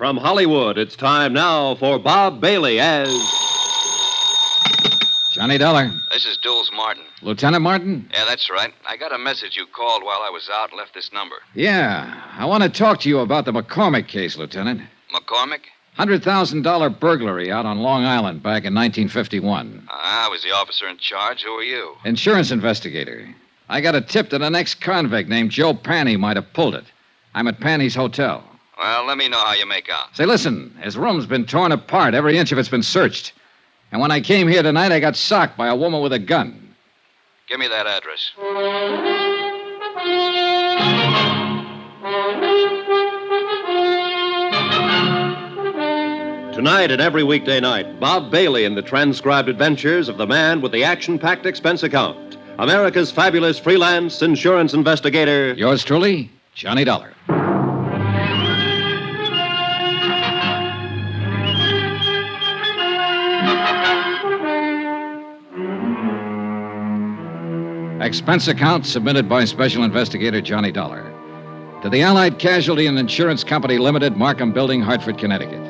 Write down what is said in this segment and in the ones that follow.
From Hollywood, it's time now for Bob Bailey as... Johnny Dollar. This is Jules Martin. Lieutenant Martin? Yeah, that's right. I got a message you called while I was out and left this number. Yeah. I want to talk to you about the McCormick case, Lieutenant. McCormick? $100,000 burglary out on Long Island back in 1951. I was the officer in charge. Who are you? Insurance investigator. I got a tip that an ex-convict named Joe Panny might have pulled it. I'm at Panny's hotel. Well, let me know how you make out. Say, listen, his room's been torn apart. Every inch of it's been searched. And when I came here tonight, I got socked by a woman with a gun. Give me that address. Tonight and every weekday night, Bob Bailey in the transcribed adventures of the man with the action-packed expense account. America's fabulous freelance insurance investigator. Yours truly, Johnny Dollar. Expense account submitted by Special Investigator Johnny Dollar to the Allied Casualty and Insurance Company Limited, Markham Building, Hartford, Connecticut.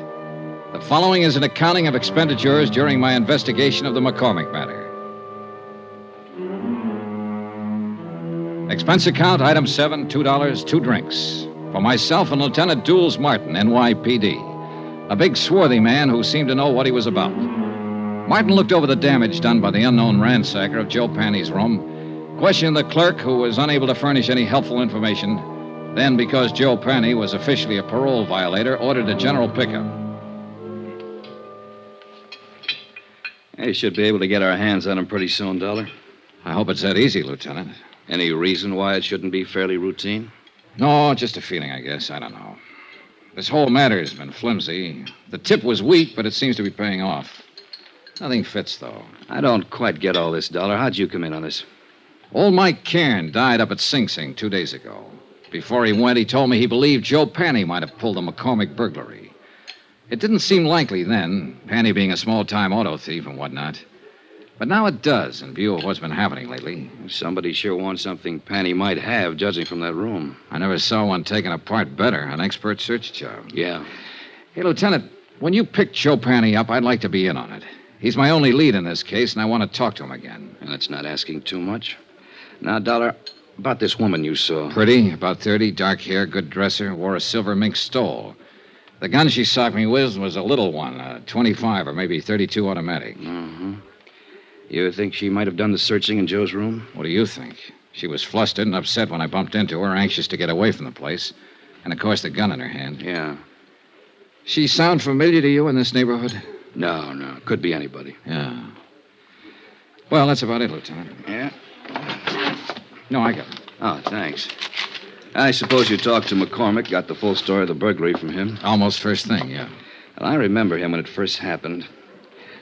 The following is an accounting of expenditures during my investigation of the McCormick matter. Expense account, item 7, $2, 2 drinks. For myself and Lieutenant Jules Martin, NYPD. A big, swarthy man who seemed to know what he was about. Martin looked over the damage done by the unknown ransacker of Joe Panny's room, questioned the clerk, who was unable to furnish any helpful information. Then, because Joe Panny was officially a parole violator, ordered a general pickup. We should be able to get our hands on him pretty soon, Dollar. I hope it's that easy, Lieutenant. Any reason why it shouldn't be fairly routine? No, just a feeling, I guess. I don't know. This whole matter's been flimsy. The tip was weak, but it seems to be paying off. Nothing fits, though. I don't quite get all this, Dollar. How'd you come in on this? Old Mike Cairn died up at Sing Sing 2 days ago. Before he went, he told me he believed Joe Panny might have pulled the McCormick burglary. It didn't seem likely then, Panny being a small-time auto thief and whatnot. But now it does, in view of what's been happening lately. Somebody sure wants something Panny might have, judging from that room. I never saw one taken apart better. An expert search job. Yeah. Hey, Lieutenant, when you picked Joe Panny up, I'd like to be in on it. He's my only lead in this case, and I want to talk to him again. That's not asking too much. Now, Dollar, about this woman you saw. Pretty, about 30, dark hair, good dresser, wore a silver mink stole. The gun she socked me with was a little one, a 25 or maybe 32 automatic. Mm-hmm. You think she might have done the searching in Joe's room? What do you think? She was flustered and upset when I bumped into her, anxious to get away from the place. And, of course, the gun in her hand. Yeah. She sound familiar to you in this neighborhood? No. Could be anybody. Yeah. Well, that's about it, Lieutenant. Yeah? No, I got it. Oh, thanks. I suppose you talked to McCormick, got the full story of the burglary from him. Almost first thing, yeah. Well, I remember him when it first happened.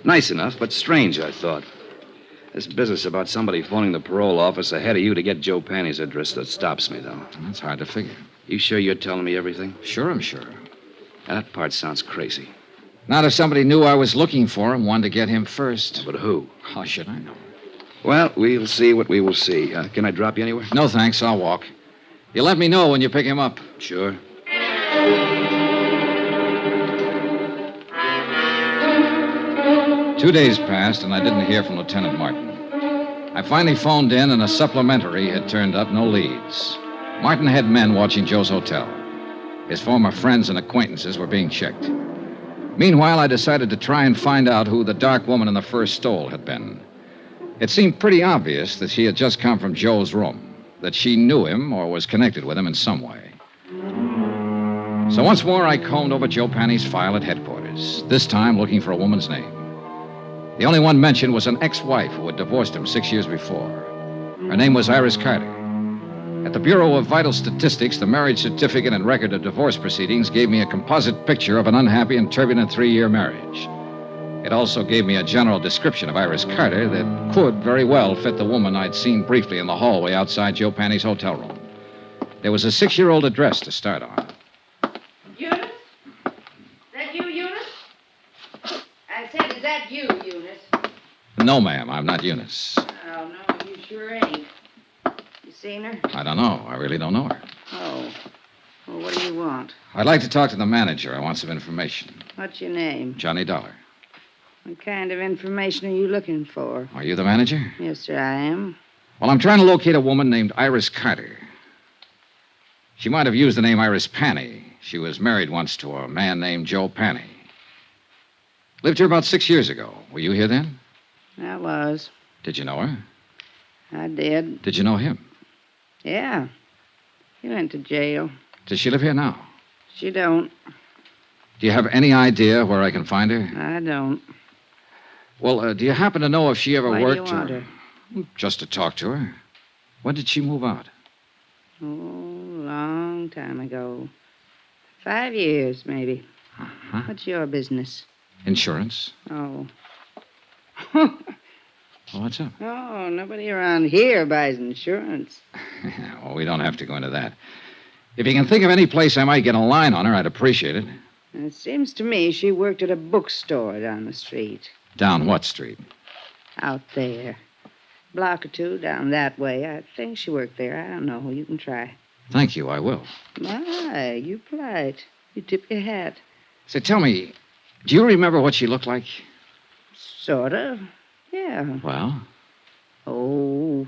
Nice enough, but strange, I thought. This business about somebody phoning the parole office ahead of you to get Joe Panny's address that stops me, though. That's hard to figure. You sure you're telling me everything? Sure, I'm sure. That part sounds crazy. Not if somebody knew I was looking for him, wanted to get him first. But who? How should I know? Well, we'll see what we will see. Can I drop you anywhere? No, thanks. I'll walk. You let me know when you pick him up. Sure. 2 days passed, and I didn't hear from Lieutenant Martin. I finally phoned in, and a supplementary had turned up, no leads. Martin had men watching Joe's hotel. His former friends and acquaintances were being checked. Meanwhile, I decided to try and find out who the dark woman in the first stole had been. It seemed pretty obvious that she had just come from Joe's room, that she knew him or was connected with him in some way. So once more, I combed over Joe Panny's file at headquarters, this time looking for a woman's name. The only one mentioned was an ex-wife who had divorced him 6 years before. Her name was Iris Carter. At the Bureau of Vital Statistics, the marriage certificate and record of divorce proceedings gave me a composite picture of an unhappy and turbulent 3-year marriage. It also gave me a general description of Iris Carter that could very well fit the woman I'd seen briefly in the hallway outside Joe Panny's hotel room. There was a 6-year-old address to start on. Eunice? Is that you, Eunice? I said, is that you, Eunice? No, ma'am, I'm not Eunice. Oh, no, you sure ain't. You seen her? I don't know. I really don't know her. Oh. Well, what do you want? I'd like to talk to the manager. I want some information. What's your name? Johnny Dollar. What kind of information are you looking for? Are you the manager? Yes, sir, I am. Well, I'm trying to locate a woman named Iris Carter. She might have used the name Iris Panny. She was married once to a man named Joe Panny. Lived here about 6 years ago. Were you here then? I was. Did you know her? I did. Did you know him? Yeah. He went to jail. Does she live here now? She don't. Do you have any idea where I can find her? I don't. Well, do you happen to know if she ever Why worked do you want her? Just to talk to her. When did she move out? Oh, long time ago. 5 years, maybe. Uh-huh. What's your business? Insurance. Oh. Well, what's up? Oh, nobody around here buys insurance. Well, we don't have to go into that. If you can think of any place I might get a line on her, I'd appreciate it. It seems to me she worked at a bookstore down the street. Down what street? Out there. Block or two down that way. I think she worked there. I don't know. You can try. Thank you, I will. My, you polite. You tip your hat. Say, tell me, do you remember what she looked like? Sort of. Yeah. Well? Oh,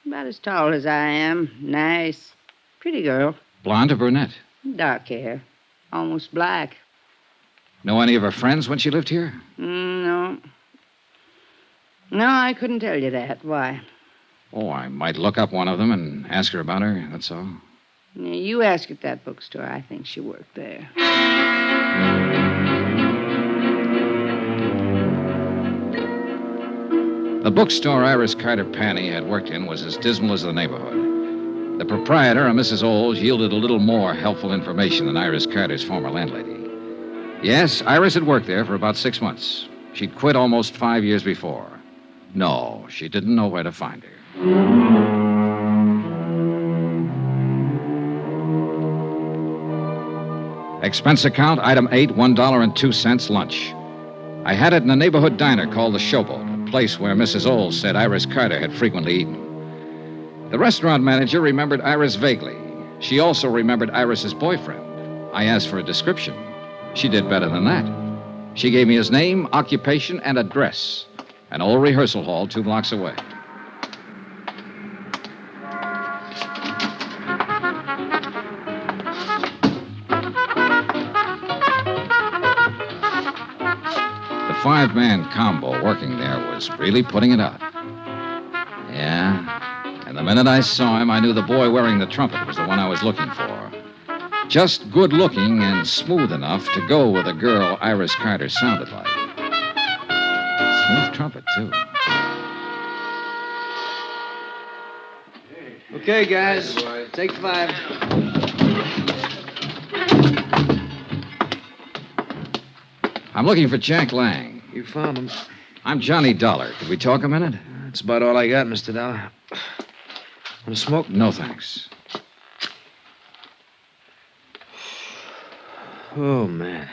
about as tall as I am. Nice. Pretty girl. Blonde or brunette? Dark hair. Almost black. Know any of her friends when she lived here? No. No, I couldn't tell you that. Why? Oh, I might look up one of them and ask her about her, that's all. You ask at that bookstore. I think she worked there. The bookstore Iris Carter Panny had worked in was as dismal as the neighborhood. The proprietor, a Mrs. Olds, yielded a little more helpful information than Iris Carter's former landlady. Yes, Iris had worked there for about 6 months. She'd quit almost 5 years before. No, she didn't know where to find her. Expense account, item 8, $1.02 lunch. I had it in a neighborhood diner called the Showboat, a place where Mrs. Olds said Iris Carter had frequently eaten. The restaurant manager remembered Iris vaguely. She also remembered Iris's boyfriend. I asked for a description. She did better than that. She gave me his name, occupation, and address. An old rehearsal hall 2 blocks away. The 5-man combo working there was really putting it out. Yeah. And the minute I saw him, I knew the boy wearing the trumpet was the one I was looking for. Just good looking and smooth enough to go with a girl Iris Carter sounded like. Smooth trumpet, too. Okay, guys. Take 5. I'm looking for Jack Lang. You found him. I'm Johnny Dollar. Could we talk a minute? That's about all I got, Mr. Dollar. Want to smoke? No, thanks. Oh, man.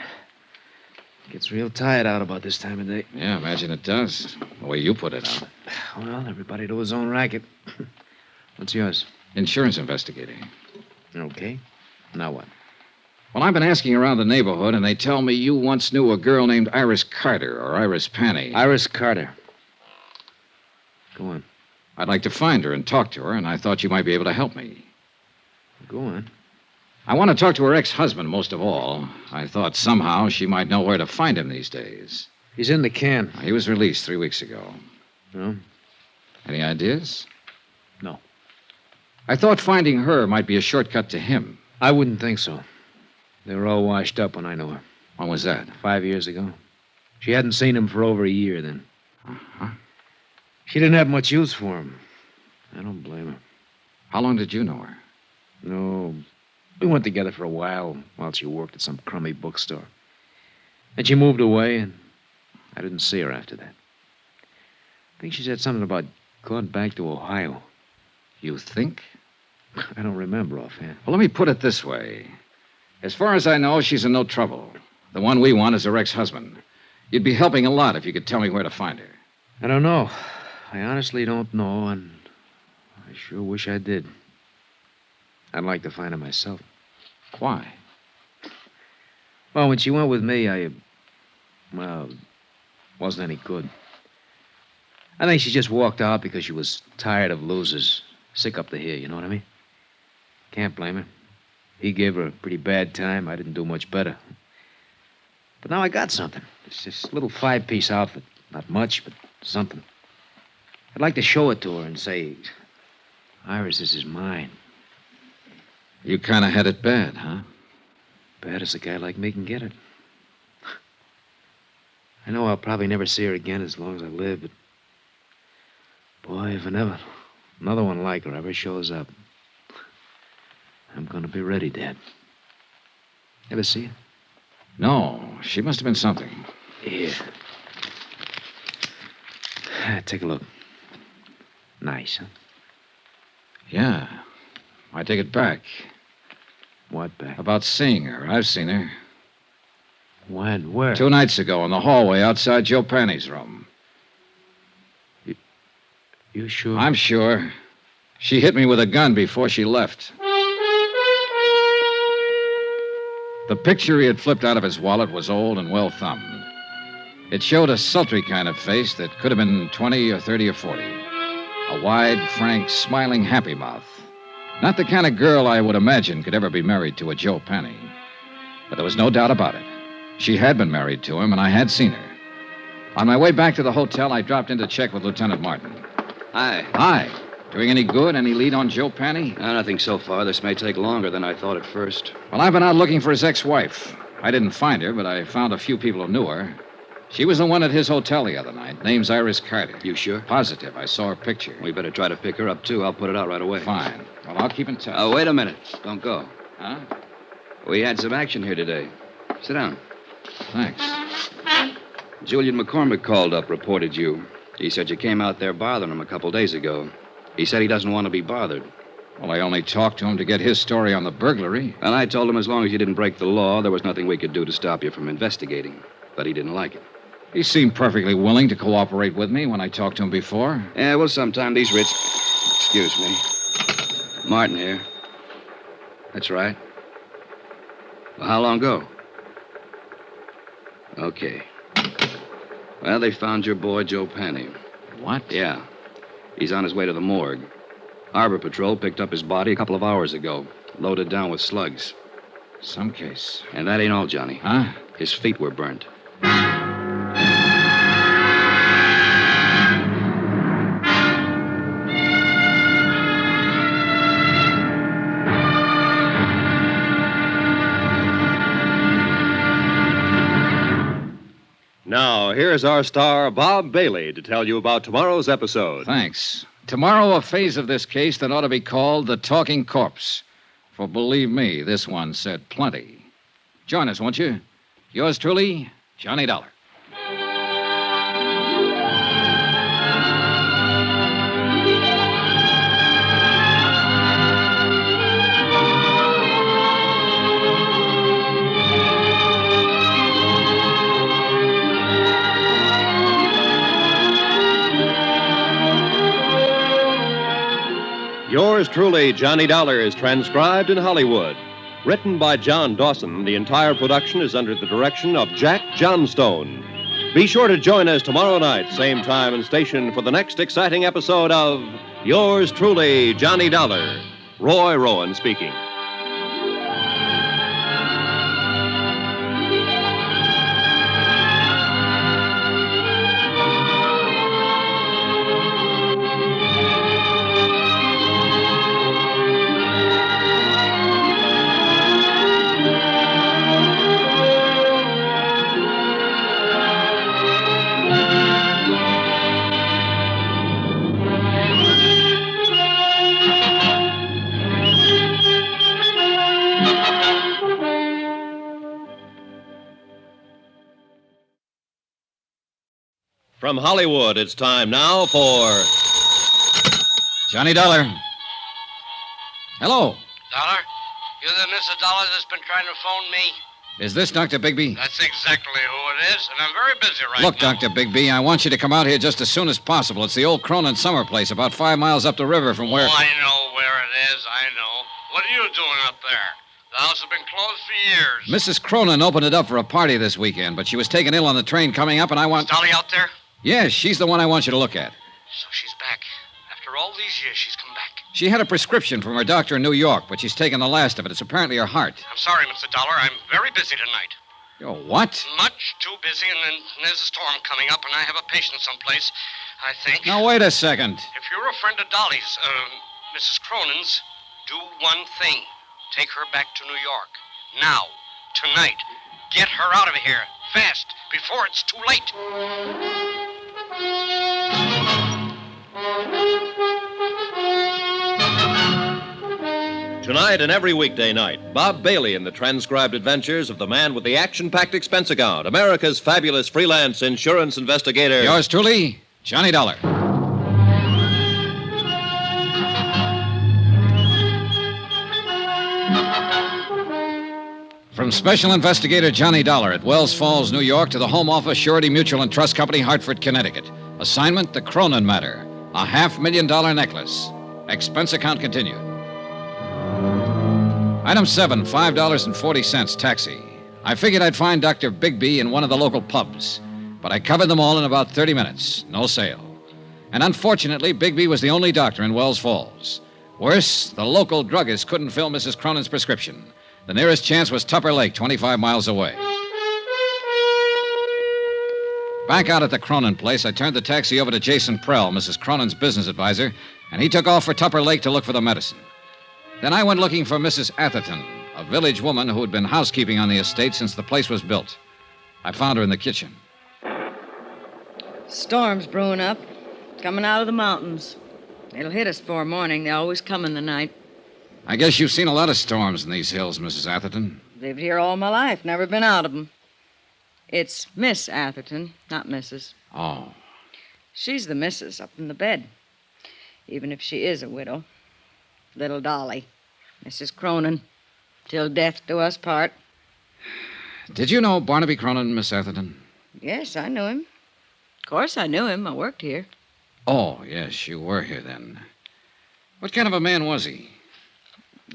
Gets real tired out about this time of day. Yeah, imagine it does. The way you put it out. Well, everybody to his own racket. What's yours? Insurance investigator. Okay. Now what? Well, I've been asking around the neighborhood, and they tell me you once knew a girl named Iris Carter, or Iris Panny. Iris Carter. Go on. I'd like to find her and talk to her, and I thought you might be able to help me. Go on. I want to talk to her ex-husband most of all. I thought somehow she might know where to find him these days. He's in the can. He was released 3 weeks ago. No? Any ideas? No. I thought finding her might be a shortcut to him. I wouldn't think so. They were all washed up when I knew her. When was that? 5 years ago. She hadn't seen him for over a year then. Uh-huh. She didn't have much use for him. I don't blame her. How long did you know her? No. We went together for a while she worked at some crummy bookstore. And she moved away, and I didn't see her after that. I think she said something about going back to Ohio. You think? I don't remember offhand. Well, let me put it this way. As far as I know, she's in no trouble. The one we want is her ex-husband. You'd be helping a lot if you could tell me where to find her. I don't know. I honestly don't know, and I sure wish I did. I'd like to find her myself. Why? Well, when she went with me, wasn't any good. I think she just walked out because she was tired of losers. Sick up to here, you know what I mean? Can't blame her. He gave her a pretty bad time. I didn't do much better. But now I got something. It's this little 5-piece outfit. Not much, but something. I'd like to show it to her and say, Iris, this is mine. You kind of had it bad, huh? Bad as a guy like me can get it. I know I'll probably never see her again as long as I live, but... Boy, if another one like her ever shows up, I'm gonna be ready, Dad. Ever see her? No, she must have been something. Here. Take a look. Nice, huh? Yeah. I take it back. What back? About seeing her. I've seen her. When? Where? 2 nights ago in the hallway outside Joe Penny's room. You sure? I'm sure. She hit me with a gun before she left. The picture he had flipped out of his wallet was old and well thumbed. It showed a sultry kind of face that could have been 20 or 30 or 40. A wide, frank, smiling, happy mouth. Not the kind of girl I would imagine could ever be married to a Joe Penny. But there was no doubt about it. She had been married to him, and I had seen her. On my way back to the hotel, I dropped in to check with Lieutenant Martin. Hi. Hi. Doing any good? Any lead on Joe Penny? Nothing so far. This may take longer than I thought at first. Well, I've been out looking for his ex-wife. I didn't find her, but I found a few people who knew her. She was the one at his hotel the other night. Name's Iris Carter. You sure? Positive. I saw her picture. We better try to pick her up, too. I'll put it out right away. Fine. Well, I'll keep in touch. Oh, wait a minute. Don't go. Huh? We had some action here today. Sit down. Thanks. Julian McCormick called up, reported you. He said you came out there bothering him a couple days ago. He said he doesn't want to be bothered. Well, I only talked to him to get his story on the burglary. And I told him as long as you didn't break the law, there was nothing we could do to stop you from investigating. But he didn't like it. He seemed perfectly willing to cooperate with me when I talked to him before. Yeah, well, sometime these rich... Excuse me. Martin here. That's right. Well, how long ago? Okay. Well, they found your boy, Joe Penny. What? Yeah. He's on his way to the morgue. Harbor Patrol picked up his body a couple of hours ago, loaded down with slugs. Some case. And that ain't all, Johnny. Huh? His feet were burnt. Now, here's our star, Bob Bailey, to tell you about tomorrow's episode. Thanks. Tomorrow, a phase of this case that ought to be called the Talking Corpse. For believe me, this one said plenty. Join us, won't you? Yours truly, Johnny Dollar. Yours truly, Johnny Dollar, is transcribed in Hollywood. Written by John Dawson, the entire production is under the direction of Jack Johnstone. Be sure to join us tomorrow night, same time and station, for the next exciting episode of Yours truly, Johnny Dollar. Roy Rowan speaking. From Hollywood, it's time now for... Johnny Dollar. Hello. Dollar? You're the Mr. Dollar that's been trying to phone me? Is this Dr. Bigby? That's exactly who it is, and I'm very busy right Look, now. Dr. Bigby, I want you to come out here just as soon as possible. It's the old Cronin summer place, about 5 miles up the river from where... Oh, I know where it is, I know. What are you doing up there? The The house has been closed for years. Mrs. Cronin opened it up for a party this weekend, but she was taken ill on the train coming up, and I want... Is Dolly out there? Yes, she's the one I want you to look at. So she's back. After all these years, she's come back. She had a prescription from her doctor in New York, but she's taken the last of it. It's apparently her heart. I'm sorry, Mr. Dollar. I'm very busy tonight. Oh, what? Much too busy, and then there's a storm coming up, and I have a patient someplace, I think. Now, wait a second. If you're a friend of Dolly's, Mrs. Cronin's, do one thing. Take her back to New York. Now. Tonight. Get her out of here. Fast. Before it's too late. Tonight and every weekday night, Bob Bailey in the transcribed adventures of the man with the action-packed expense account, America's fabulous freelance insurance investigator. Yours truly, Johnny Dollar. From Special Investigator Johnny Dollar at Wells Falls, New York, to the Home Office, Surety Mutual and Trust Company, Hartford, Connecticut. Assignment, the Cronin matter. A $500,000 necklace. Expense account continued. Item 7, $5.40, taxi. I figured I'd find Dr. Bigby in one of the local pubs, but I covered them all in about 30 minutes. No sale. And unfortunately, Bigby was the only doctor in Wells Falls. Worse, the local druggist couldn't fill Mrs. Cronin's prescription. The nearest chance was Tupper Lake, 25 miles away. Back out at the Cronin place, I turned the taxi over to Jason Prell, Mrs. Cronin's business advisor, and he took off for Tupper Lake to look for the medicine. Then I went looking for Mrs. Atherton, a village woman who had been housekeeping on the estate since the place was built. I found her in the kitchen. Storm's brewing up, coming out of the mountains. It'll hit us before morning. They always come in the night. I guess you've seen a lot of storms in these hills, Mrs. Atherton. Lived here all my life, never been out of them. It's Miss Atherton, not Mrs. Oh. She's the missus up in the bed, even if she is a widow. Little Dolly, Mrs. Cronin, till death do us part. Did you know Barnaby Cronin, Miss Atherton? Yes, I knew him. Of course I knew him. I worked here. Oh, yes, you were here then. What kind of a man was he?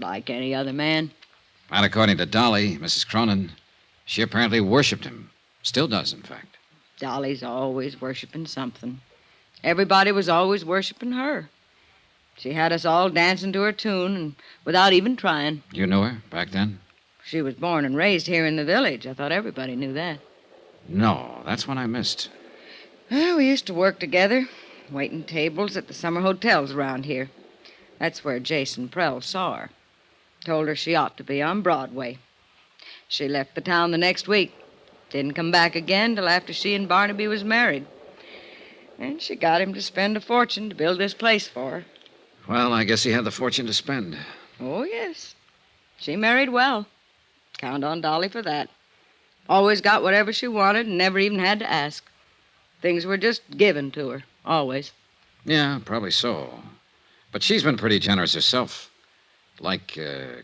Like any other man. Not according to Dolly, Mrs. Cronin. She apparently worshipped him. Still does, in fact. Dolly's always worshiping something. Everybody was always worshiping her. She had us all dancing to her tune, and without even trying. You knew her back then? She was born and raised here in the village. I thought everybody knew that. No, that's what I missed. Well, we used to work together, waiting tables at the summer hotels around here. That's where Jason Prell saw her. Told her she ought to be on Broadway. She left the town the next week. Didn't come back again till after she and Barnaby was married. And she got him to spend a fortune to build this place for her. Well, I guess he had the fortune to spend. Oh, yes. She married well. Count on Dolly for that. Always got whatever she wanted and never even had to ask. Things were just given to her, always. Yeah, probably so. But she's been pretty generous herself. Like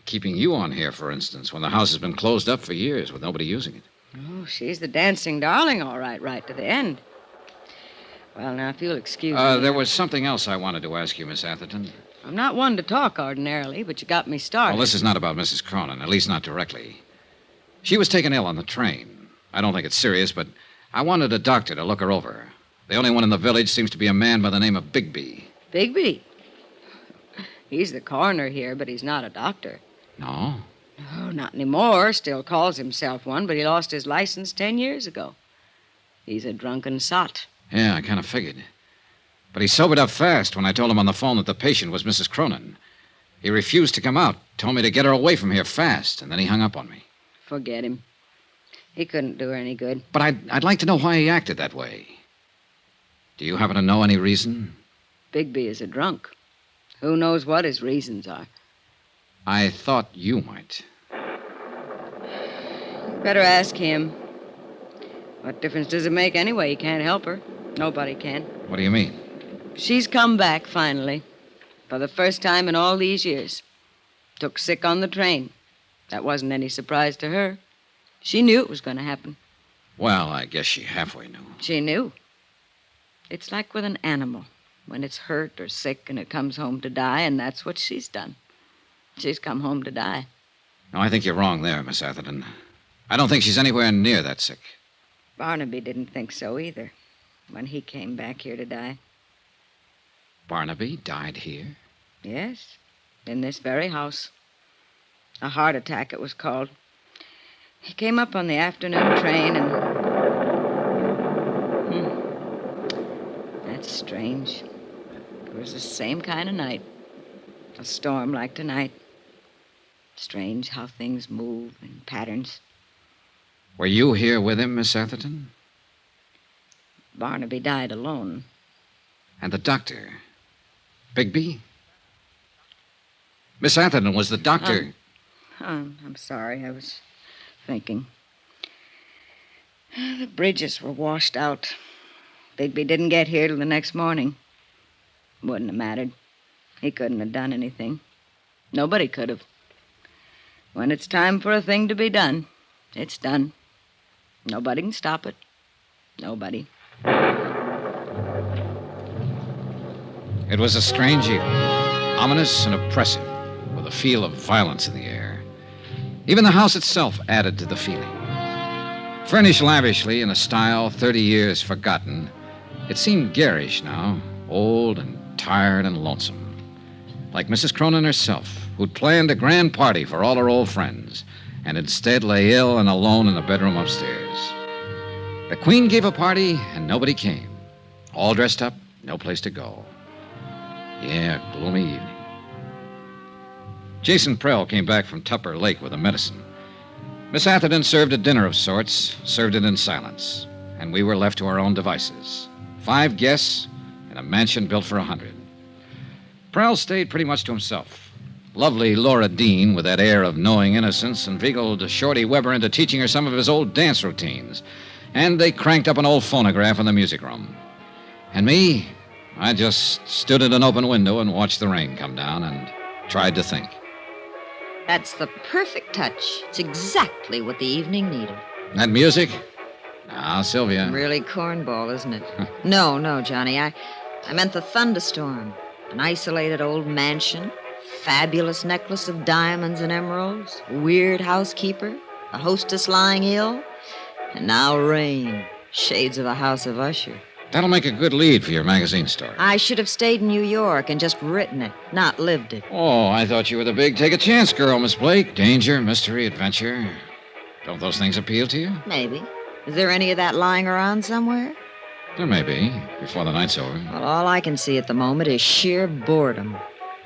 keeping you on here, for instance, when the house has been closed up for years with nobody using it. Oh, she's the dancing darling, all right, right to the end. Well, now, if you'll excuse me... There was something else I wanted to ask you, Miss Atherton. I'm not one to talk ordinarily, but you got me started. Well, this is not about Mrs. Cronin, at least not directly. She was taken ill on the train. I don't think it's serious, but I wanted a doctor to look her over. The only one in the village seems to be a man by the name of Bigby. Bigby? He's the coroner here, but he's not a doctor. No? Oh, not anymore. Still calls himself one, but he lost his license 10 years ago. He's a drunken sot. Yeah, I kind of figured. But he sobered up fast when I told him on the phone that the patient was Mrs. Cronin. He refused to come out, told me to get her away from here fast, and then he hung up on me. Forget him. He couldn't do her any good. But I'd like to know why he acted that way. Do you happen to know any reason? Bigby is a drunk. Who knows what his reasons are? I thought you might. Better ask him. What difference does it make anyway? He can't help her. Nobody can. What do you mean? She's come back, finally. For the first time in all these years. Took sick on the train. That wasn't any surprise to her. She knew it was going to happen. Well, I guess she halfway knew. She knew. It's like with an animal. When it's hurt or sick and it comes home to die, and that's what she's done. She's come home to die. No, I think you're wrong there, Miss Atherton. I don't think she's anywhere near that sick. Barnaby didn't think so either when he came back here to die. Barnaby died here? Yes, in this very house. A heart attack, it was called. He came up on the afternoon train and... That's strange. It was the same kind of night. A storm like tonight. Strange how things move in patterns. Were you here with him, Miss Atherton? Barnaby died alone. And the doctor? Bigby? Miss Atherton, was the doctor... I'm sorry, I was thinking. The bridges were washed out. Bigby didn't get here till the next morning. Wouldn't have mattered. He couldn't have done anything. Nobody could have. When it's time for a thing to be done, it's done. Nobody can stop it. Nobody. It was a strange evening, ominous and oppressive, with a feel of violence in the air. Even the house itself added to the feeling. Furnished lavishly in a style 30 years forgotten, it seemed garish now, old and tired and lonesome. Like Mrs. Cronin herself, who'd planned a grand party for all her old friends, and instead lay ill and alone in the bedroom upstairs. The Queen gave a party, and nobody came. All dressed up, no place to go. Yeah, gloomy evening. Jason Prell came back from Tupper Lake with a medicine. Miss Atherton served a dinner of sorts, served it in silence, and we were left to our own devices. 5 guests in a mansion built for 100. Prell stayed pretty much to himself. Lovely Laura Dean, with that air of knowing innocence, inveigled Shorty Weber into teaching her some of his old dance routines, and they cranked up an old phonograph in the music room. And me, I just stood at an open window and watched the rain come down and tried to think. That's the perfect touch. It's exactly what the evening needed. That music? Now, Sylvia. Really cornball, isn't it? No, Johnny. I meant the thunderstorm. An isolated old mansion, fabulous necklace of diamonds and emeralds, weird housekeeper, a hostess lying ill, and now rain. Shades of a House of Usher. That'll make a good lead for your magazine story. I should have stayed in New York and just written it, not lived it. Oh, I thought you were the big take-a-chance girl, Miss Blake. Danger, mystery, adventure. Don't those things appeal to you? Maybe. Is there any of that lying around somewhere? There may be, before the night's over. Well, all I can see at the moment is sheer boredom.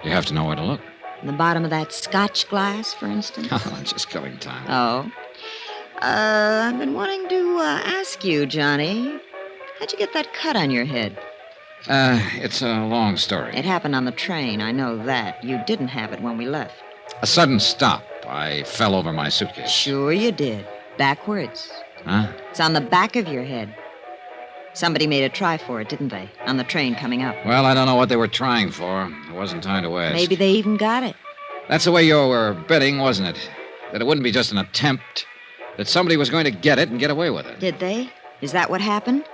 You have to know where to look. In the bottom of that scotch glass, for instance? Oh, just killing time. Oh. I've been wanting to ask you, Johnny. How'd you get that cut on your head? It's a long story. It happened on the train, I know that. You didn't have it when we left. A sudden stop. I fell over my suitcase. Sure you did. Backwards. Huh? It's on the back of your head. Somebody made a try for it, didn't they? On the train coming up. Well, I don't know what they were trying for. There wasn't time to ask. Maybe they even got it. That's the way you were betting, wasn't it? That it wouldn't be just an attempt. That somebody was going to get it and get away with it. Did they? Is that what happened?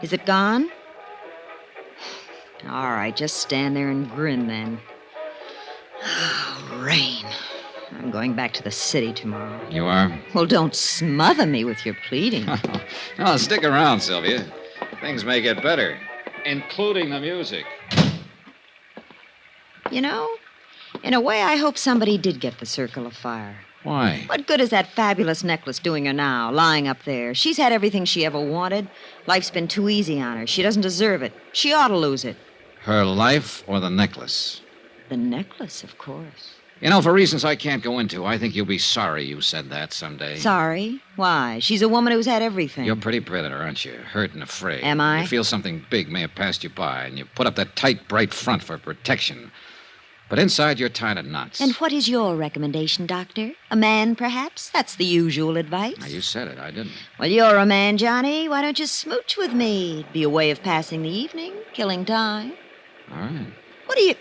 Is it gone? All right, just stand there and grin then. Oh, rain. I'm going back to the city tomorrow. You are? Well, don't smother me with your pleading. No, stick around, Sylvia. Things may get better, including the music. You know, in a way, I hope somebody did get the Circle of Fire. Why? What good is that fabulous necklace doing her now, lying up there? She's had everything she ever wanted. Life's been too easy on her. She doesn't deserve it. She ought to lose it. Her life or the necklace? The necklace, of course. You know, for reasons I can't go into, I think you'll be sorry you said that someday. Sorry? Why? She's a woman who's had everything. You're pretty predator, aren't you? Hurt and afraid. Am I? You feel something big may have passed you by, and you put up that tight, bright front for protection. But inside, you're tied in knots. And what is your recommendation, Doctor? A man, perhaps? That's the usual advice. Now, you said it. I didn't. Well, you're a man, Johnny. Why don't you smooch with me? It'd be a way of passing the evening, killing time. All right. What are you...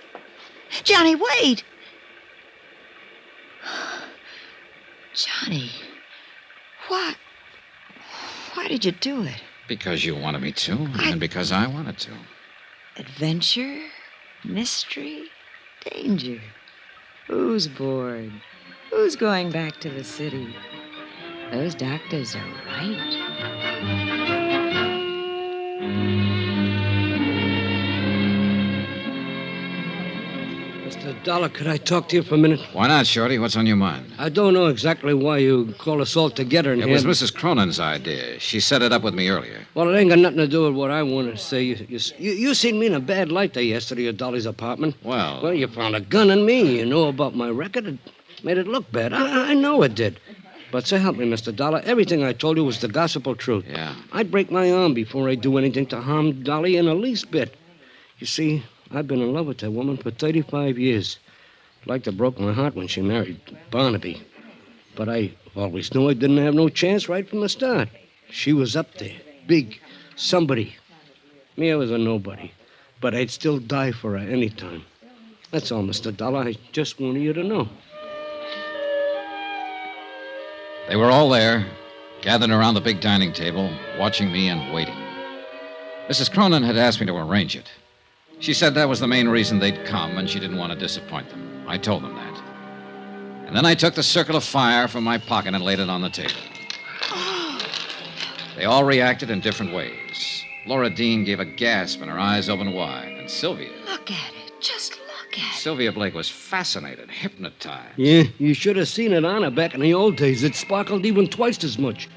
Johnny, wait! Johnny, why did you do it? Because you wanted me to, and because I wanted to. Adventure, mystery, danger. Who's bored? Who's going back to the city? Those doctors are right. Mr. Dollar, could I talk to you for a minute? Why not, Shorty? What's on your mind? I don't know exactly why you called us all together in It here. was Mrs. Cronin's idea. She set it up with me earlier. Well, it ain't got nothing to do with what I want to say. You seen me in a bad light there yesterday at Dolly's apartment. Well, You found a gun in me. You know about my record. It made it look bad. I know it did. But so help me, Mr. Dollar, everything I told you was the gospel truth. yeah. I'd break my arm before I'd do anything to harm Dolly in the least bit. You see, I've been in love with that woman for 35 years. Like to broke my heart when she married Barnaby. But I always knew I didn't have no chance right from the start. She was up there, big, somebody. Me, I was a nobody. But I'd still die for her any time. That's all, Mr. Dollar. I just wanted you to know. They were all there, gathered around the big dining table, watching me and waiting. Mrs. Cronin had asked me to arrange it. She said that was the main reason they'd come, and she didn't want to disappoint them. I told them that. And then I took the circle of fire from my pocket and laid it on the table. They all reacted in different ways. Laura Dean gave a gasp and her eyes opened wide. And Sylvia... Look at it. Just look at it. Sylvia Blake was fascinated, hypnotized. Yeah, you should have seen it on her back in the old days. It sparkled even twice as much.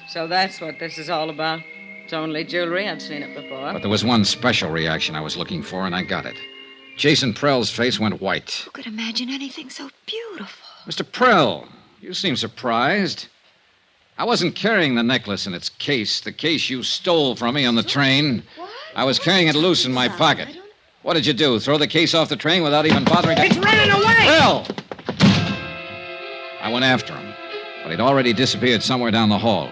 So that's what this is all about. It's only jewelry. I've seen it before. But there was one special reaction I was looking for, and I got it. Jason Prell's face went white. Who could imagine anything so beautiful? Mr. Prell, you seem surprised. I wasn't carrying the necklace in its case, the case you stole from me on the train. What? I was carrying it loose in my pocket. What did you do, throw the case off the train without even bothering to... It's running away! Prell! I went after him, but he'd already disappeared somewhere down the hall.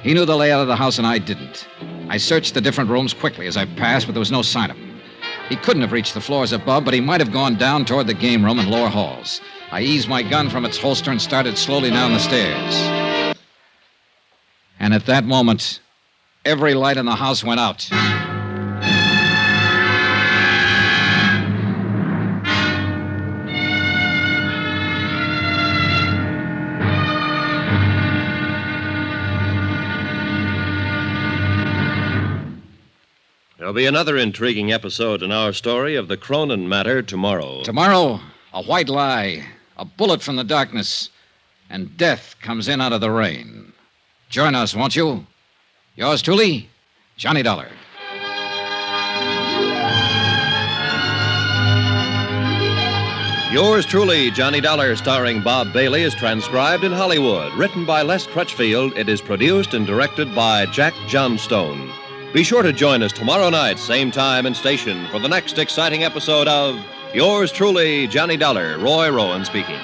He knew the layout of the house, and I didn't. I searched the different rooms quickly as I passed, but there was no sign of him. He couldn't have reached the floors above, but he might have gone down toward the game room and lower halls. I eased my gun from its holster and started slowly down the stairs. And at that moment, every light in the house went out. There'll be another intriguing episode in our story of the Cronin matter tomorrow. Tomorrow, a white lie, a bullet from the darkness, and death comes in out of the rain. Join us, won't you? Yours truly, Johnny Dollar. Yours truly, Johnny Dollar, starring Bob Bailey, is transcribed in Hollywood. Written by Les Crutchfield, it is produced and directed by Jack Johnstone. Be sure to join us tomorrow night, same time and station, for the next exciting episode of Yours truly, Johnny Dollar. Roy Rowan speaking.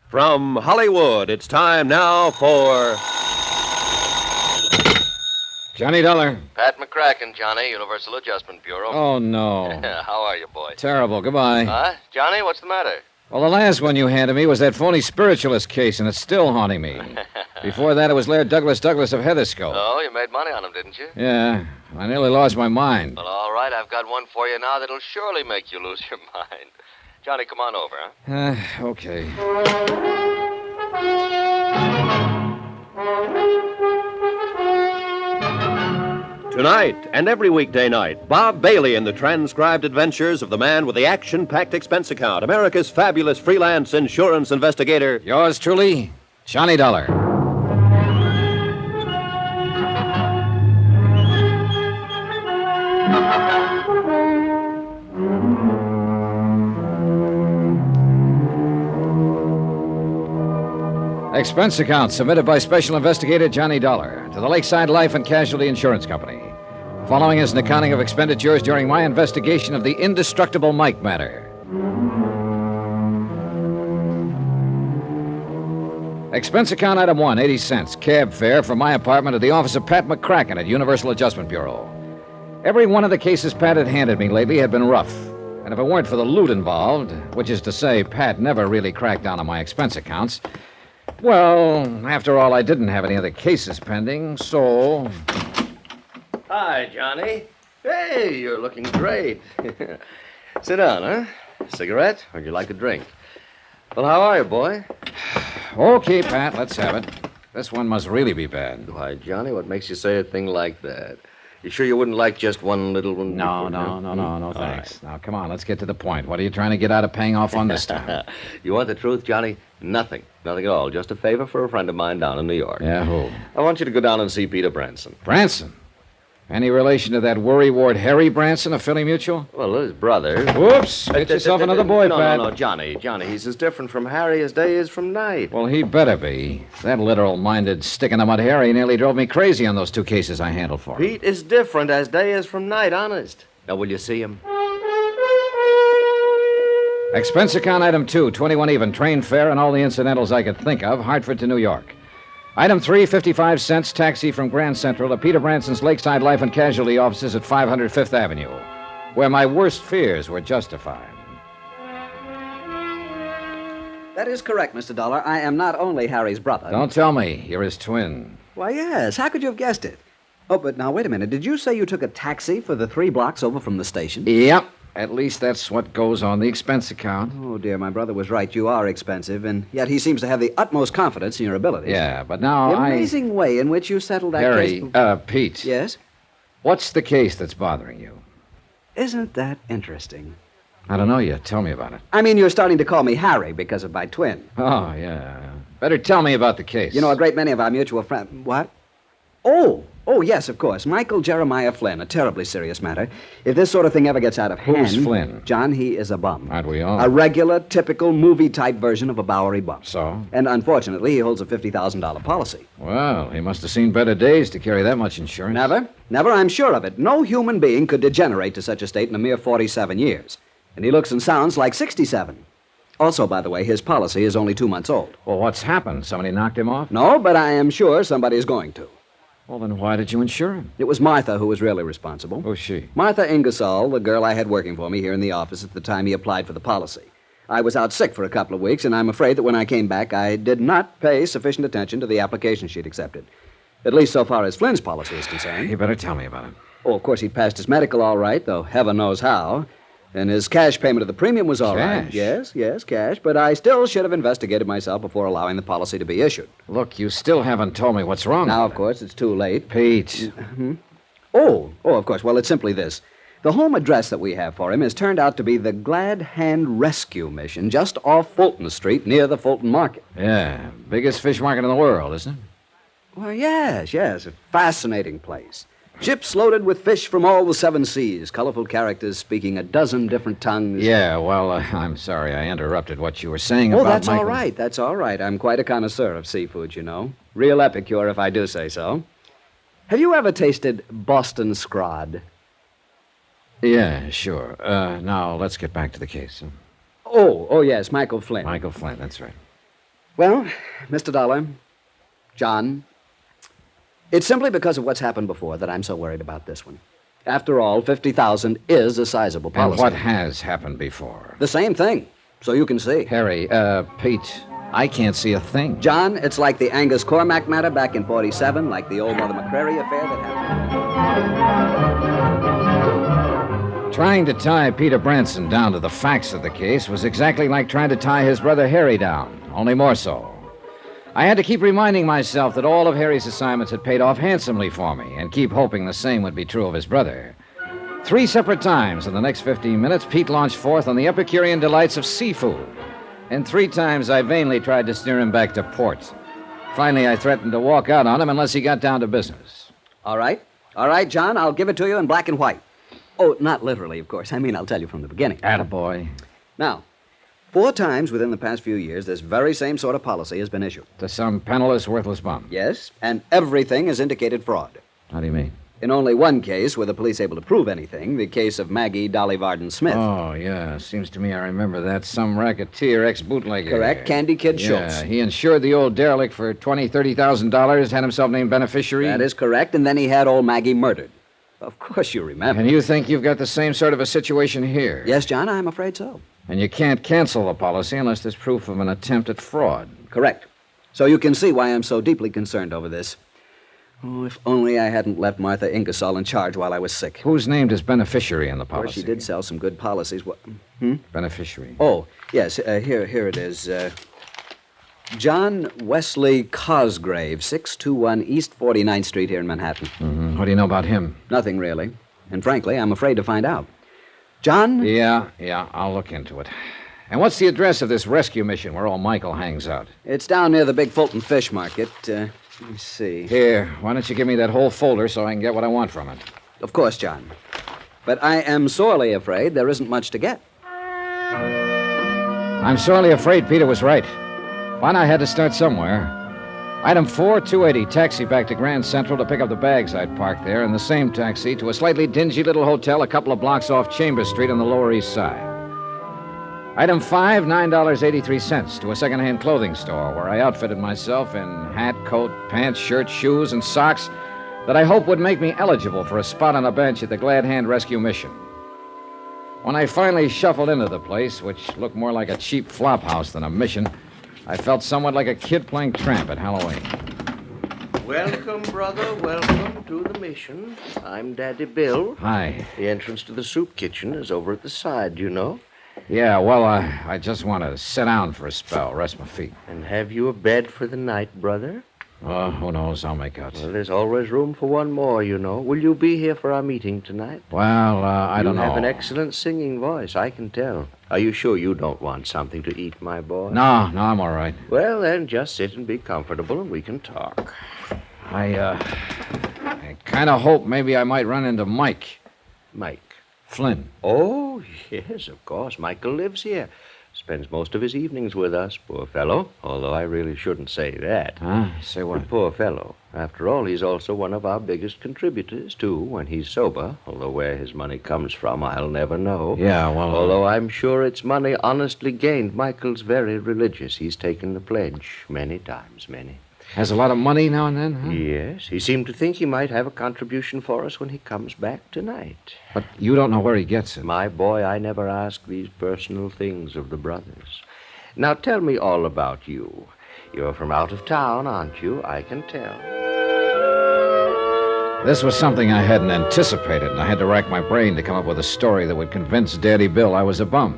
From Hollywood, it's time now for... Johnny Dollar. Pat McCracken, Johnny, Universal Adjustment Bureau. Oh, no. How are you, boy? Terrible. Goodbye. Huh? Johnny, what's the matter? Well, the last one you handed me was that phony spiritualist case, and it's still haunting me. Before that, it was Laird Douglas of Heatherskull. Oh, you made money on him, didn't you? Yeah, I nearly lost my mind. Well, all right, I've got one for you now that'll surely make you lose your mind. Johnny, come on over, huh? Okay. Tonight and every weekday night, Bob Bailey in the transcribed adventures of the man with the action-packed expense account, America's fabulous freelance insurance investigator. Yours truly, Johnny Dollar. Expense account submitted by Special Investigator Johnny Dollar to the Lakeside Life and Casualty Insurance Company. Following is an accounting of expenditures during my investigation of the indestructible Mike matter. Expense account item 1, 80 cents. Cab fare from my apartment to the office of Pat McCracken at Universal Adjustment Bureau. Every one of the cases Pat had handed me lately had been rough. And if it weren't for the loot involved, which is to say Pat never really cracked down on my expense accounts, well, after all, I didn't have any other cases pending, so... Hi, Johnny. Hey, you're looking great. Sit down, huh? Cigarette? Or would you like a drink? Well, how are you, boy? Okay, Pat, let's have it. This one must really be bad. Why, Johnny, what makes you say a thing like that? You sure you wouldn't like just one little one? No, thanks. Now, come on, let's get to the point. What are you trying to get out of paying off on this time? You want the truth, Johnny? Nothing. Nothing at all. Just a favor for a friend of mine down in New York. Yeah, who? I want you to go down and see Peter Branson. Branson? Any relation to that worrywart Harry Branson of Philly Mutual? Well, his brother. Whoops! Get yourself another boy, Pat. No, Johnny, he's as different from Harry as day is from night. Well, he better be. That literal-minded stick-in-the-mud Harry nearly drove me crazy on those 2 cases I handled for him. Pete is different as day is from night, honest. Now, will you see him? Expense account item 2, 21 even, train fare and all the incidentals I could think of, Hartford to New York. Item 3, 55 cents, taxi from Grand Central to Peter Branson's Lakeside Life and Casualty offices at 500 Fifth Avenue, where my worst fears were justified. That is correct, Mr. Dollar. I am not only Harry's brother. Don't tell me. You're his twin. Why, yes. How could you have guessed it? Oh, but now, wait a minute. Did you say you took a taxi for the 3 blocks over from the station? Yep. At least that's what goes on the expense account. Oh, dear, my brother was right. You are expensive, and yet he seems to have the utmost confidence in your abilities. Yeah, but now the amazing way in which you settled that Harry, case... Pete. Yes? What's the case that's bothering you? Isn't that interesting? I don't know yet. Tell me about it. I mean, you're starting to call me Harry because of my twin. Oh, yeah. Better tell me about the case. You know, a great many of our mutual friends... What? Oh, yes, of course. Michael Jeremiah Flynn, a terribly serious matter. If this sort of thing ever gets out of hand... Who's Flynn? John, he is a bum. Aren't we all? A regular, typical, movie-type version of a Bowery bum. So? And unfortunately, he holds a $50,000 policy. Well, he must have seen better days to carry that much insurance. Never, I'm sure of it. No human being could degenerate to such a state in a mere 47 years. And he looks and sounds like 67. Also, by the way, his policy is only 2 months old. Well, what's happened? Somebody knocked him off? No, but I am sure somebody is going to. Well, then why did you insure him? It was Martha who was really responsible. Who's she? Martha Ingersoll, the girl I had working for me here in the office at the time he applied for the policy. I was out sick for a couple of weeks, and I'm afraid that when I came back, I did not pay sufficient attention to the application she'd accepted. At least so far as Flynn's policy is concerned. You better tell me about it. Oh, of course, he'd passed his medical all right, though heaven knows how. And his cash payment of the premium was all right. Cash? Yes, cash. But I still should have investigated myself before allowing the policy to be issued. Look, you still haven't told me what's wrong. Now, of course, it's too late. Pete. Oh, of course. Well, it's simply this. The home address that we have for him has turned out to be the Glad Hand Rescue Mission, just off Fulton Street, near the Fulton Market. Yeah, biggest fish market in the world, isn't it? Well, yes. A fascinating place. Ships loaded with fish from all the 7 seas, colorful characters speaking a dozen different tongues. Yeah, well, I'm sorry I interrupted what you were saying about that's Michael. That's all right. I'm quite a connoisseur of seafood, you know. Real epicure, if I do say so. Have you ever tasted Boston scrod? Yeah, sure. Now, let's get back to the case. Oh, yes, Michael Flynn. Michael Flynn, that's right. Well, Mr. Dollar, John, it's simply because of what's happened before that I'm so worried about this one. After all, $50,000 is a sizable policy. And what has happened before? The same thing, so you can see. Harry, Pete, I can't see a thing. John, it's like the Angus Cormac matter back in 47, like the old Mother McCrary affair that happened. Trying to tie Peter Branson down to the facts of the case was exactly like trying to tie his brother Harry down, only more so. I had to keep reminding myself that all of Harry's assignments had paid off handsomely for me, and keep hoping the same would be true of his brother. 3 separate times in the next 15 minutes, Pete launched forth on the Epicurean delights of seafood. And 3 times I vainly tried to steer him back to port. Finally, I threatened to walk out on him unless he got down to business. All right, John, I'll give it to you in black and white. Oh, not literally, of course. I mean, I'll tell you from the beginning. Attaboy. Now, 4 times within the past few years, this very same sort of policy has been issued. To some penniless, worthless bum. Yes, and everything has indicated fraud. How do you mean? In only one case were the police able to prove anything, the case of Maggie Dolly Varden Smith. Oh, yeah. Seems to me I remember that. Some racketeer, ex-bootlegger. Correct. Candy Kid Schultz. Yeah, he insured the old derelict for $20,000, $30,000, had himself named beneficiary. That is correct, and then he had old Maggie murdered. Of course you remember. And you think you've got the same sort of a situation here? Yes, John, I'm afraid so. And you can't cancel the policy unless there's proof of an attempt at fraud. Correct. So you can see why I'm so deeply concerned over this. Oh, if only I hadn't left Martha Ingersoll in charge while I was sick. Who's named as beneficiary in the Of course, policy? she did sell some good policies. Beneficiary. Oh, yes, here it is. John Wesley Cosgrave, 621 East 49th Street here in Manhattan. Mm-hmm. What do you know about him? Nothing, really. And frankly, I'm afraid to find out. John? Yeah, I'll look into it. And what's the address of this rescue mission where old Michael hangs out? It's down near the big Fulton Fish Market. Let me see. Here, why don't you give me that whole folder so I can get what I want from it? Of course, John. But I am sorely afraid there isn't much to get. I'm sorely afraid Peter was right. Why not? I had to start somewhere. Item 4, 280, taxi back to Grand Central to pick up the bags I'd parked there, and the same taxi to a slightly dingy little hotel a couple of blocks off Chambers Street on the Lower East Side. Item 5, $9.83 to a second-hand clothing store where I outfitted myself in hat, coat, pants, shirt, shoes, and socks that I hope would make me eligible for a spot on a bench at the Glad Hand Rescue Mission. When I finally shuffled into the place, which looked more like a cheap flop house than a mission, I felt somewhat like a kid playing tramp at Halloween. Welcome, brother. Welcome to the mission. I'm Daddy Bill. Hi. The entrance to the soup kitchen is over at the side, you know. Yeah, well, I just want to sit down for a spell, rest my feet. And have you a bed for the night, brother? Oh, who knows? I'll make out. Well, there's always room for one more, you know. Will you be here for our meeting tonight? Well, I don't know. You have an excellent singing voice, I can tell. Are you sure you don't want something to eat, my boy? No, I'm all right. Well, then, just sit and be comfortable, and we can talk. I kind of hope maybe I might run into Mike. Mike? Flynn. Oh, yes, of course. Michael lives here. Spends most of his evenings with us, poor fellow. Although I really shouldn't say that. Huh? Say what? Poor fellow. After all, he's also one of our biggest contributors, too, when he's sober. Although where his money comes from, I'll never know. Yeah, well... Although I'm sure it's money honestly gained. Michael's very religious. He's taken the pledge many times, many. Has a lot of money now and then, huh? Yes. He seemed to think he might have a contribution for us when he comes back tonight. But you don't know where he gets it. My boy, I never ask these personal things of the brothers. Now tell me all about you. You're from out of town, aren't you? I can tell. This was something I hadn't anticipated, and I had to rack my brain to come up with a story that would convince Daddy Bill I was a bum.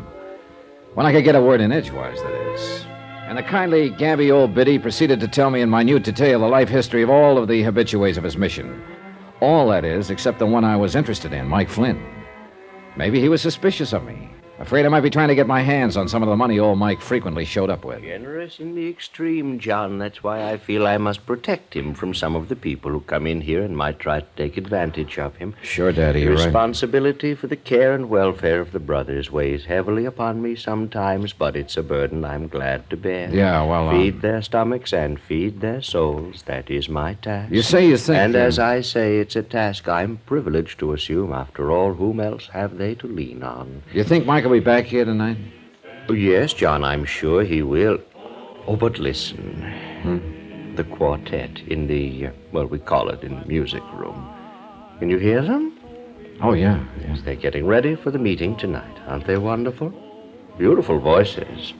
When I could get a word in edgewise, that is. And the kindly, gabby old biddy proceeded to tell me in minute detail the life history of all of the habitués of his mission. All, that is, except the one I was interested in, Mike Flynn. Maybe he was suspicious of me. Afraid I might be trying to get my hands on some of the money old Mike frequently showed up with. Generous in the extreme, John. That's why I feel I must protect him from some of the people who come in here and might try to take advantage of him. Sure, Daddy, The you're right. responsibility for the care and welfare of the brothers weighs heavily upon me sometimes, but it's a burden I'm glad to bear. Yeah, well, Feed their stomachs and feed their souls. That is my task. You say you think... And as I say, it's a task I'm privileged to assume. After all, whom else have they to lean on? You think Mike will be back here tonight? Yes, John, I'm sure he will. Oh, but listen. The quartet in the, we call it in the music room. Can you hear them? Oh, yeah. Yes, they're getting ready for the meeting tonight. Aren't they wonderful? Beautiful voices.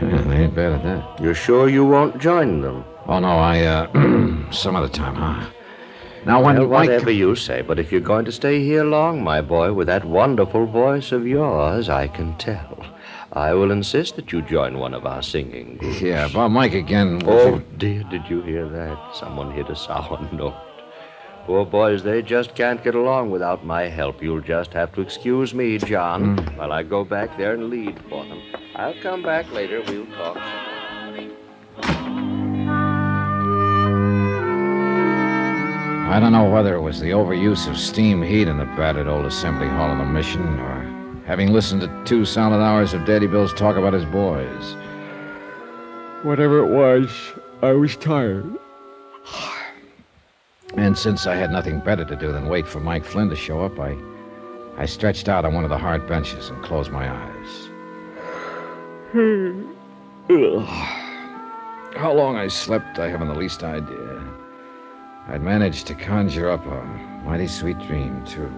Yeah, they ain't bad at that. You're sure you won't join them? Oh, no, some other time, huh? Now, when Well, Mike... whatever you say, but if you're going to stay here long, my boy, with that wonderful voice of yours, I can tell. I will insist that you join one of our singing groups. Yeah, about Mike again. Oh, dear, did you hear that? Someone hit a sour note. Poor boys, they just can't get along without my help. You'll just have to excuse me, John, while I go back there and lead for them. I'll come back later. We'll talk. I don't know whether it was the overuse of steam heat in the battered old assembly hall of the mission, or having listened to 2 solid hours of Daddy Bill's talk about his boys. Whatever it was, I was tired. And since I had nothing better to do than wait for Mike Flynn to show up, I stretched out on one of the hard benches and closed my eyes. How long I slept, I haven't the least idea. I'd managed to conjure up a mighty sweet dream, too.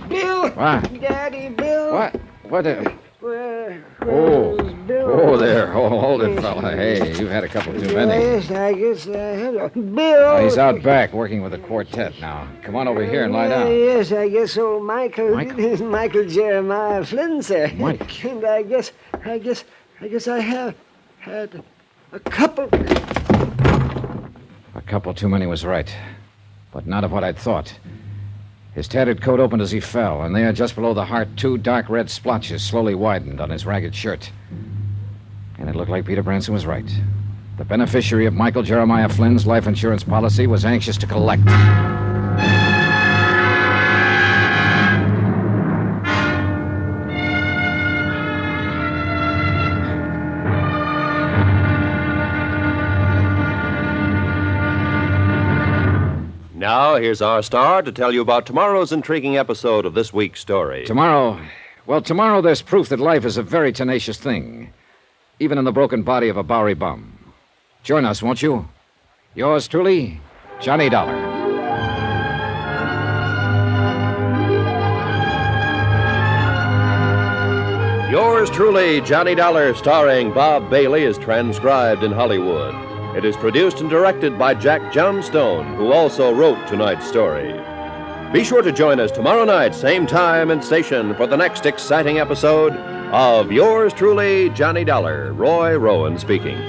Bill! What? Daddy, Bill! What? What? Where's Bill? Oh, there. Hold it, fella. Hey, you've had a couple too many. Yes, I guess I had. Bill! He's out back working with the quartet now. Come on over here and lie down. Yes, I guess old Michael. Michael? Michael Jeremiah Flynn, sir. Mike. And I guess I have had a couple. A couple too many was right, but not of what I'd thought. His tattered coat opened as he fell, and there, just below the heart, 2 dark red splotches slowly widened on his ragged shirt. And it looked like Peter Branson was right. The beneficiary of Michael Jeremiah Flynn's life insurance policy was anxious to collect. Now, here's our star to tell you about tomorrow's intriguing episode of this week's story. Tomorrow there's proof that life is a very tenacious thing, even in the broken body of a Bowery bum. Join us, won't you? Yours truly, Johnny Dollar. Yours truly, Johnny Dollar, starring Bob Bailey, is transcribed in Hollywood. It is produced and directed by Jack Johnstone, who also wrote tonight's story. Be sure to join us tomorrow night, same time and station, for the next exciting episode of Yours truly, Johnny Dollar. Roy Rowan speaking.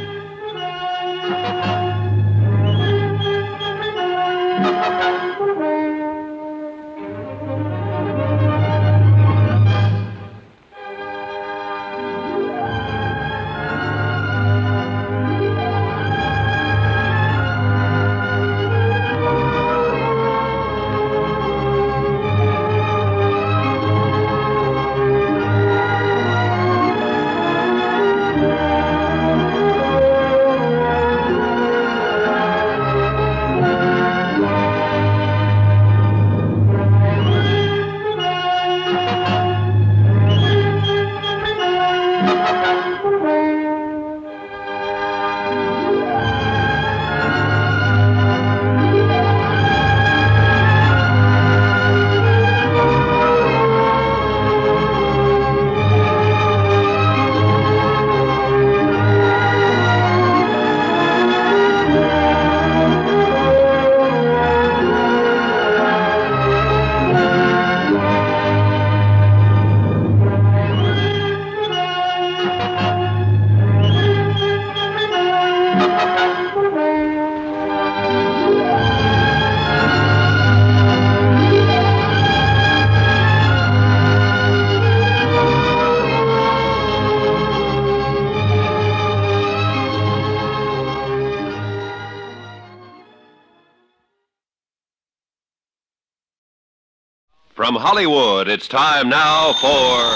From Hollywood, it's time now for...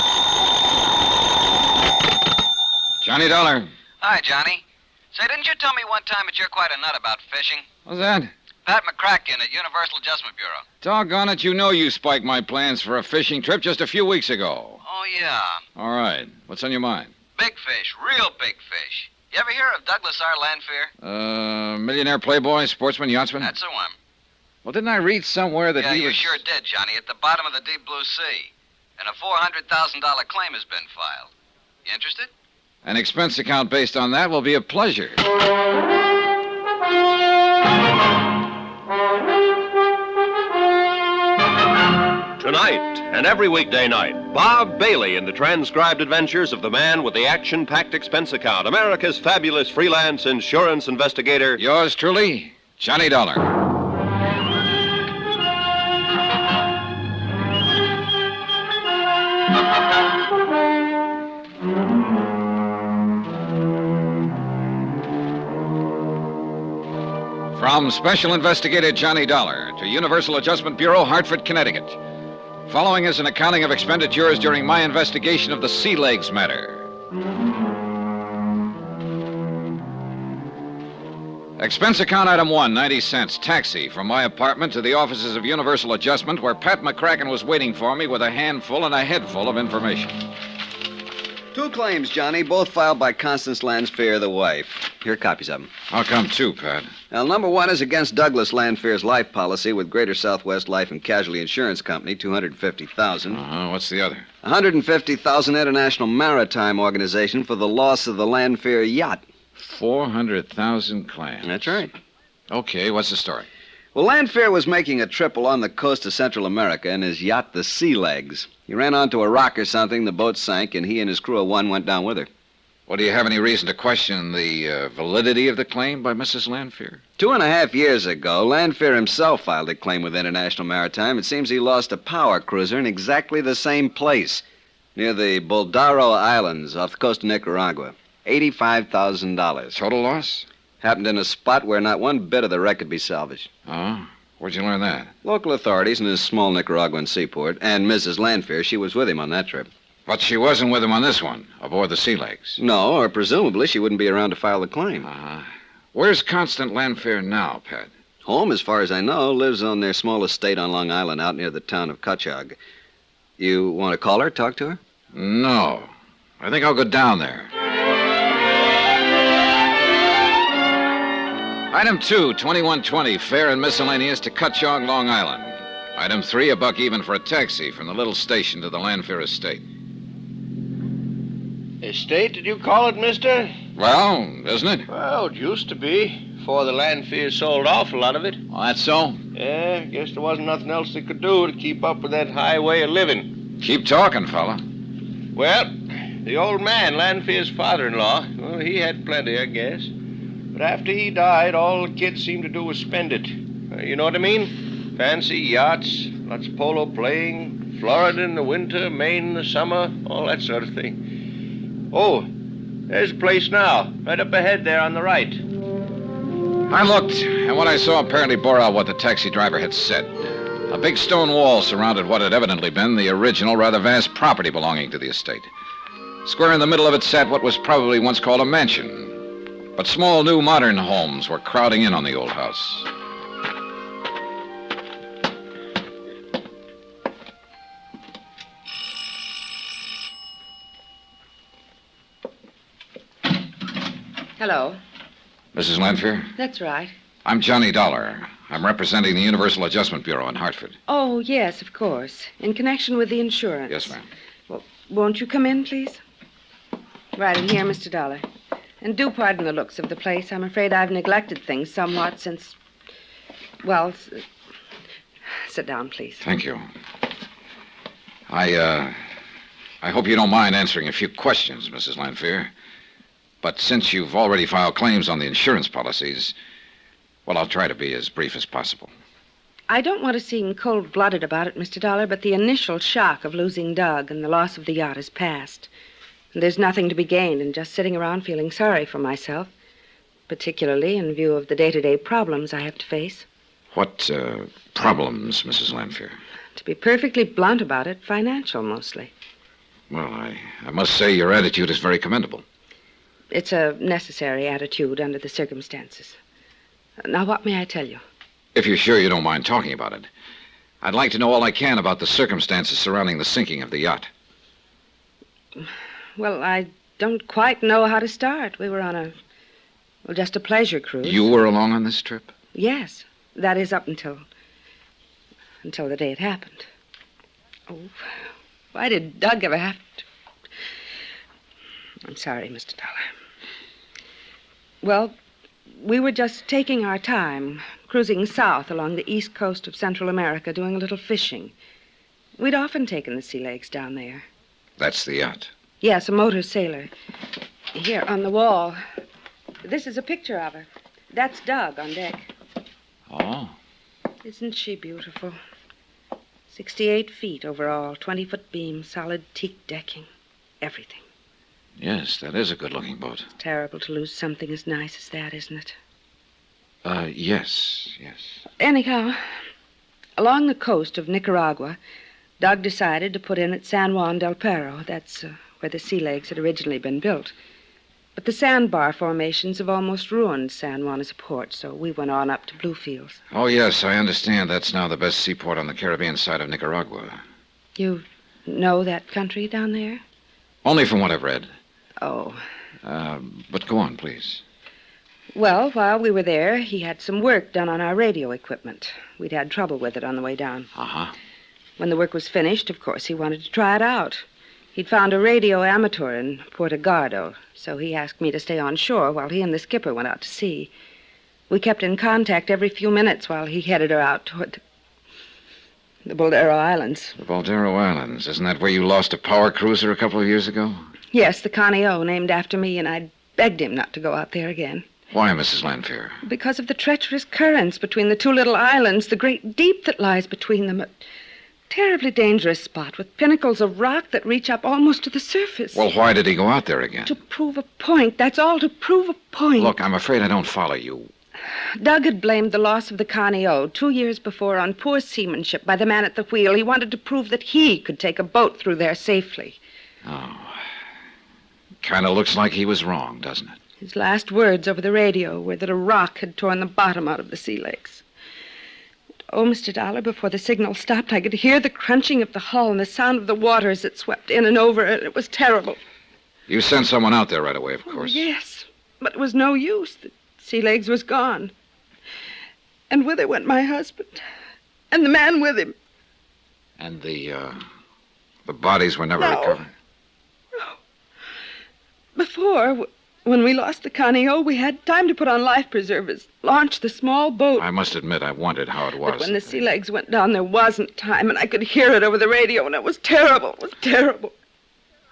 Johnny Dollar. Hi, Johnny. Say, didn't you tell me one time that you're quite a nut about fishing? What's that? Pat McCracken at Universal Adjustment Bureau. Doggone it, you know you spiked my plans for a fishing trip just a few weeks ago. Oh, yeah. All right. What's on your mind? Big fish, real big fish. You ever hear of Douglas R. Lanphier? Millionaire playboy, sportsman, yachtsman? That's the one. Well, didn't I read somewhere that yeah, he you was... sure did, Johnny, at the bottom of the deep blue sea. And a $400,000 claim has been filed. You interested? An expense account based on that will be a pleasure. Tonight and every weekday night, Bob Bailey in the transcribed adventures of the man with the action-packed expense account, America's fabulous freelance insurance investigator. Yours truly, Johnny Dollar. From Special Investigator Johnny Dollar to Universal Adjustment Bureau, Hartford, Connecticut. Following is an accounting of expenditures during my investigation of the Sea Legs matter. Expense account item 1, 90 cents. Taxi from my apartment to the offices of Universal Adjustment, where Pat McCracken was waiting for me with a handful and a headful of information. 2 claims, Johnny, both filed by Constance Lanfear, the wife. Here are copies of them. How come 2, Pat? Now, number 1 is against Douglas Lanfear's life policy with Greater Southwest Life and Casualty Insurance Company, $250,000. What's the other? $150,000 International Maritime Organization for the loss of the Lanfear yacht. 400,000 claims. That's right. Okay, what's the story? Well, Lanfear was making a trip along the coast of Central America in his yacht, the Sea Legs. He ran onto a rock or something, the boat sank, and he and his crew of 1 went down with her. Well, do you have any reason to question the validity of the claim by Mrs. Lanfear? 2.5 years ago, Lanfear himself filed a claim with International Maritime. It seems he lost a power cruiser in exactly the same place, near the Boldaro Islands off the coast of Nicaragua. $85,000. Total loss? Happened in a spot where not one bit of the wreck could be salvaged. Oh? Where'd you learn that? Local authorities in his small Nicaraguan seaport, and Mrs. Lanfear, she was with him on that trip. But she wasn't with him on this one, aboard the Sea Legs. No, or presumably she wouldn't be around to file the claim. Where's Constant Lanfear now, Pat? Home, as far as I know, lives on their small estate on Long Island out near the town of Cutchogue. You want to call her, talk to her? No. I think I'll go down there. Item 2, 2120, fare and miscellaneous to Cutchogue, Long Island. Item 3, a buck even for a taxi from the little station to the Lanfear estate. Estate, did you call it, mister? Well, isn't it? Well, it used to be, before the Lanfears sold off a lot of it. Oh, that's so? Yeah, guess there wasn't nothing else they could do to keep up with that high way of living. Keep talking, fella. Well, the old man, Lanfear's father-in-law, well, he had plenty, I guess. But after he died, all the kids seemed to do was spend it. You know what I mean? Fancy yachts, lots of polo playing, Florida in the winter, Maine in the summer, all that sort of thing. Oh, there's a place now, right up ahead there on the right. I looked, and what I saw apparently bore out what the taxi driver had said. A big stone wall surrounded what had evidently been the original, rather vast property belonging to the estate. Square in the middle of it sat what was probably once called a mansion. But small, new, modern homes were crowding in on the old house. Hello. Mrs. Lanfear? That's right. I'm Johnny Dollar. I'm representing the Universal Adjustment Bureau in Hartford. Oh, yes, of course. In connection with the insurance. Yes, ma'am. Well, won't you come in, please? Right in here, Mr. Dollar. And do pardon the looks of the place. I'm afraid I've neglected things somewhat since... Well, sit down, please. Thank you. I hope you don't mind answering a few questions, Mrs. Lanfear. But since you've already filed claims on the insurance policies, well, I'll try to be as brief as possible. I don't want to seem cold-blooded about it, Mr. Dollar, but the initial shock of losing Doug and the loss of the yacht is past. There's nothing to be gained in just sitting around feeling sorry for myself, particularly in view of the day-to-day problems I have to face. What problems, Mrs. Lanfear? To be perfectly blunt about it, financial mostly. Well, I must say your attitude is very commendable. It's a necessary attitude under the circumstances. Now, what may I tell you? If you're sure you don't mind talking about it, I'd like to know all I can about the circumstances surrounding the sinking of the yacht. Well, I don't quite know how to start. We were on just a pleasure cruise. You were along on this trip? Yes. That is up until the day it happened. Oh, why did Doug ever have to... I'm sorry, Mr. Dollar. Well, we were just taking our time, cruising south along the east coast of Central America, doing a little fishing. We'd often taken the Sea Legs down there. That's the yacht? Yes, a motor sailor. Here, on the wall. This is a picture of her. That's Doug on deck. Oh. Isn't she beautiful? 68 feet overall, 20-foot beam, solid teak decking. Everything. Yes, that is a good-looking boat. It's terrible to lose something as nice as that, isn't it? Yes. Anyhow, along the coast of Nicaragua, Doug decided to put in at San Juan del Perro. That's where the sea legs had originally been built. But the sandbar formations have almost ruined San Juan as a port, so we went on up to Bluefields. Oh, yes, I understand that's now the best seaport on the Caribbean side of Nicaragua. You know that country down there? Only from what I've read. Oh. But go on, please. Well, while we were there, he had some work done on our radio equipment. We'd had trouble with it on the way down. Uh-huh. When the work was finished, of course, he wanted to try it out. He'd found a radio amateur in Puerto Gardo, so he asked me to stay on shore while he and the skipper went out to sea. We kept in contact every few minutes while he headed her out toward the Boldero Islands. The Boldero Islands. Isn't that where you lost a power cruiser a couple of years ago? Yes, the Connie O, named after me, and I begged him not to go out there again. Why, Mrs. Lanfear? Because of the treacherous currents between the two little islands, the great deep that lies between them. A terribly dangerous spot with pinnacles of rock that reach up almost to the surface. Well, why did he go out there again? To prove a point. That's all, to prove a point. Look, I'm afraid I don't follow you. Doug had blamed the loss of the Connie O 2 years before on poor seamanship by the man at the wheel. He wanted to prove that he could take a boat through there safely. Oh. Kind of looks like he was wrong, doesn't it? His last words over the radio were that a rock had torn the bottom out of the sea legs. Oh, Mr. Dollar, before the signal stopped, I could hear the crunching of the hull and the sound of the water as it swept in and over, and it was terrible. You sent someone out there right away, of course. Oh, yes, but it was no use. The sea legs was gone. And with it went my husband, and the man with him. And the bodies were never recovered? No. Before, when we lost the Connie O, we had time to put on life preservers, launch the small boat. I must admit, I wondered how it was. But when the sea legs went down, there wasn't time, and I could hear it over the radio, and it was terrible. It was terrible.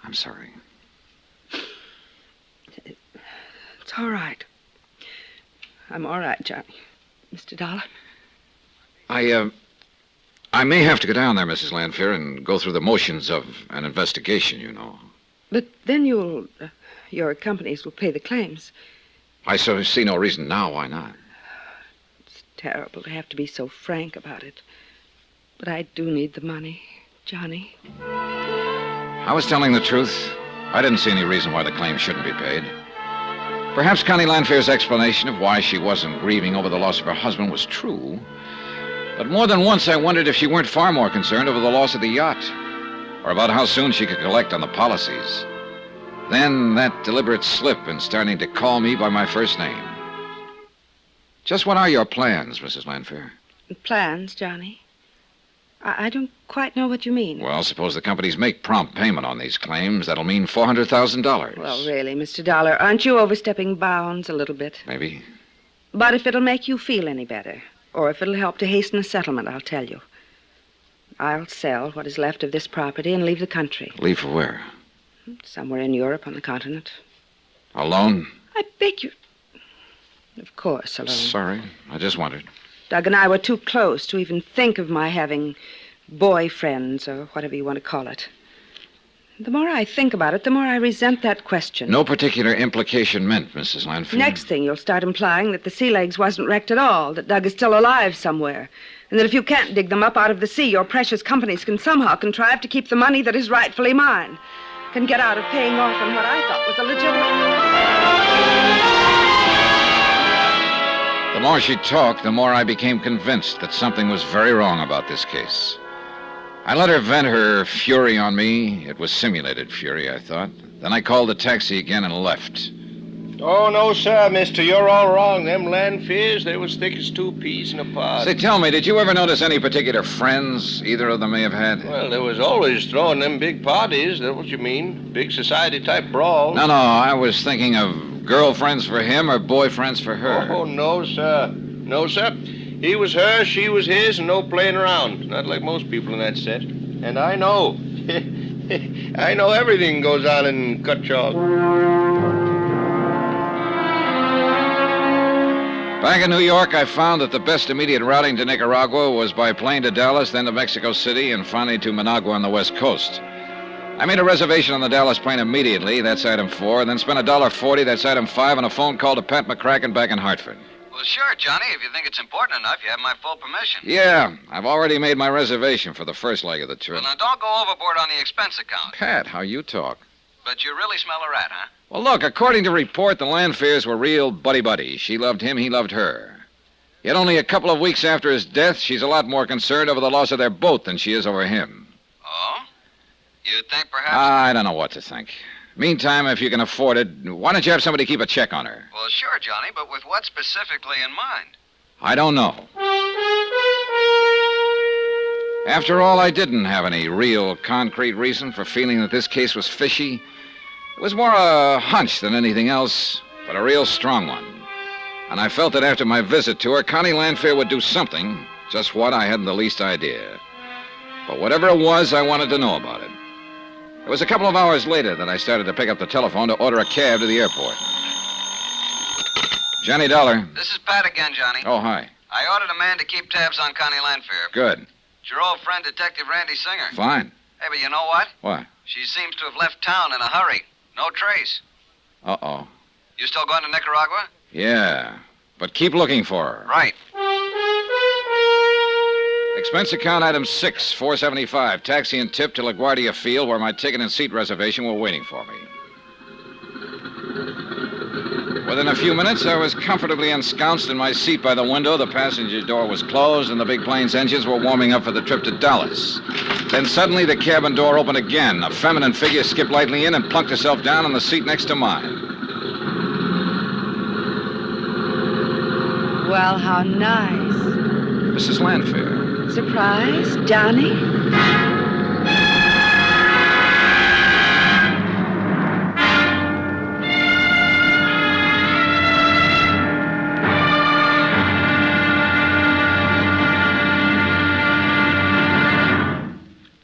I'm sorry. It's all right. I'm all right, Johnny. Mr. Dollar? I may have to go down there, Mrs. Lanfear, and go through the motions of an investigation, you know. But then your companies will pay the claims. I see no reason now why not. It's terrible to have to be so frank about it. But I do need the money, Johnny. I was telling the truth. I didn't see any reason why the claim shouldn't be paid. Perhaps Connie Lanfear's explanation of why she wasn't grieving over the loss of her husband was true. But more than once I wondered if she weren't far more concerned over the loss of the yacht, or about how soon she could collect on the policies. Then that deliberate slip in starting to call me by my first name. Just what are your plans, Mrs. Lanfear? Plans, Johnny? I don't quite know what you mean. Well, suppose the companies make prompt payment on these claims. That'll mean $400,000. Well, really, Mr. Dollar, aren't you overstepping bounds a little bit? Maybe. But if it'll make you feel any better, or if it'll help to hasten a settlement, I'll tell you. I'll sell what is left of this property and leave the country. Leave for where? Somewhere in Europe, on the continent. Alone? I beg you. Of course, alone. Sorry, I just wondered. Doug and I were too close to even think of my having boyfriends, or whatever you want to call it. The more I think about it, the more I resent that question. No particular implication meant, Mrs. Lanfear. Next thing, you'll start implying that the sea legs wasn't wrecked at all, that Doug is still alive somewhere, and that if you can't dig them up out of the sea, your precious companies can somehow contrive to keep the money that is rightfully mine, can get out of paying off on what I thought was a legitimate... The more she talked, the more I became convinced that something was very wrong about this case. I let her vent her fury on me. It was simulated fury, I thought. Then I called the taxi again and left. Oh, no, sir, mister. You're all wrong. Them Lanfears, they was thick as two peas in a pod. Say, tell me, did you ever notice any particular friends either of them may have had? Well, there was always throwing them big parties. That's what you mean. Big society-type brawls. No, I was thinking of girlfriends for him or boyfriends for her. Oh, no, sir. No, sir. He was her, she was his, and no playing around. Not like most people in that set. And I know. I know everything goes on in Cutchalk. Back in New York, I found that the best immediate routing to Nicaragua was by plane to Dallas, then to Mexico City, and finally to Managua on the West Coast. I made a reservation on the Dallas plane immediately, that's item 4, and then spent $1.40, that's item 5, on a phone call to Pat McCracken back in Hartford. Well, sure, Johnny. If you think it's important enough, you have my full permission. Yeah, I've already made my reservation for the first leg of the trip. Well, now, don't go overboard on the expense account. Pat, how you talk. But you really smell a rat, huh? Well, look, according to report, the Lanfears were real buddy-buddy. She loved him, he loved her. Yet only a couple of weeks after his death, she's a lot more concerned over the loss of their boat than she is over him. Oh? You think perhaps... I don't know what to think. Meantime, if you can afford it, why don't you have somebody keep a check on her? Well, sure, Johnny, but with what specifically in mind? I don't know. After all, I didn't have any real concrete reason for feeling that this case was fishy. It was more a hunch than anything else, but a real strong one. And I felt that after my visit to her, Connie Lanfear would do something. Just what, I hadn't the least idea. But whatever it was, I wanted to know about it. It was a couple of hours later that I started to pick up the telephone to order a cab to the airport. Johnny Dollar. This is Pat again, Johnny. Oh, hi. I ordered a man to keep tabs on Connie Lanfear. Good. It's your old friend, Detective Randy Singer. Fine. Hey, but you know what? What? She seems to have left town in a hurry. No trace. Uh-oh. You still going to Nicaragua? Yeah, but keep looking for her. Right. Expense account item 6, $475. Taxi and tip to LaGuardia Field, where my ticket and seat reservation were waiting for me. Within a few minutes, I was comfortably ensconced in my seat by the window. The passenger door was closed, and the big plane's engines were warming up for the trip to Dallas. Then suddenly, the cabin door opened again. A feminine figure skipped lightly in and plunked herself down on the seat next to mine. Well, how nice. Mrs. Lanfear. Surprise, Johnny?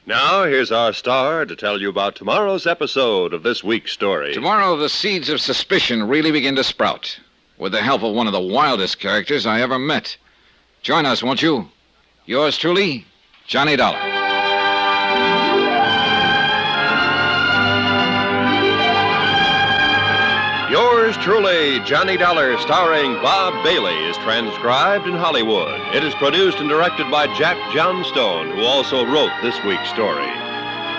Now, here's our star to tell you about tomorrow's episode of this week's story. Tomorrow, the seeds of suspicion really begin to sprout, with the help of one of the wildest characters I ever met. Join us, won't you? Yours truly, Johnny Dollar. Yours truly, Johnny Dollar, starring Bob Bailey, is transcribed in Hollywood. It is produced and directed by Jack Johnstone, who also wrote this week's story.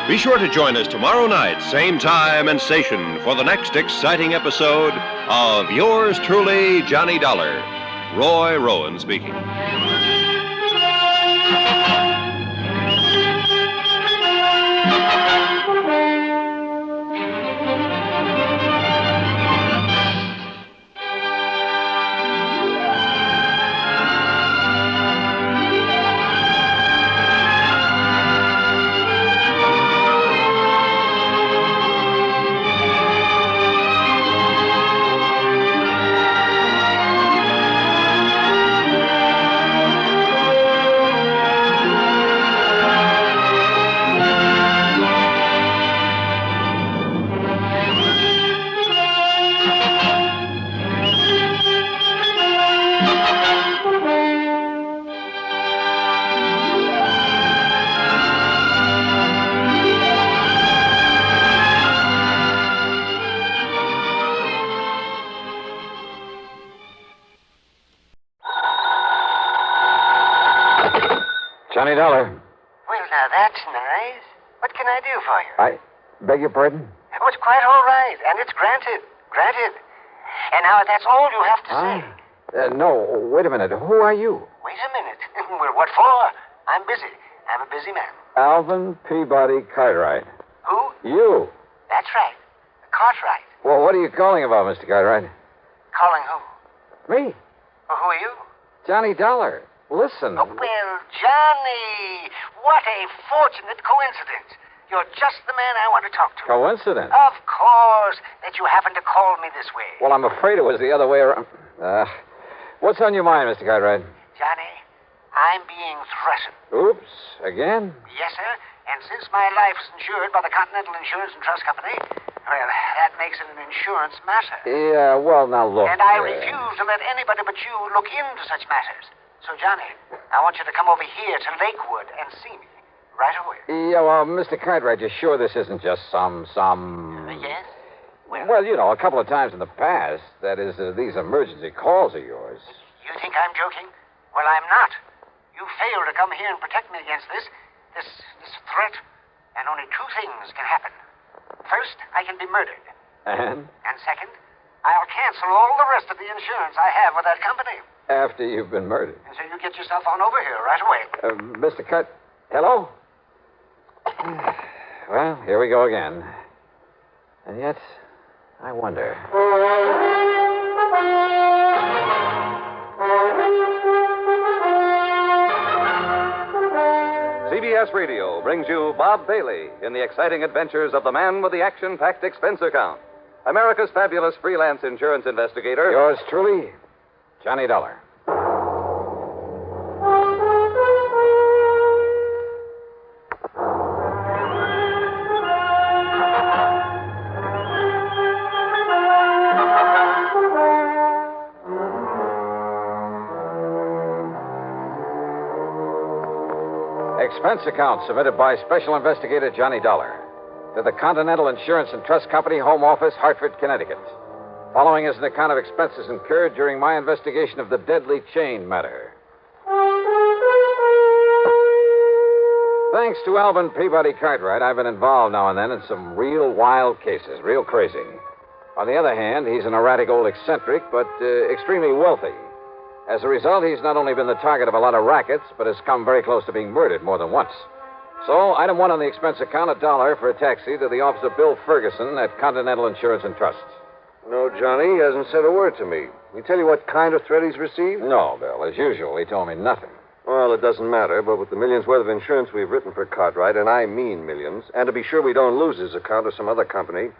Be sure to join us tomorrow night, same time and station, for the next exciting episode of Yours truly, Johnny Dollar. Roy Rowan speaking. Johnny Dollar. Well, now that's nice. What can I do for you? I beg your pardon? Oh, it's quite all right, and it's granted. Granted. And now that's all you have to say. No, wait a minute. Who are you? Wait a minute. Well, what for? I'm busy. I'm a busy man. Alvin Peabody Cartwright. Who? You. That's right. Cartwright. Well, what are you calling about, Mr. Cartwright? Calling who? Me. Well, who are you? Johnny Dollar. Listen. Oh, well, Johnny, what a fortunate coincidence. You're just the man I want to talk to. Coincidence? Of course, that you happen to call me this way. Well, I'm afraid it was the other way around. What's on your mind, Mr. Cartwright? Johnny, I'm being threatened. Oops, again? Yes, sir. And since my life is insured by the Continental Insurance and Trust Company, well, that makes it an insurance matter. Yeah, well, now look. And I refuse to let anybody but you look into such matters. So, Johnny, I want you to come over here to Lakewood and see me right away. Yeah, well, Mr. Cartwright, you're sure this isn't just some... Yes? Well, you know, a couple of times in the past. That is, these emergency calls of yours. You think I'm joking? Well, I'm not. You failed to come here and protect me against this threat. And only two things can happen. First, I can be murdered. And? And second, I'll cancel all the rest of the insurance I have with that company. After you've been murdered. And so you get yourself on over here right away. Mr. Cut, hello? Well, here we go again. And yet, I wonder. CBS Radio brings you Bob Bailey in the exciting adventures of the man with the action-packed expense account. America's fabulous freelance insurance investigator. Yours truly, Johnny Dollar. Expense account submitted by Special Investigator Johnny Dollar to the Continental Insurance and Trust Company, Home Office, Hartford, Connecticut. Following is an account of expenses incurred during my investigation of the deadly chain matter. Thanks to Alvin Peabody Cartwright, I've been involved now and then in some real wild cases, real crazy. On the other hand, he's an erratic old eccentric, but extremely wealthy. As a result, he's not only been the target of a lot of rackets, but has come very close to being murdered more than once. So, item one on the expense account, $1 for a taxi to the office of Bill Ferguson at Continental Insurance and Trust. No, Johnny, he hasn't said a word to me. He tell you what kind of threat he's received? No, Bill. As usual, he told me nothing. Well, it doesn't matter, but with the millions worth of insurance we've written for Cartwright, and I mean millions, and to be sure we don't lose his account to some other company,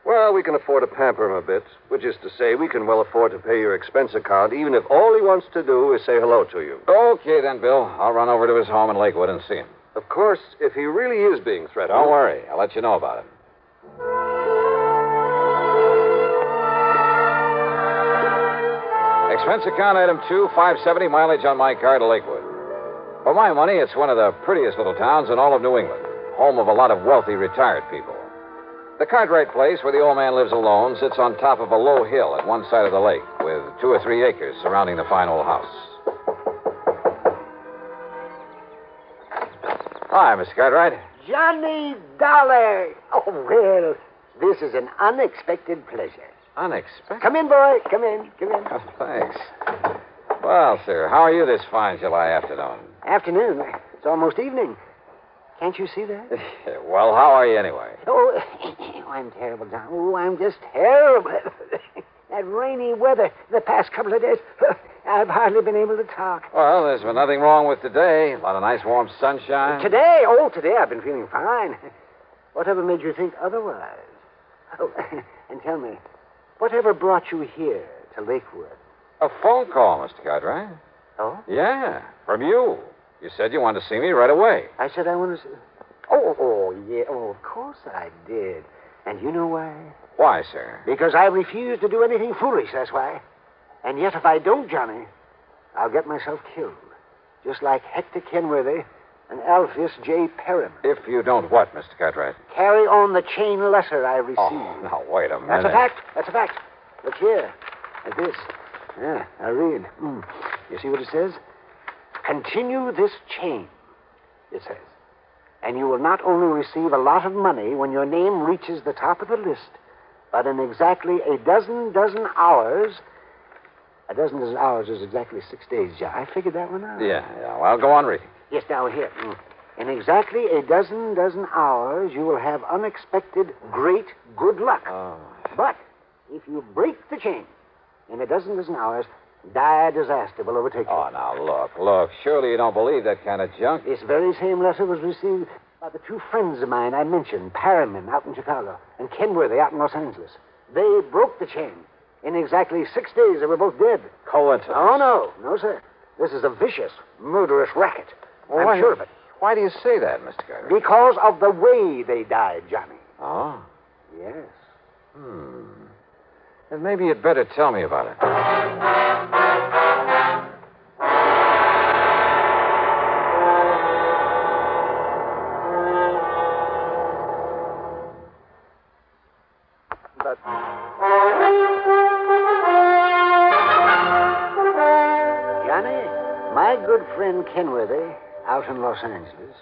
well, we can afford to pamper him a bit, which is to say we can well afford to pay your expense account, even if all he wants to do is say hello to you. Okay, then, Bill. I'll run over to his home in Lakewood and see him. Of course, if he really is being threatened... Don't worry. I'll let you know about it. Expense account item 2, $570, mileage on my car to Lakewood. For my money, it's one of the prettiest little towns in all of New England, home of a lot of wealthy retired people. The Cartwright place, where the old man lives alone, sits on top of a low hill at one side of the lake, with 2 or 3 acres surrounding the fine old house. Hi, Mr. Cartwright. Johnny Dollar! Oh, well, this is an unexpected pleasure. Unexpected? Come in, boy. Come in. Oh, thanks. Well, sir, how are you this fine July afternoon? Afternoon? It's almost evening. Can't you see that? Well, how are you anyway? Oh, I'm terrible, John. Oh, I'm just terrible. That rainy weather the past couple of days, I've hardly been able to talk. Well, there's been nothing wrong with today. A lot of nice warm sunshine. Today? Oh, today I've been feeling fine. Whatever made you think otherwise? Oh, and tell me, whatever brought you here to Lakewood? A phone call, Mr. Cartwright. Oh? Yeah, from you. You said you wanted to see me right away. I said I wanted to see... Oh, yeah. Oh, of course I did. And you know why? Why, sir? Because I refuse to do anything foolish, that's why. And yet if I don't, Johnny, I'll get myself killed. Just like Hector Kenworthy and Alpheus J. Perrin. If you don't what, Mr. Cartwright? Carry on the chain letter I received. Oh, now, wait a minute. That's a fact. Look here. Like this. Yeah, I read. You see what it says? Continue this chain, it says. And you will not only receive a lot of money when your name reaches the top of the list, but in exactly a dozen hours... A dozen hours is exactly 6 days, John. I figured that one out. Yeah. Well, go on reading. Yes, down here. In exactly a dozen hours, you will have unexpected great good luck. Oh. But if you break the chain, in a dozen hours, dire disaster will overtake you. Oh, now, look. Surely you don't believe that kind of junk. This very same letter was received by the 2 friends of mine I mentioned, Perriman out in Chicago and Kenworthy out in Los Angeles. They broke the chain. In exactly 6 days, they were both dead. Coincidence? Oh, no, sir. This is a vicious, murderous racket. Well, I'm sure of it. Why do you say that, Mr. Carter? Because of the way they died, Johnny. Oh? Yes. Then maybe you'd better tell me about it. out in Los Angeles,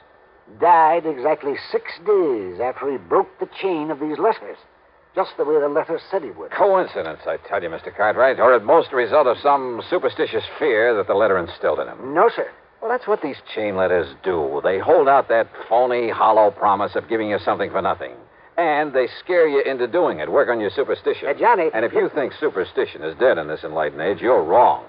died exactly 6 days after he broke the chain of these letters, just the way the letter said he would. Coincidence, I tell you, Mr. Cartwright, or at most a result of some superstitious fear that the letter instilled in him. No, sir. Well, that's what these chain letters do. They hold out that phony, hollow promise of giving you something for nothing. And they scare you into doing it, work on your superstition. Johnny... And if you think superstition is dead in this enlightened age, you're wrong.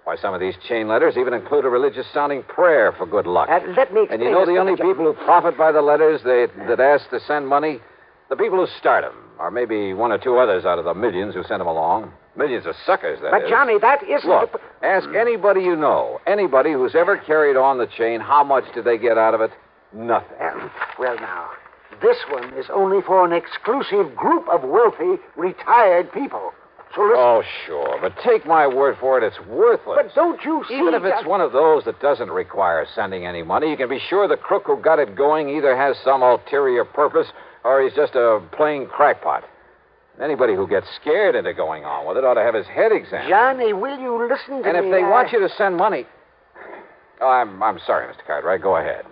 Why, some of these chain letters even include a religious-sounding prayer for good luck. Let me explain. And you know the only people who profit by the letters that ask to send money? The people who start them, or maybe one or two others out of the millions who send them along. Millions of suckers, that is. But, Johnny, that isn't... Look, ask anybody you know, anybody who's ever carried on the chain, how much did they get out of it? Nothing. Well, now, this one is only for an exclusive group of wealthy, retired people. So listen... Oh, sure, but take my word for it, it's worthless. But don't you see... Even if it's one of those that doesn't require sending any money, you can be sure the crook who got it going either has some ulterior purpose or he's just a plain crackpot. Anybody who gets scared into going on with it ought to have his head examined. Johnny, will you listen to me? And if they want you to send money... Oh, I'm sorry, Mr. Cartwright. Go ahead.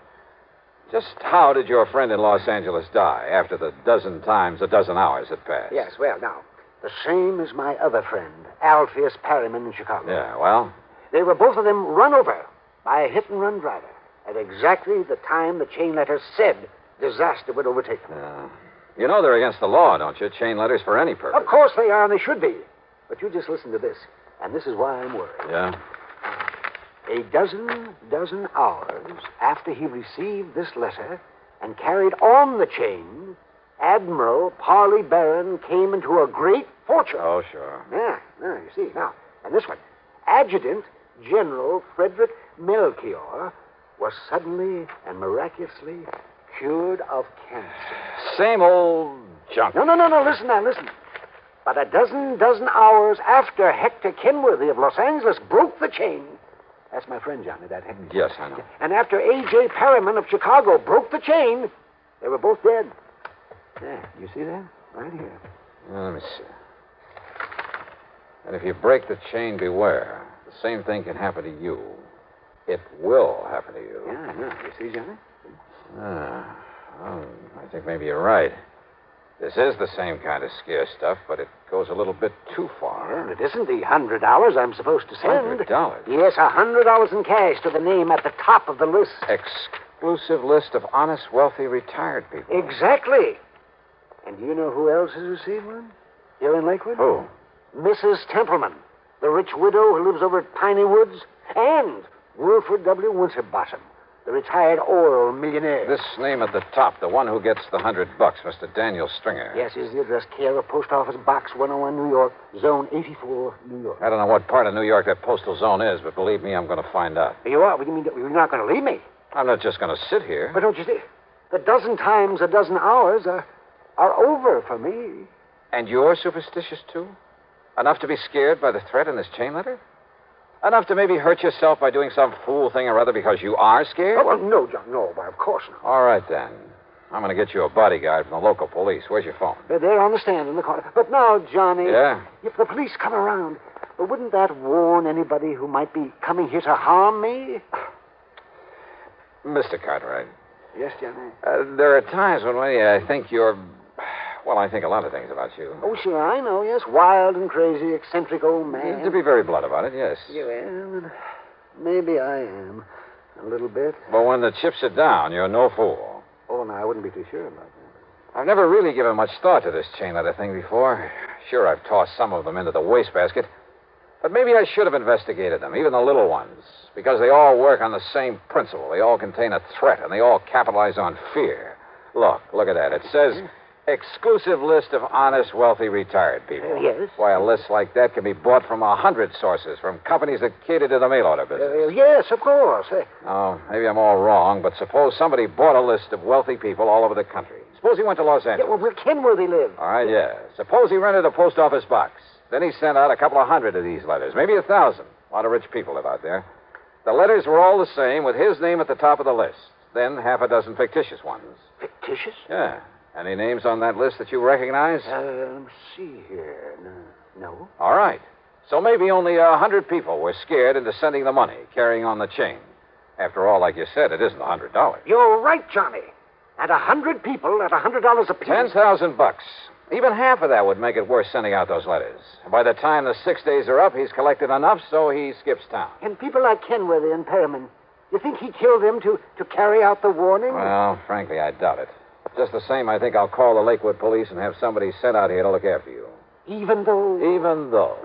Just how did your friend in Los Angeles die after the dozen times a dozen hours had passed? Yes, well, now, the same as my other friend, Alpheus Perryman in Chicago. Yeah, well? They were both of them run over by a hit-and-run driver at exactly the time the chain letters said disaster would overtake them. Yeah. You know they're against the law, don't you? Chain letters for any purpose. Of course they are, and they should be. But you just listen to this, and this is why I'm worried. Yeah? A dozen hours after he received this letter and carried on the chain, Admiral Parley Barron came into a great fortune. Oh, sure. Yeah, you see. Now, and this one, Adjutant General Frederick Melchior was suddenly and miraculously cured of cancer. Same old junk. No, listen now, listen. But a dozen hours after Hector Kenworthy of Los Angeles broke the chain, that's my friend, Johnny, that Hector. Yes, I know. And after A.J. Perryman of Chicago broke the chain, they were both dead. Yeah, you see that? Right here. Let me see. And if you break the chain, beware. The same thing can happen to you. It will happen to you. Yeah, I know. You see, Johnny? Well, I think maybe you're right. This is the same kind of scare stuff, but it goes a little bit too far. Well, it isn't the $100 I'm supposed to send. $100? Yes, $100 in cash to the name at the top of the list. Exclusive list of honest, wealthy, retired people. Exactly. And do you know who else has received one? Here in Lakewood? Who? Mrs. Templeman, the rich widow who lives over at Piney Woods, and Wilfred W. Winterbottom, the retired oil millionaire. This name at the top, the one who gets the $100, Mr. Daniel Stringer. Yes, here's the address, care of Post Office Box 101, New York, Zone 84, New York. I don't know what part of New York that postal zone is, but believe me, I'm going to find out. You are? What do you mean you're not going to leave me? I'm not just going to sit here. But don't you see? The dozen times a dozen hours are over for me. And you're superstitious, too? Enough to be scared by the threat in this chain letter? Enough to maybe hurt yourself by doing some fool thing or other because you are scared? Oh, well, no, John, no, why, of course not. All right, then. I'm going to get you a bodyguard from the local police. Where's your phone? They're on the stand in the corner. But now, Johnny... Yeah? If the police come around, wouldn't that warn anybody who might be coming here to harm me? Mr. Cartwright. Yes, Johnny? There are times when I think you're... Well, I think a lot of things about you. Oh, sure, I know, yes. Wild and crazy, eccentric old man. To be very blunt about it, yes. Well, maybe I am. A little bit. But when the chips are down, you're no fool. Oh, no, I wouldn't be too sure about that. I've never really given much thought to this chain letter thing before. Sure, I've tossed some of them into the wastebasket. But maybe I should have investigated them, even the little ones, because they all work on the same principle. They all contain a threat, and they all capitalize on fear. Look at that. It says... Exclusive list of honest, wealthy, retired people. Yes. Why, a list like that can be bought from 100 sources, from companies that cater to the mail order business. Yes, of course. Oh, maybe I'm all wrong, but suppose somebody bought a list of wealthy people all over the country. Suppose he went to Los Angeles. Yeah, well, where Kenworthy lived. All right, yeah. Suppose he rented a post office box. Then he sent out a couple of hundred of these letters, maybe 1,000. A lot of rich people live out there. The letters were all the same, with his name at the top of the list. Then half a dozen fictitious ones. Fictitious? Yeah. Any names on that list that you recognize? Let me see here. No. All right. So maybe only 100 people were scared into sending the money, carrying on the chain. After all, like you said, it isn't $100. You're right, Johnny. And 100 people at $100 apiece. $10,000. Even half of that would make it worth sending out those letters. By the time the 6 days are up, he's collected enough, so he skips town. And people like Kenworthy and Perriman, you think he killed them to carry out the warning? Well, frankly, I doubt it. Just the same, I think I'll call the Lakewood police and have somebody sent out here to look after you. Even though... Even though.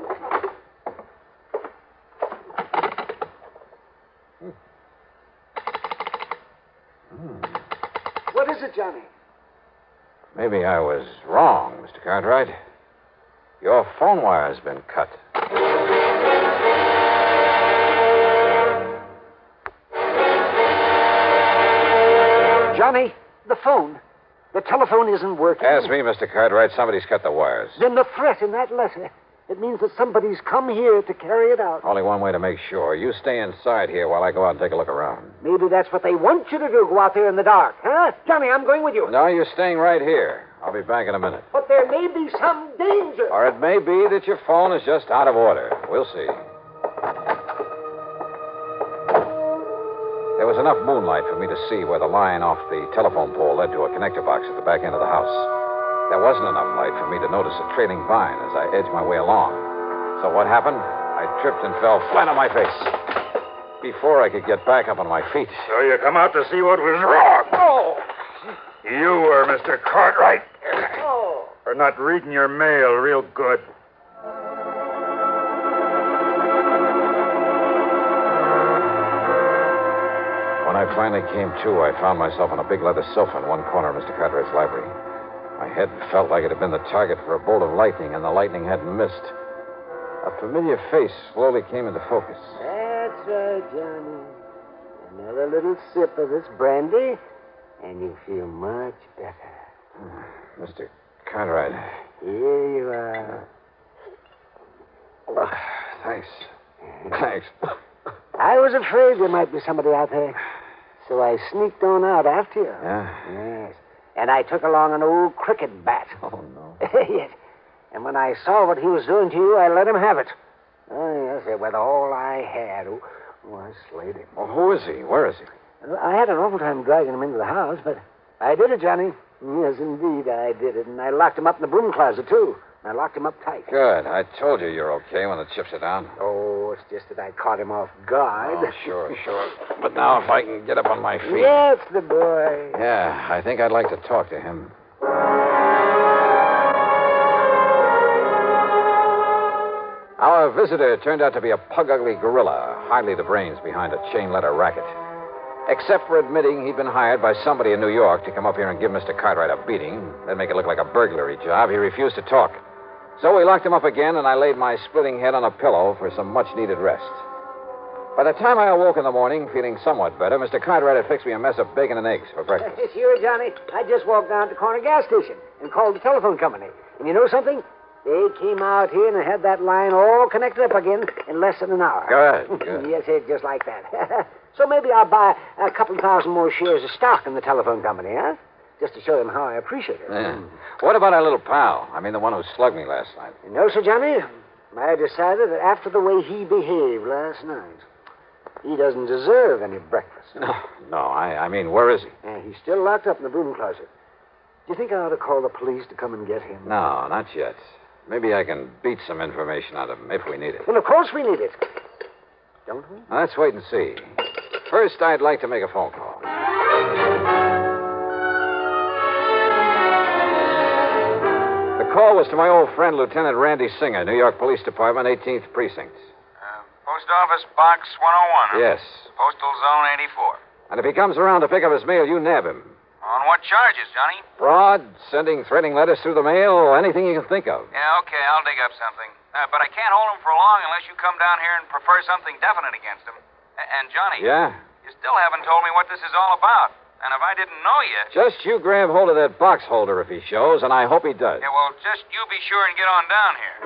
What is it, Johnny? Maybe I was wrong, Mr. Cartwright. Your phone wire's been cut. Johnny, the phone. The telephone isn't working. Ask me, Mr. Cartwright. Somebody's cut the wires. Then the threat in that letter. It means that somebody's come here to carry it out. Only one way to make sure. You stay inside here while I go out and take a look around. Maybe that's what they want you to do, go out there in the dark, huh? Johnny, I'm going with you. No, you're staying right here. I'll be back in a minute. But there may be some danger. Or it may be that your phone is just out of order. We'll see. There was enough moonlight for me to see where the line off the telephone pole led to a connector box at the back end of the house. There wasn't enough light for me to notice a trailing vine as I edged my way along. So what happened? I tripped and fell flat on my face. Before I could get back up on my feet. So you come out to see what was wrong? Oh! You were Mr. Cartwright. Oh! For not reading your mail real good. When I finally came to, I found myself on a big leather sofa in one corner of Mr. Cartwright's library. My head felt like it had been the target for a bolt of lightning, and the lightning hadn't missed. A familiar face slowly came into focus. That's right, Johnny. Another little sip of this brandy, and you feel much better. Mr. Cartwright. Here you are. Thanks. Thanks. I was afraid there might be somebody out there, so I sneaked on out after you. Yeah? Yes. And I took along an old cricket bat. Oh, no. Yes. And when I saw what he was doing to you, I let him have it. Oh, yes, with all I had. Oh, I slayed him. Well, who is he? Where is he? I had an awful time dragging him into the house, but I did it, Johnny. Yes, indeed, I did it. And I locked him up in the broom closet, too. I locked him up tight. Good. I told you you're okay when the chips are down. Oh, it's just that I caught him off guard. Oh, sure. But now if I can get up on my feet. Yes, the boy. Yeah, I think I'd like to talk to him. Our visitor turned out to be a pug-ugly gorilla, hardly the brains behind a chain-letter racket. Except for admitting he'd been hired by somebody in New York to come up here and give Mr. Cartwright a beating, then make it look like a burglary job, he refused to talk. So we locked him up again, and I laid my splitting head on a pillow for some much-needed rest. By the time I awoke in the morning, feeling somewhat better, Mr. Cartwright had fixed me a mess of bacon and eggs for breakfast. Sure, Johnny. I just walked down to the corner gas station and called the telephone company. And you know something? They came out here and had that line all connected up again in less than an hour. Good. Yes, just like that. So maybe I'll buy a couple thousand more shares of stock in the telephone company, huh? Just to show them how I appreciate it. Yeah. What about our little pal? I mean, the one who slugged me last night. You know, Sir Johnny, I decided that after the way he behaved last night, he doesn't deserve any breakfast. No, I mean, where is he? He's still locked up in the broom closet. Do you think I ought to call the police to come and get him? No, not yet. Maybe I can beat some information out of him if we need it. Well, of course we need it. Don't we? Now, let's wait and see. First, I'd like to make a phone call. The call was to my old friend, Lieutenant Randy Singer, New York Police Department, 18th Precinct. Post Office Box 101. Yes. Postal Zone 84. And if he comes around to pick up his mail, you nab him. On what charges, Johnny? Fraud, sending threatening letters through the mail, anything you can think of. Yeah, okay, I'll dig up something. But I can't hold him for long unless you come down here and prefer something definite against him. And, Johnny. Yeah? You still haven't told me what this is all about. And if I didn't know you... Just you grab hold of that box holder if he shows, and I hope he does. Yeah, well, just you be sure and get on down here.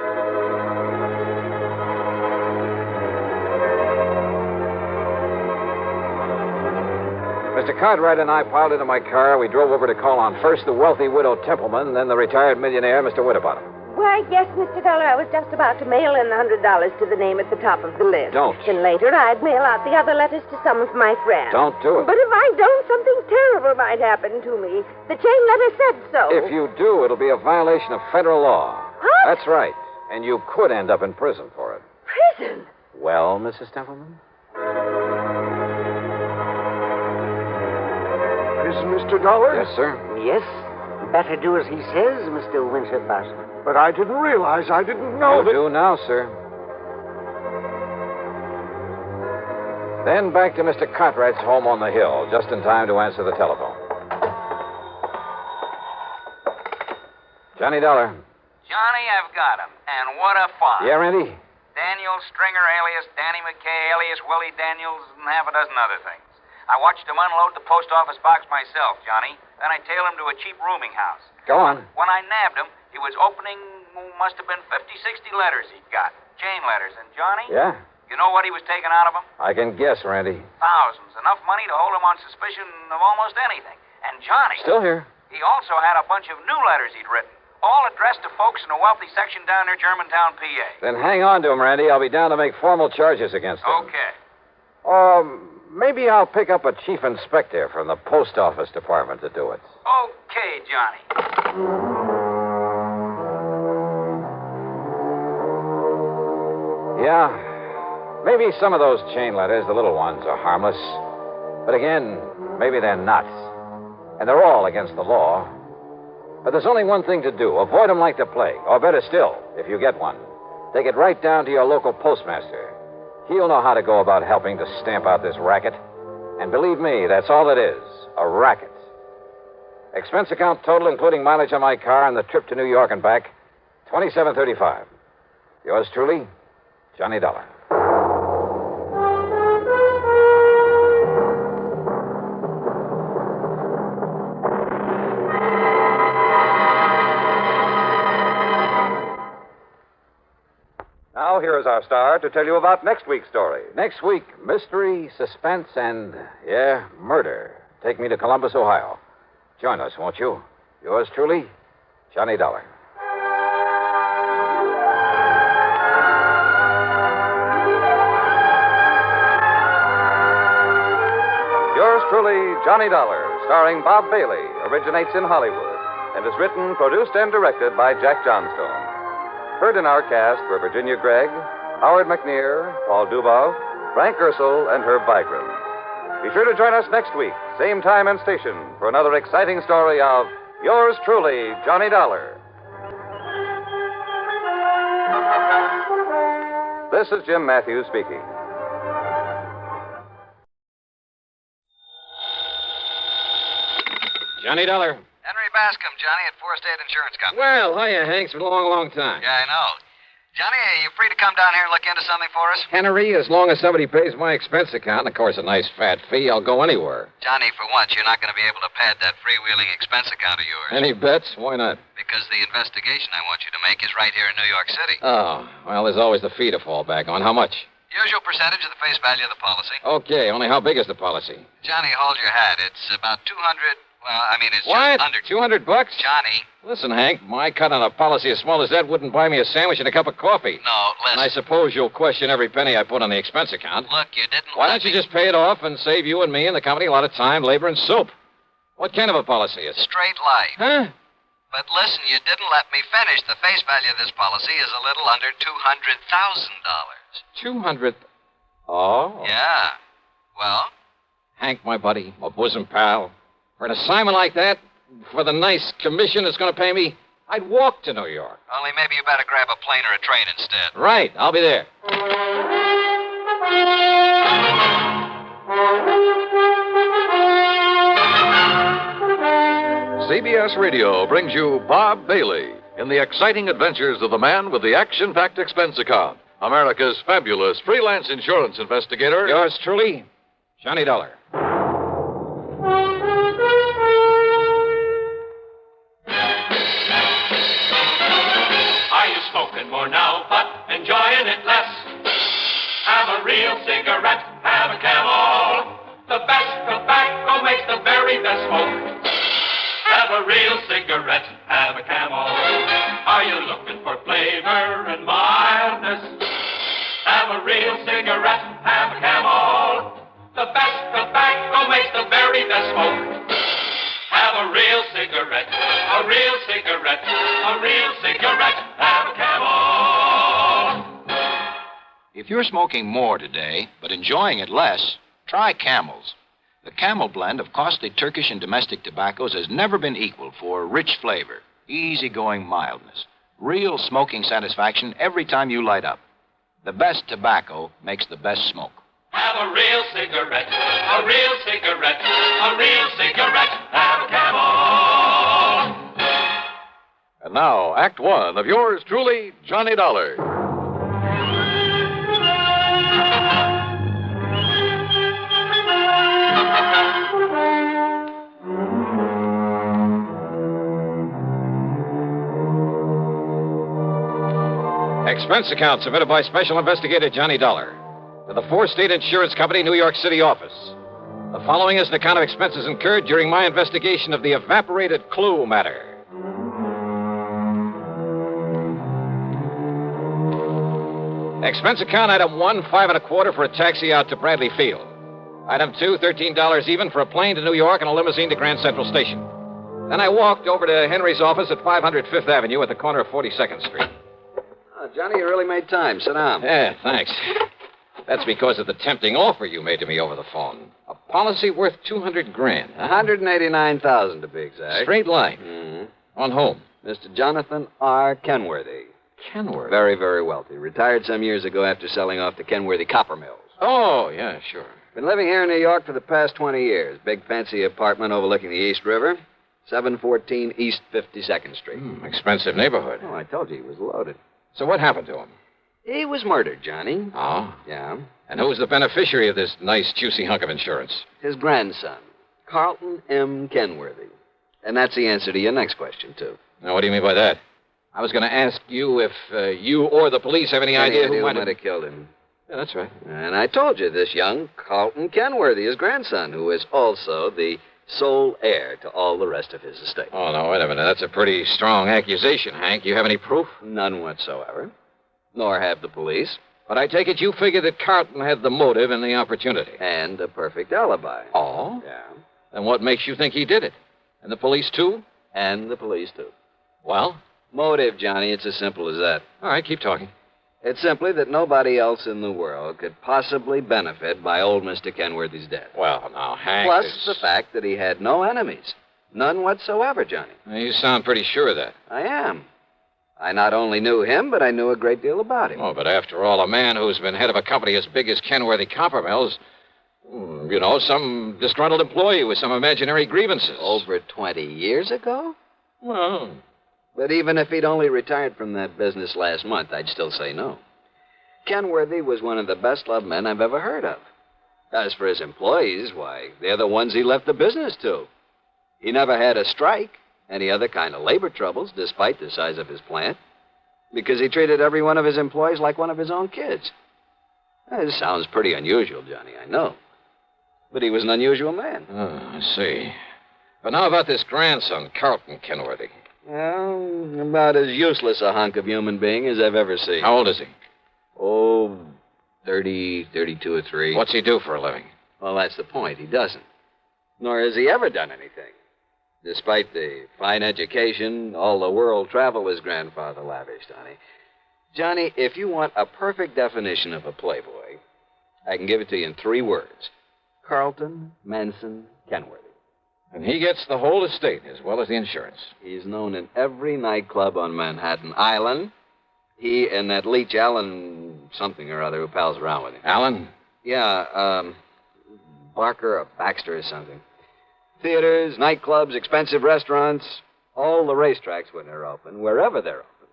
Mr. Cartwright and I piled into my car. We drove over to call on first the wealthy widow Templeman, then the retired millionaire, Mr. Winterbottom. Why, yes, Mr. Dollar, I was just about to mail in the $100 to the name at the top of the list. Don't. Then later I'd mail out the other letters to some of my friends. Don't do it. But if I don't, something terrible might happen to me. The chain letter said so. If you do, it'll be a violation of federal law. What? That's right. And you could end up in prison for it. Prison? Well, Mrs. Templeman? Prison, Mr. Dollar? Yes, sir. Yes. Better do as he says, Mr. Winterbush. But I didn't realize. I didn't know You do now, sir. Then back to Mr. Cartwright's home on the hill, just in time to answer the telephone. Johnny Dollar. Johnny, I've got him. And what a find. Yeah, Randy? Daniel Stringer, alias Danny McKay, alias Willie Daniels, and half a dozen other things. I watched him unload the post office box myself, Johnny. Then I tailed him to a cheap rooming house. Go on. When I nabbed him, he was opening, must have been 50, 60 letters he'd got. Chain letters. And Johnny? Yeah? You know what he was taking out of them? I can guess, Randy. Thousands. Enough money to hold him on suspicion of almost anything. And Johnny... Still here. He also had a bunch of new letters he'd written, all addressed to folks in a wealthy section down near Germantown, PA. Then hang on to him, Randy. I'll be down to make formal charges against him. Okay. Maybe I'll pick up a chief inspector from the post office department to do it. Okay, Johnny. Yeah. Maybe some of those chain letters, the little ones, are harmless. But again, maybe they're not. And they're all against the law. But there's only one thing to do. Avoid them like the plague. Or better still, if you get one, take it right down to your local postmaster. He'll know how to go about helping to stamp out this racket. And believe me, that's all it is, a racket. Expense account total, including mileage on my car and the trip to New York and back, $27.35. Yours truly, Johnny Dollar. Now, here is our star to tell you about next week's story. Next week, mystery, suspense, and, murder. Take me to Columbus, Ohio. Join us, won't you? Yours truly, Johnny Dollar. Yours truly, Johnny Dollar, starring Bob Bailey, originates in Hollywood and is written, produced, and directed by Jack Johnstone. Heard in our cast were Virginia Gregg, Howard McNear, Paul Dubov, Frank Ursel, and Herb Vigran. Be sure to join us next week, same time and station, for another exciting story of Yours truly, Johnny Dollar. This is Jim Matthews speaking. Johnny Dollar. Henry Bascom, Johnny, at Four State Insurance Company. Well, hiya, Hanks. It's been a long, long time. Yeah, I know. Johnny, are you free to come down here and look into something for us? Henry, as long as somebody pays my expense account, and of course a nice fat fee, I'll go anywhere. Johnny, for once, you're not going to be able to pad that freewheeling expense account of yours. Any bets? Why not? Because the investigation I want you to make is right here in New York City. Oh, well, there's always the fee to fall back on. How much? Usual percentage of the face value of the policy. Okay, only how big is the policy? Johnny, hold your hat. It's about 200... Well, I mean, it's What? just under... $200? Johnny. Listen, Hank, my cut on a policy as small as that wouldn't buy me a sandwich and a cup of coffee. No, listen. And I suppose you'll question every penny I put on the expense account. Look, you didn't... Why don't you just pay it off and save you and me and the company a lot of time, labor, and soap? What kind of a policy is it? Straight life. Huh? But listen, you didn't let me finish. The face value of this policy is a little under $200,000. 200... Oh? Yeah. Well? Hank, my buddy, my bosom pal, for an assignment like that, for the nice commission it's going to pay me, I'd walk to New York. Only maybe you better grab a plane or a train instead. Right, I'll be there. CBS Radio brings you Bob Bailey in the exciting adventures of the man with the action-packed expense account, America's fabulous freelance insurance investigator. Yours truly, Johnny Dollar. Are you smoking more now, but enjoying it less? Have a real cigarette, have a Camel. The best tobacco makes the very best smoke. Have a real cigarette, have a Camel. Are you looking for for flavor and mildness. Have a real cigarette, have a Camel. The best tobacco makes the very best smoke. Have a real cigarette, a real cigarette, a real cigarette, have a Camel. If you're smoking more today, but enjoying it less, try Camels. The Camel blend of costly Turkish and domestic tobaccos has never been equaled for rich flavor, easygoing mildness, real smoking satisfaction every time you light up. The best tobacco makes the best smoke. Have a real cigarette, a real cigarette, a real cigarette, have a Camel. And now, Act One of yours truly, Johnny Dollar. Expense account submitted by Special Investigator Johnny Dollar to the 4-State Insurance Company, New York City office. The following is an account of expenses incurred during my investigation of the evaporated clue matter. Expense account item 1, $5.25 for a taxi out to Bradley Field. Item 2, $13 even for a plane to New York and a limousine to Grand Central Station. Then I walked over to Henry's office at 500 Fifth Avenue at the corner of 42nd Street. Johnny, you really made time. Sit down. Yeah, thanks. That's because of the tempting offer you made to me over the phone. A policy worth $200,000. $189,000 to be exact. Straight line. Mm-hmm. On whom? Mr. Jonathan R. Kenworthy. Kenworthy? Very, very wealthy. Retired some years ago after selling off the Kenworthy copper mills. Oh, yeah, sure. Been living here in New York for the past 20 years. Big fancy apartment overlooking the East River. 714 East 52nd Street. Expensive neighborhood. Oh, I told you he was loaded. So what happened to him? He was murdered, Johnny. Oh? Yeah. And who was the beneficiary of this nice, juicy hunk of insurance? His grandson, Carlton M. Kenworthy. And that's the answer to your next question, too. Now, what do you mean by that? I was going to ask you if you or the police have any idea who might have killed him. Yeah, that's right. And I told you, this young Carlton Kenworthy, his grandson, who is also the sole heir to all the rest of his estate. Oh, no, wait a minute. That's a pretty strong accusation, Hank. You have any proof? None whatsoever. Nor have the police. But I take it you figure that Carlton had the motive and the opportunity. And a perfect alibi. Oh? Yeah. Then what makes you think he did it? And the police, too? And the police, too. Well? Motive, Johnny. It's as simple as that. All right, keep talking. It's simply that nobody else in the world could possibly benefit by old Mr. Kenworthy's death. Well, now, Hank... Plus the fact that he had no enemies. None whatsoever, Johnny. You sound pretty sure of that. I am. I not only knew him, but I knew a great deal about him. Oh, but after all, a man who's been head of a company as big as Kenworthy Copper Mills, some disgruntled employee with some imaginary grievances. Over 20 years ago? Well... But even if he'd only retired from that business last month, I'd still say no. Kenworthy was one of the best-loved men I've ever heard of. As for his employees, why, they're the ones he left the business to. He never had a strike, any other kind of labor troubles, despite the size of his plant, because he treated every one of his employees like one of his own kids. This sounds pretty unusual, Johnny, I know. But he was an unusual man. Oh, I see. But now about this grandson, Carlton Kenworthy. Well, about as useless a hunk of human being as I've ever seen. How old is he? Oh, 30, 32 or 3. What's he do for a living? Well, that's the point. He doesn't. Nor has he ever done anything. Despite the fine education, all the world travel his grandfather lavished on him. Johnny, if you want a perfect definition of a playboy, I can give it to you in 3 words. Carlton Manson Kenworthy. And he gets the whole estate as well as the insurance. He's known in every nightclub on Manhattan Island. He and that leech Allen something or other who pals around with him. Allen? Yeah, Barker or Baxter or something. Theaters, nightclubs, expensive restaurants, all the racetracks when they're open, wherever they're open.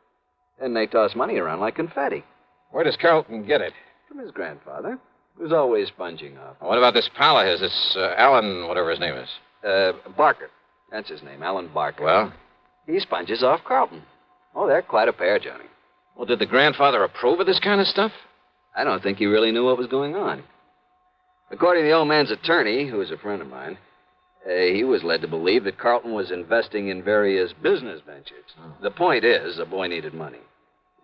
And they toss money around like confetti. Where does Carlton get it? From his grandfather, who's always sponging off. What about this pal of his, this Allen, whatever his name is? Barker. That's his name, Alan Barker. Well? He sponges off Carlton. Oh, they're quite a pair, Johnny. Well, did the grandfather approve of this kind of stuff? I don't think he really knew what was going on. According to the old man's attorney, who was a friend of mine, he was led to believe that Carlton was investing in various business ventures. Oh. The point is, the boy needed money.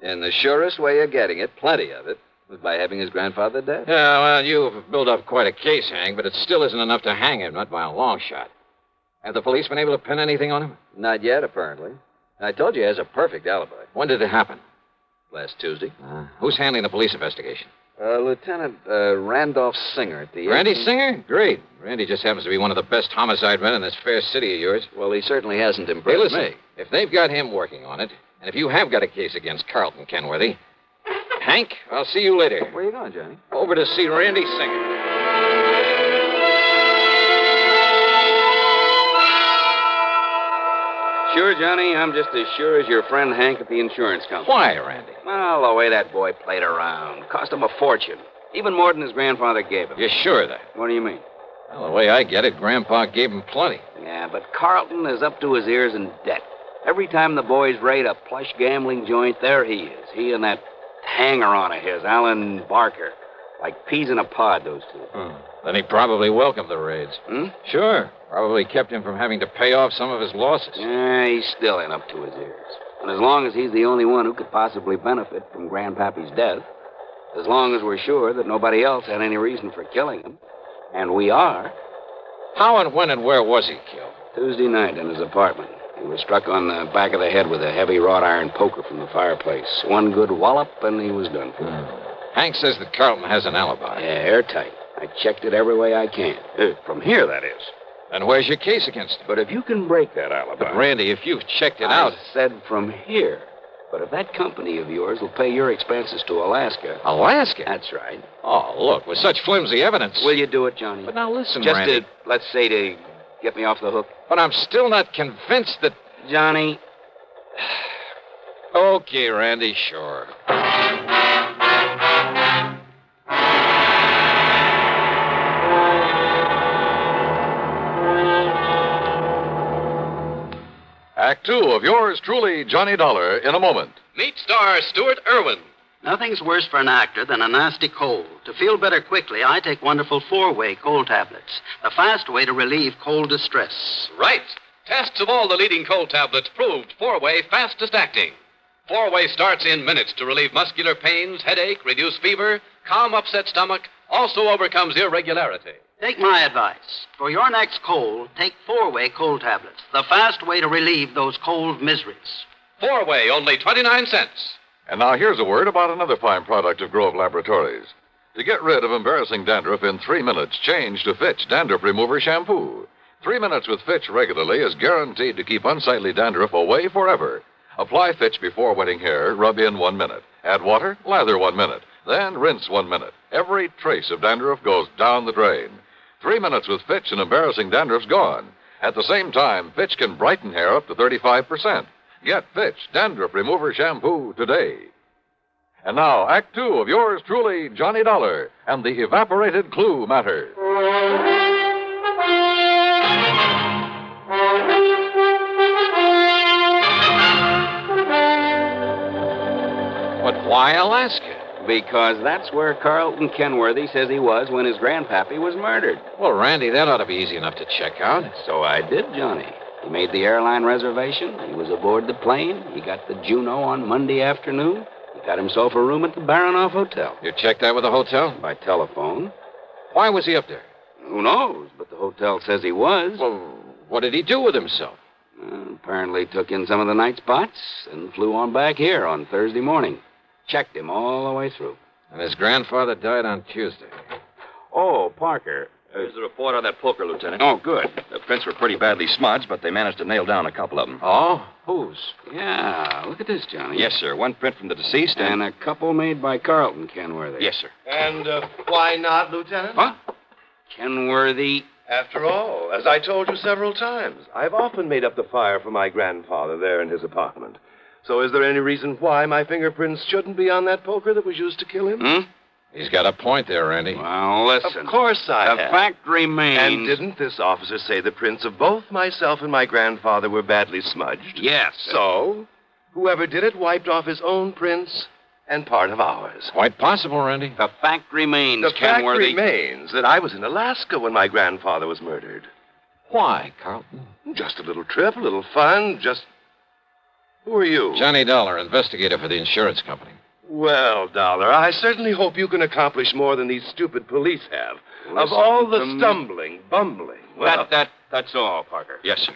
And the surest way of getting it, plenty of it, was by having his grandfather dead. Yeah, well, you've built up quite a case, Hank, but it still isn't enough to hang him, not by a long shot. Have the police been able to pin anything on him? Not yet, apparently. I told you he has a perfect alibi. When did it happen? Last Tuesday. Who's handling the police investigation? Lieutenant Randolph Singer at the... Randy Singer? Great. Randy just happens to be one of the best homicide men in this fair city of yours. Well, he certainly hasn't Hey, impressed listen, me. if they've got him working on it, and if you have got a case against Carlton Kenworthy, Hank, I'll see you later. Where are you going, Johnny? Over to see Randy Singer. Sure, Johnny, I'm just as sure as your friend Hank at the insurance company. Why, Randy? Well, the way that boy played around. Cost him a fortune. Even more than his grandfather gave him. You're sure of that? What do you mean? Well, the way I get it, Grandpa gave him plenty. Yeah, but Carlton is up to his ears in debt. Every time the boys raid a plush gambling joint, there he is. He and that hanger-on of his, Alan Barker. Like peas in a pod, those two. Then he probably welcomed the raids. Sure. Probably kept him from having to pay off some of his losses. Yeah, he's still in up to his ears. And as long as he's the only one who could possibly benefit from Grandpappy's death, as long as we're sure that nobody else had any reason for killing him, and we are... How and when and where was he killed? Tuesday night in his apartment. He was struck on the back of the head with a heavy wrought iron poker from the fireplace. One good wallop, and he was done for. Hank says that Carlton has an alibi. Yeah, airtight. I checked it every way I can. From here, that is. And where's your case against him? But if you can break that alibi... But, Randy, if you've checked it out... I said from here. But if that company of yours will pay your expenses to Alaska... Alaska? That's right. Oh, look, with such flimsy evidence... Will you do it, Johnny? But now listen, Just Randy... to, let's say, to get me off the hook. But I'm still not convinced that... Johnny... Okay, Randy, sure. Act two of yours truly, Johnny Dollar, in a moment. Meet star Stuart Irwin. Nothing's worse for an actor than a nasty cold. To feel better quickly, I take wonderful four-way cold tablets. The fast way to relieve cold distress. Right. Tests of all the leading cold tablets proved four-way fastest acting. Four-way starts in minutes to relieve muscular pains, headache, reduce fever, calm upset stomach, also overcomes irregularity. Take my advice. For your next cold, take four-way cold tablets. The fast way to relieve those cold miseries. Four-way, only 29 cents. And now here's a word about another fine product of Grove Laboratories. To get rid of embarrassing dandruff in 3 minutes, change to Fitch Dandruff Remover Shampoo. 3 minutes with Fitch regularly is guaranteed to keep unsightly dandruff away forever. Apply Fitch before wetting hair, rub in 1 minute. Add water, lather 1 minute. Then rinse 1 minute. Every trace of dandruff goes down the drain. 3 minutes with Fitch and embarrassing dandruff's gone. At the same time, Fitch can brighten hair up to 35%. Get Fitch Dandruff Remover Shampoo today. And now, Act Two of yours truly, Johnny Dollar, and the evaporated clue matter. But why Alaska? Because that's where Carlton Kenworthy says he was when his grandpappy was murdered. Well, Randy, that ought to be easy enough to check out. So I did, Johnny. He made the airline reservation. He was aboard the plane. He got the Juneau on Monday afternoon. He got himself a room at the Baronoff Hotel. You checked that with the hotel? By telephone. Why was he up there? Who knows? But the hotel says he was. Well, what did he do with himself? Apparently took in some of the night spots and flew on back here on Thursday morning. Checked him all the way through. And his grandfather died on Tuesday. Oh, Parker. There's a report on that poker, Lieutenant. Oh, good. The prints were pretty badly smudged, but they managed to nail down a couple of them. Oh? Whose? Yeah, look at this, Johnny. Yes, sir. One print from the deceased and a couple made by Carlton Kenworthy. Yes, sir. And why not, Lieutenant? What? Kenworthy. After all, as I told you several times, I've often made up the fire for my grandfather there in his apartment. So is there any reason why my fingerprints shouldn't be on that poker that was used to kill him? He's got a point there, Randy. Well, listen. Of course I have. The fact remains... And didn't this officer say the prints of both myself and my grandfather were badly smudged? Yes. So, whoever did it wiped off his own prints and part of ours. Quite possible, Randy. The fact remains, The fact Kenworthy... remains that I was in Alaska when my grandfather was murdered. Why, Carlton? Just a little trip, a little fun, just... Who are you? Johnny Dollar, investigator for the insurance company. Well, Dollar, I certainly hope you can accomplish more than these stupid police have. Listen of all the to me. stumbling, bumbling. Well, That's all, Parker. Yes, sir.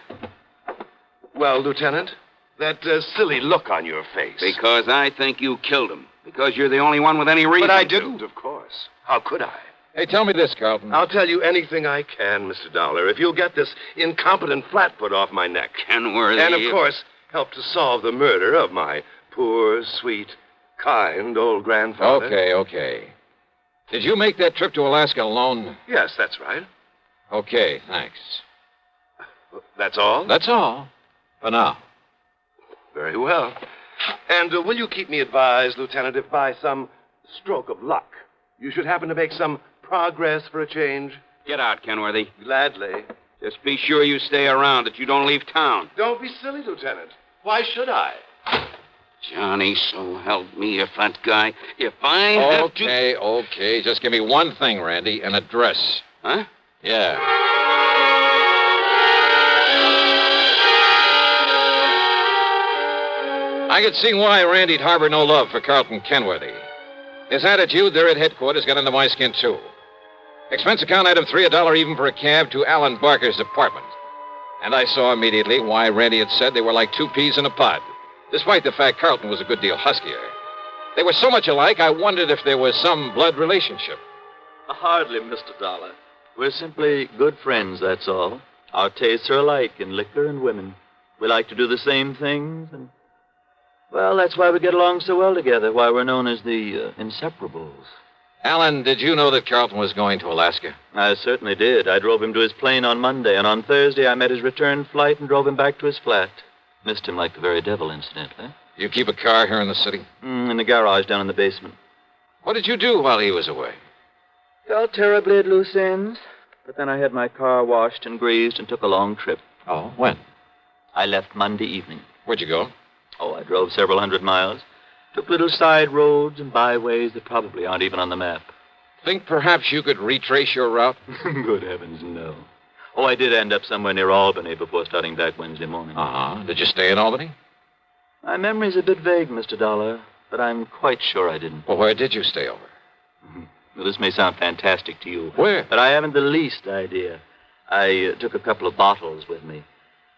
well, Lieutenant, that silly look on your face. Because I think you killed him. Because you're the only one with any reason But I to. didn't, of course. How could I? Hey, tell me this, Carlton. I'll tell you anything I can, Mr. Dollar, if you'll get this incompetent flat put off my neck. Kenworthy. And, of course, help to solve the murder of my poor, sweet, kind old grandfather. Okay. Did you make that trip to Alaska alone? Yes, that's right. Okay, thanks. That's all? That's all. For now. Very well. And will you keep me advised, Lieutenant, if by some stroke of luck you should happen to make some progress for a change? Get out, Kenworthy. Gladly. Just be sure you stay around, that you don't leave town. Don't be silly, Lieutenant. Why should I? Johnny, so help me, if that guy... If I have to... Okay. Just give me one thing, Randy, an address. Huh? Yeah. I could see why Randy'd harbor no love for Carlton Kenworthy. His attitude there at headquarters got under my skin, too. Expense account item 3, $1 even for a cab to Alan Barker's apartment. And I saw immediately why Randy had said they were like two peas in a pod, despite the fact Carlton was a good deal huskier. They were so much alike, I wondered if there was some blood relationship. Hardly, Mr. Dollar. We're simply good friends, that's all. Our tastes are alike in liquor and women. We like to do the same things, and... well, that's why we get along so well together, why we're known as the Inseparables. Alan, did you know that Carlton was going to Alaska? I certainly did. I drove him to his plane on Monday, and on Thursday I met his return flight and drove him back to his flat. Missed him like the very devil, incidentally. You keep a car here in the city? In the garage down in the basement. What did you do while he was away? Felt terribly at loose ends, but then I had my car washed and greased and took a long trip. Oh, when? I left Monday evening. Where'd you go? Oh, I drove several hundred miles. Took little side roads and byways that probably aren't even on the map. Think perhaps you could retrace your route? Good heavens, no. Oh, I did end up somewhere near Albany before starting back Wednesday morning. Uh-huh. Did you stay in Albany? My memory's a bit vague, Mr. Dollar, but I'm quite sure I didn't. Well, where did you stay over? Well, this may sound fantastic to you. Where? But I haven't the least idea. I took a couple of bottles with me.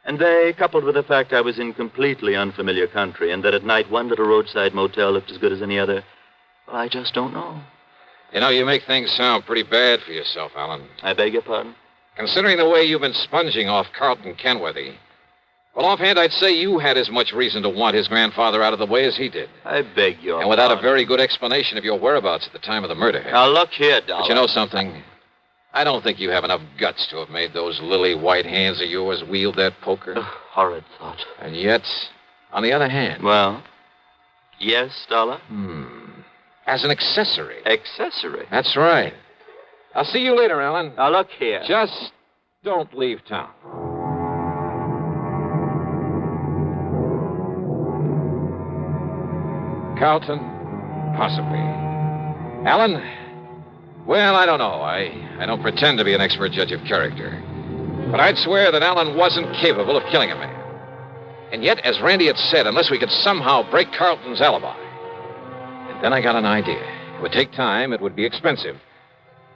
And they, coupled with the fact I was in completely unfamiliar country and that at night one little roadside motel looked as good as any other, well, I just don't know. You know, you make things sound pretty bad for yourself, Alan. I beg your pardon? Considering the way you've been sponging off Carlton Kenworthy, well, offhand, I'd say you had as much reason to want his grandfather out of the way as he did. I beg your And without pardon. a very good explanation of your whereabouts at the time of the murder. Now, look here, Dollar. But you know something? I don't think you have enough guts to have made those lily white hands of yours wield that poker. Horrid thought. And yet, on the other hand... Well, yes, Dollar? As an accessory. Accessory? That's right. I'll see you later, Alan. Now, look here. Just don't leave town. Carlton? Possibly. Alan? Well, I don't know. I don't pretend to be an expert judge of character. But I'd swear that Alan wasn't capable of killing a man. And yet, as Randy had said, unless we could somehow break Carlton's alibi. And then I got an idea. It would take time. It would be expensive.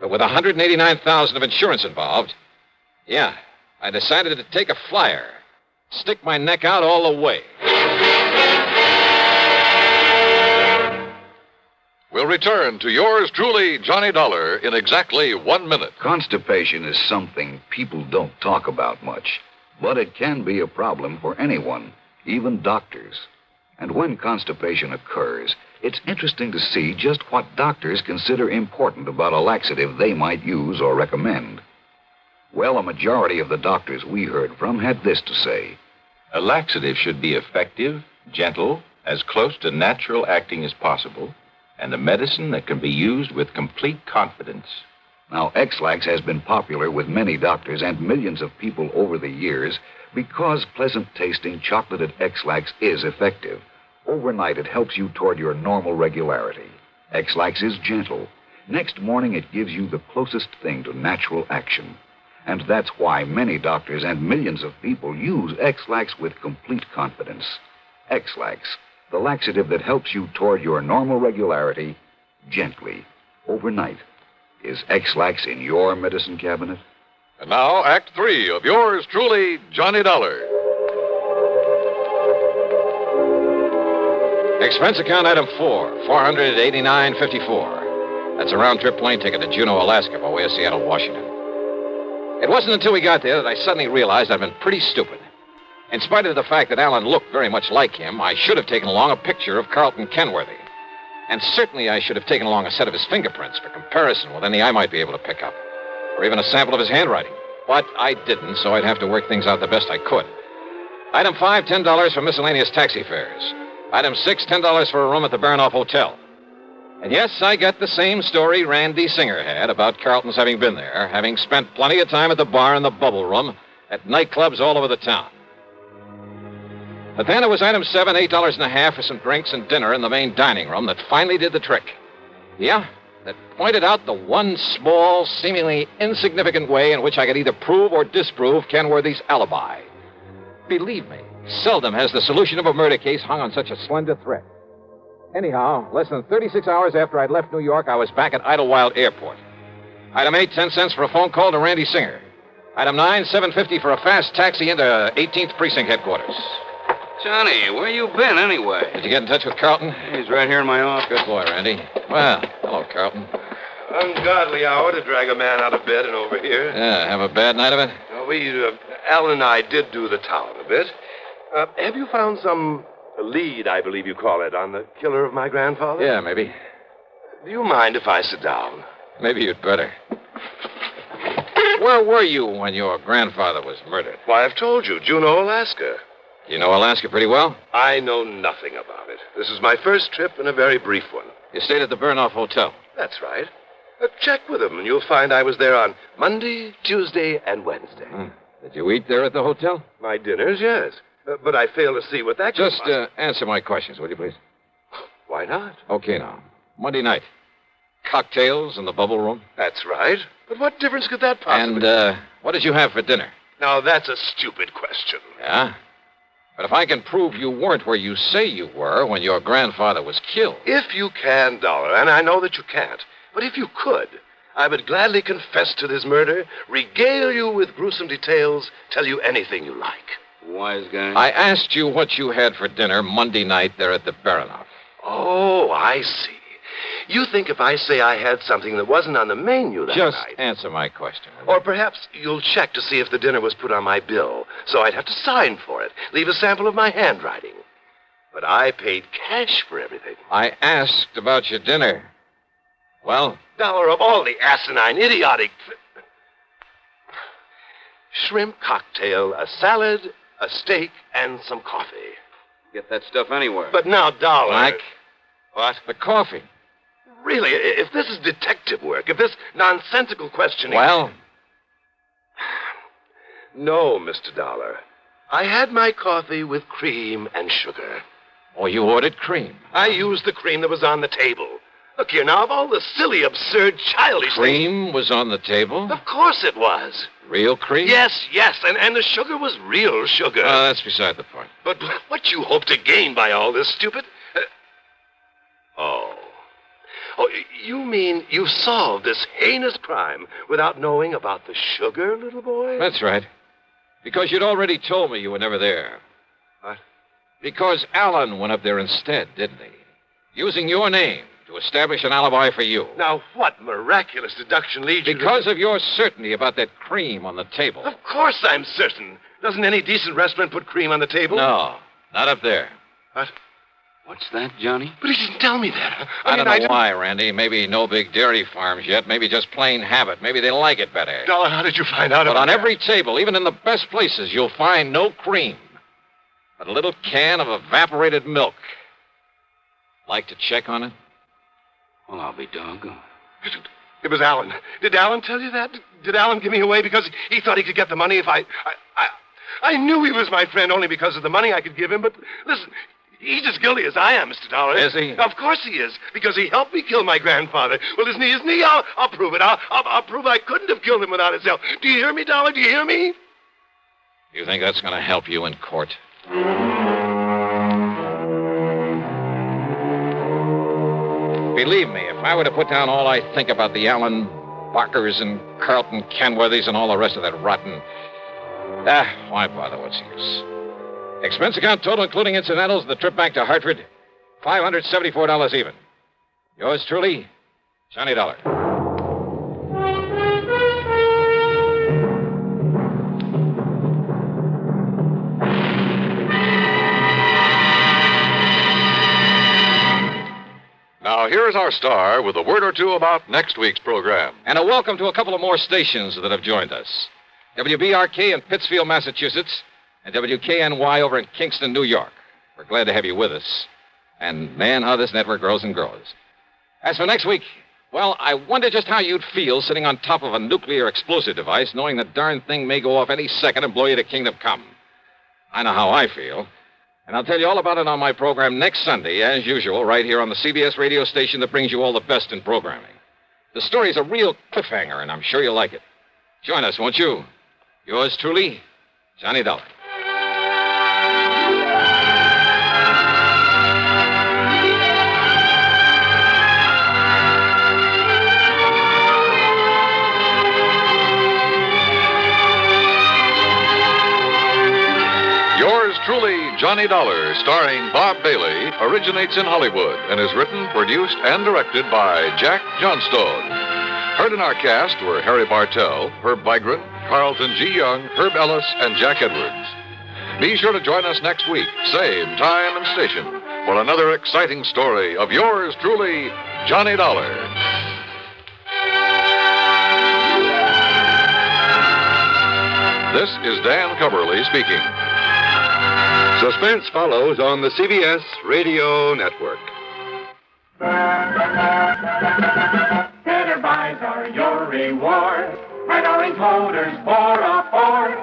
But with $189,000 of insurance involved, yeah, I decided to take a flyer. Stick my neck out all the way. We'll return to yours truly, Johnny Dollar, in exactly 1 minute. Constipation is something people don't talk about much, but it can be a problem for anyone, even doctors. And when constipation occurs, it's interesting to see just what doctors consider important about a laxative they might use or recommend. Well, a majority of the doctors we heard from had this to say. A laxative should be effective, gentle, as close to natural acting as possible, and a medicine that can be used with complete confidence. Now, X-Lax has been popular with many doctors and millions of people over the years because pleasant-tasting chocolated X-Lax is effective. Overnight, it helps you toward your normal regularity. X-Lax is gentle. Next morning, it gives you the closest thing to natural action. And that's why many doctors and millions of people use X-Lax with complete confidence. X-Lax, the laxative that helps you toward your normal regularity gently, overnight. Is X-Lax in your medicine cabinet? And now, Act 3 of yours truly, Johnny Dollar. Expense account item 4, $489.54. That's a round-trip plane ticket to Juneau, Alaska, by way of Seattle, Washington. It wasn't until we got there that I suddenly realized I'd been pretty stupid. In spite of the fact that Alan looked very much like him, I should have taken along a picture of Carlton Kenworthy. And certainly I should have taken along a set of his fingerprints for comparison with any I might be able to pick up, or even a sample of his handwriting. But I didn't, so I'd have to work things out the best I could. Item 5, $10 for miscellaneous taxi fares. Item 6, $10 for a room at the Baranoff Hotel. And yes, I got the same story Randy Singer had about Carlton's having been there, having spent plenty of time at the bar and the bubble room, at nightclubs all over the town. But then it was item 7, $8.50 for some drinks and dinner in the main dining room that finally did the trick. Yeah, that pointed out the one small, seemingly insignificant way in which I could either prove or disprove Kenworthy's alibi. Believe me, seldom has the solution of a murder case hung on such a slender thread. Anyhow, less than 36 hours after I'd left New York, I was back at Idlewild Airport. Item 8, 10 cents for a phone call to Randy Singer. Item 9, $7.50 for a fast taxi into 18th Precinct headquarters. Johnny, where you been anyway? Did you get in touch with Carlton? He's right here in my office. Good boy, Randy. Well, hello, Carlton. Ungodly hour to drag a man out of bed and over here. Yeah, have a bad night of it? Alan and I did do the town a bit. Have you found some lead, I believe you call it, on the killer of my grandfather? Yeah, maybe. Do you mind if I sit down? Maybe you'd better. Where were you when your grandfather was murdered? Why, I've told you, Juneau, Alaska. You know Alaska pretty well? I know nothing about it. This is my first trip and a very brief one. You stayed at the Baranoff Hotel? That's right. Check with them, and you'll find I was there on Monday, Tuesday, and Wednesday. Did you eat there at the hotel? My dinners, yes. But I fail to see what that could Just answer my questions, would you, please? Why not? Okay, now. Monday night. Cocktails in the bubble room? That's right. But what difference could that possibly... And what did you have for dinner? Now, that's a stupid question. Yeah? But if I can prove you weren't where you say you were when your grandfather was killed... If you can, Dollar, and I know that you can't, but if you could, I would gladly confess to this murder, regale you with gruesome details, tell you anything you like. Wise guy. I asked you what you had for dinner Monday night there at the Baranoff. Oh, I see. You think if I say I had something that wasn't on the menu that Just night... answer my question. Or perhaps you'll check to see if the dinner was put on my bill, so I'd have to sign for it, leave a sample of my handwriting. But I paid cash for everything. I asked about your dinner. Well? Dollar, of all the asinine, idiotic... Shrimp cocktail, a salad, a steak, and some coffee. Get that stuff anywhere. But now, Dollar... Mike? What? The coffee. Really, if this is detective work, if this nonsensical questioning... Well? No, Mr. Dollar. I had my coffee with cream and sugar. Oh, you ordered cream? I used the cream that was on the table. Look here, now, of all the silly, absurd, childish Cream was on the table? Of course it was. Real cream? Yes, and the sugar was real sugar. That's beside the point. But what you hope to gain by all this, stupid... Oh, you mean you solved this heinous crime without knowing about the sugar, little boy? That's right. Because you'd already told me you were never there. What? Because Alan went up there instead, didn't he? Using your name to establish an alibi for you. Now, what miraculous deduction leads you to... Because of your certainty about that cream on the table. Of course I'm certain. Doesn't any decent restaurant put cream on the table? No, not up there. What? What's that, Johnny? But he didn't tell me that. I don't know why, Randy. Maybe no big dairy farms yet. Maybe just plain habit. Maybe they like it better. Dollar, how did you find out about But on that? every table, even in the best places, you'll find no cream. But a little can of evaporated milk. Like to check on it? Well, I'll be doggone. It was Alan. Did Alan tell you that? Did Alan give me away because he thought he could get the money if I knew he was my friend only because of the money I could give him, but listen... He's as guilty as I am, Mr. Dollar. Is he? Of course he is, because he helped me kill my grandfather. Well, isn't he? I'll prove it. I'll prove I couldn't have killed him without his help. Do you hear me, Dollar? Do you hear me? You think that's going to help you in court? Believe me, if I were to put down all I think about the Alan Barkers and Carlton Kenworthys and all the rest of that rotten... why bother? What's the use? Expense account total, including incidentals, the trip back to Hartford, $574 even. Yours truly, Johnny Dollar. Now, here's our star with a word or two about next week's program. And a welcome to a couple of more stations that have joined us. WBRK in Pittsfield, Massachusetts, and WKNY over in Kingston, New York. We're glad to have you with us. And, man, how this network grows and grows. As for next week, well, I wonder just how you'd feel sitting on top of a nuclear explosive device, knowing the darn thing may go off any second and blow you to kingdom come. I know how I feel. And I'll tell you all about it on my program next Sunday, as usual, right here on the CBS radio station that brings you all the best in programming. The story's a real cliffhanger, and I'm sure you'll like it. Join us, won't you? Yours truly, Johnny Dollar. Yours truly, Johnny Dollar, starring Bob Bailey, originates in Hollywood and is written, produced, and directed by Jack Johnstone. Heard in our cast were Harry Bartell, Herb Vigran, Carlton G. Young, Herb Ellis, and Jack Edwards. Be sure to join us next week, same time and station, for another exciting story of yours truly, Johnny Dollar. This is Dan Cumberly speaking. Suspense follows on the CBS Radio Network. Better buys are your reward at Orange Motors for a Ford.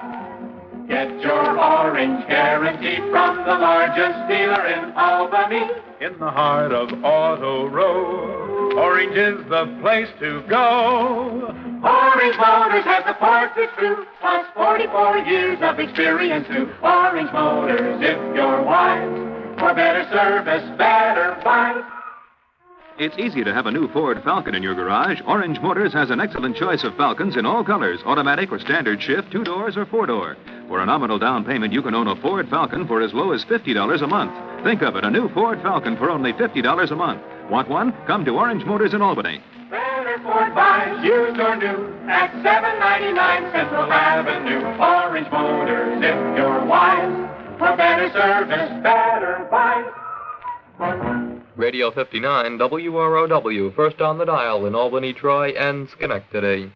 Get your orange guarantee from the largest dealer in Albany. In the heart of Auto Row, Orange is the place to go. Orange Motors has the parts it's true, plus 44 years of experience too. Orange Motors, if you're wise, for better service, better buy. It's easy to have a new Ford Falcon in your garage. Orange Motors has an excellent choice of Falcons in all colors, automatic or standard shift, 2 doors or 4 door. For a nominal down payment, you can own a Ford Falcon for as low as $50 a month. Think of it, a new Ford Falcon for only $50 a month. Want one? Come to Orange Motors in Albany. Better Ford buys, used or new, at $7.99 Central Avenue. Orange Motors, if you're wise, for better service, better buy. Radio 59, WROW, first on the dial in Albany, Troy, and Schenectady.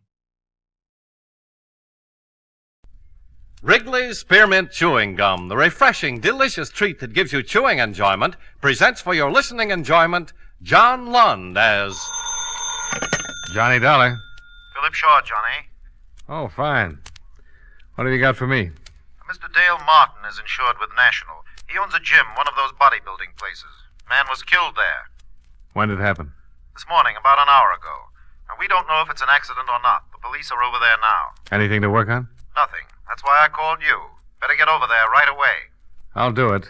Wrigley's Spearmint Chewing Gum, the refreshing, delicious treat that gives you chewing enjoyment, presents for your listening enjoyment John Lund as... Johnny Dollar. Philip Shaw, Johnny. Oh, fine. What have you got for me? Mr. Dale Martin is insured with National. He owns a gym, one of those bodybuilding places. Man was killed there. When did it happen? This morning, about an hour ago. Now, we don't know if it's an accident or not. The police are over there now. Anything to work on? Nothing. That's why I called you. Better get over there right away. I'll do it,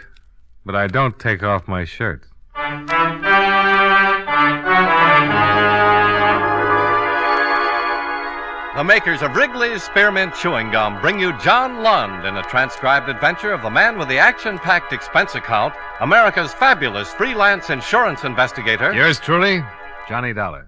but I don't take off my shirt. The makers of Wrigley's Spearmint Chewing Gum bring you John Lund in a transcribed adventure of the man with the action-packed expense account, America's fabulous freelance insurance investigator. Yours truly, Johnny Dollar.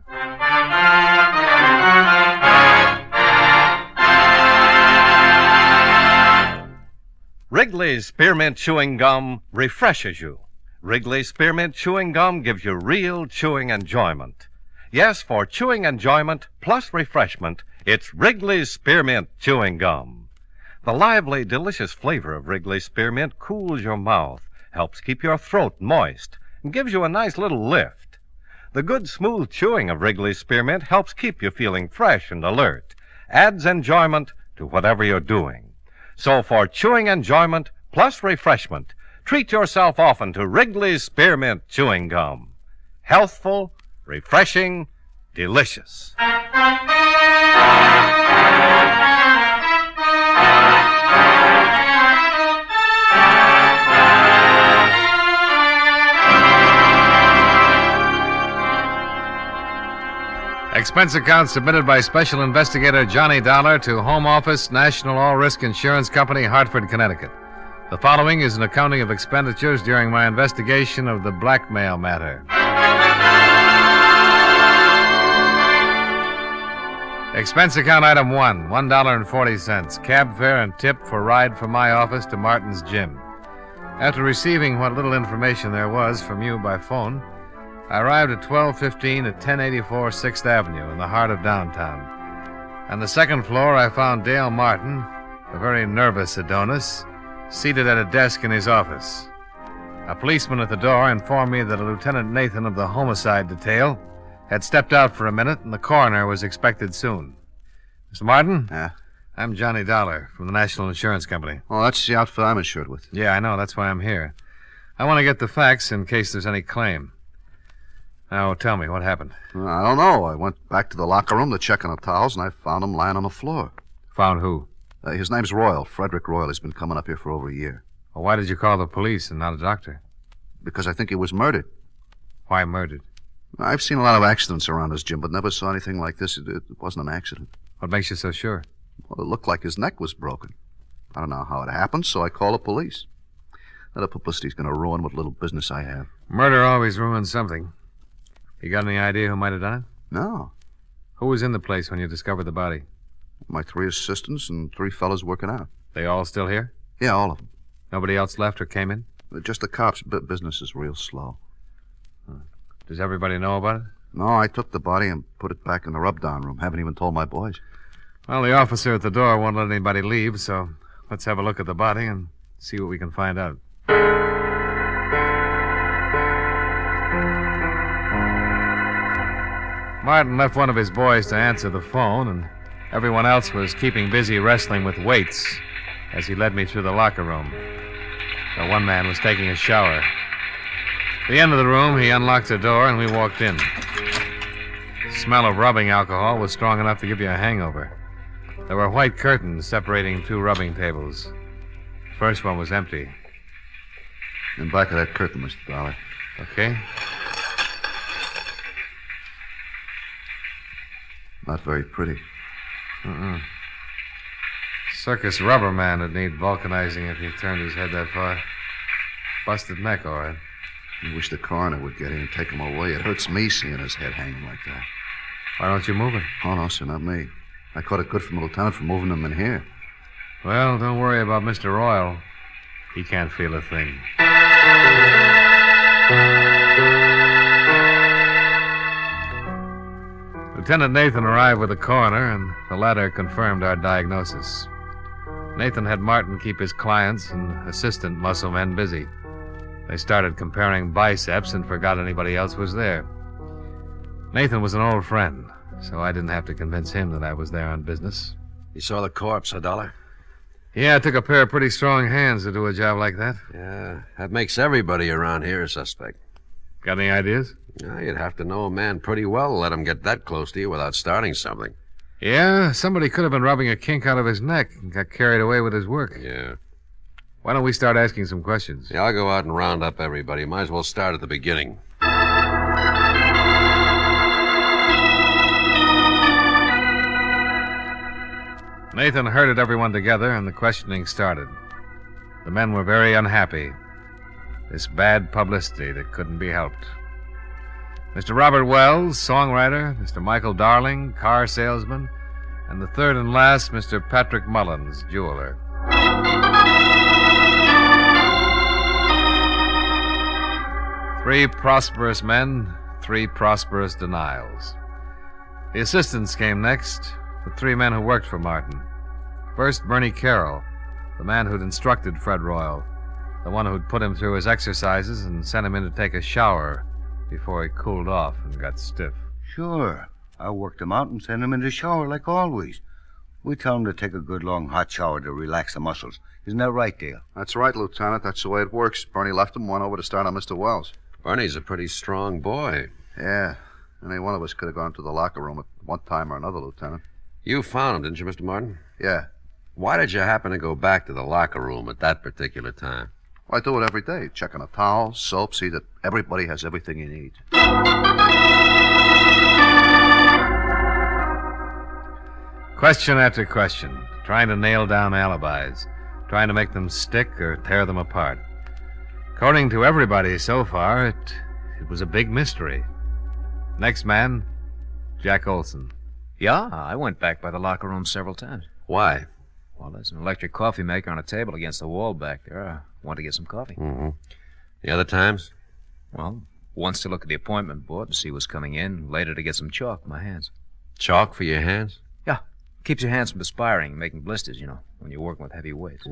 Wrigley's Spearmint Chewing Gum refreshes you. Wrigley's Spearmint Chewing Gum gives you real chewing enjoyment. Yes, for chewing enjoyment plus refreshment, it's Wrigley's Spearmint Chewing Gum. The lively, delicious flavor of Wrigley's Spearmint cools your mouth, helps keep your throat moist, and gives you a nice little lift. The good, smooth chewing of Wrigley's Spearmint helps keep you feeling fresh and alert, adds enjoyment to whatever you're doing. So for chewing enjoyment plus refreshment, treat yourself often to Wrigley's Spearmint Chewing Gum. Healthful, refreshing, delicious. Expense account submitted by Special Investigator Johnny Dollar to Home Office, National All-Risk Insurance Company, Hartford, Connecticut. The following is an accounting of expenditures during my investigation of the blackmail matter. Expense account item 1, $1.40. Cab fare and tip for ride from my office to Martin's gym. After receiving what little information there was from you by phone, I arrived at 1215 at 1084 6th Avenue in the heart of downtown. On the second floor, I found Dale Martin, a very nervous Adonis, seated at a desk in his office. A policeman at the door informed me that a Lieutenant Nathan of the homicide detail had stepped out for a minute and the coroner was expected soon. Mr. Martin? Yeah? I'm Johnny Dollar from the National Insurance Company. Oh, that's the outfit I'm insured with. Yeah, I know. That's why I'm here. I want to get the facts in case there's any claim. Now, tell me, what happened? I don't know. I went back to the locker room to check on the towels, and I found him lying on the floor. Found who? His name's Royal, Frederick Royal. He's been coming up here for over a year. Well, why did you call the police and not a doctor? Because I think he was murdered. Why murdered? I've seen a lot of accidents around this gym, but never saw anything like this. It wasn't an accident. What makes you so sure? Well, it looked like his neck was broken. I don't know how it happened, so I called the police. That publicity's going to ruin what little business I have. Murder always ruins something. You got any idea who might have done it? No. Who was in the place when you discovered the body? My 3 assistants and 3 fellas working out. They all still here? Yeah, all of them. Nobody else left or came in? Just the cops. Business is real slow. Does everybody know about it? No, I took the body and put it back in the rub-down room. Haven't even told my boys. Well, the officer at the door won't let anybody leave, so let's have a look at the body and see what we can find out. Martin left one of his boys to answer the phone, and everyone else was keeping busy wrestling with weights as he led me through the locker room. The one man was taking a shower. At the end of the room, he unlocked the door, and we walked in. The smell of rubbing alcohol was strong enough to give you a hangover. There were white curtains separating 2 rubbing tables. The first one was empty. In back of that curtain, Mr. Dollar. Okay. Not very pretty. Circus rubber man would need vulcanizing if he turned his head that far. Busted neck, all right. I wish the coroner would get in and take him away. It hurts me seeing his head hanging like that. Why don't you move it? Oh, no, sir, not me. I caught it good from the lieutenant for moving him in here. Well, don't worry about Mr. Royal. He can't feel a thing. Lieutenant Nathan arrived with the coroner, and the latter confirmed our diagnosis. Nathan had Martin keep his clients and assistant muscle men busy. They started comparing biceps and forgot anybody else was there. Nathan was an old friend, so I didn't have to convince him that I was there on business. You saw the corpse, Dollar? Yeah, it took a pair of pretty strong hands to do a job like that. Yeah, that makes everybody around here a suspect. Got any ideas? You'd have to know a man pretty well to let him get that close to you without starting something. Yeah, somebody could have been rubbing a kink out of his neck and got carried away with his work. Yeah. Why don't we start asking some questions? Yeah, I'll go out and round up everybody. Might as well start at the beginning. Nathan herded everyone together, and the questioning started. The men were very unhappy. This bad publicity that couldn't be helped. Mr. Robert Wells, songwriter, Mr. Michael Darling, car salesman, and the third and last, Mr. Patrick Mullins, jeweler. Three prosperous men, 3 prosperous denials. The assistants came next, the 3 men who worked for Martin. First, Bernie Carroll, the man who'd instructed Fred Royal, the one who'd put him through his exercises and sent him in to take a shower before he cooled off and got stiff. Sure. I worked him out and sent him in the shower like always. We tell him to take a good long hot shower to relax the muscles. Isn't that right, Dale? That's right, Lieutenant. That's the way it works. Bernie left him, went over to start on Mr. Wells. Bernie's a pretty strong boy. Yeah. Any one of us could have gone to the locker room at one time or another, Lieutenant. You found him, didn't you, Mr. Martin? Yeah. Why did you happen to go back to the locker room at that particular time? Well, I do it every day. Check on a towel, soap, see that everybody has everything he needs. Question after question, trying to nail down alibis, trying to make them stick or tear them apart. According to everybody so far, it was a big mystery. Next man, Jack Olson. Yeah, I went back by the locker room several times. Why? Well, there's an electric coffee maker on a table against the wall back there. I want to get some coffee. Mm-hmm. The other times? Well, once to look at the appointment board and see what's coming in, later to get some chalk in my hands. Chalk for your hands? Yeah. Keeps your hands from perspiring and making blisters, you know, when you're working with heavy weights.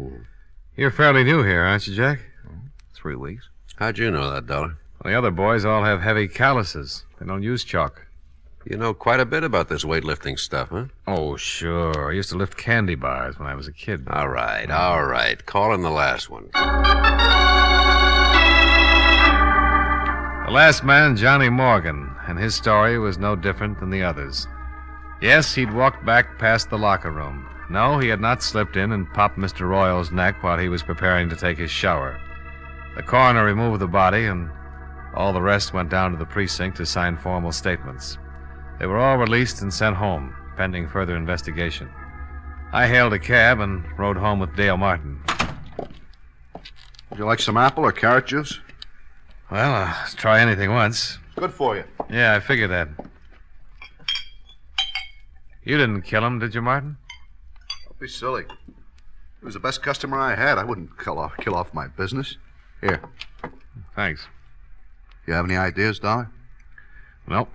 You're fairly new here, aren't you, Jack? 3 weeks. How'd you know that, Dollar? Well, the other boys all have heavy calluses. They don't use chalk. You know quite a bit about this weightlifting stuff, huh? Oh, sure. I used to lift candy bars when I was a kid. All right. Call in the last one. The last man, Johnny Morgan, and his story was no different than the others. Yes, he'd walked back past the locker room. No, he had not slipped in and popped Mr. Royal's neck while he was preparing to take his shower. The coroner removed the body, and all the rest went down to the precinct to sign formal statements. They were all released and sent home, pending further investigation. I hailed a cab and rode home with Dale Martin. Would you like some apple or carrot juice? Well, I'll try anything once. It's good for you. Yeah, I figured that. You didn't kill him, did you, Martin? Don't be silly. He was the best customer I had. I wouldn't kill off my business. Here. Thanks. You have any ideas, Dollar? Nope.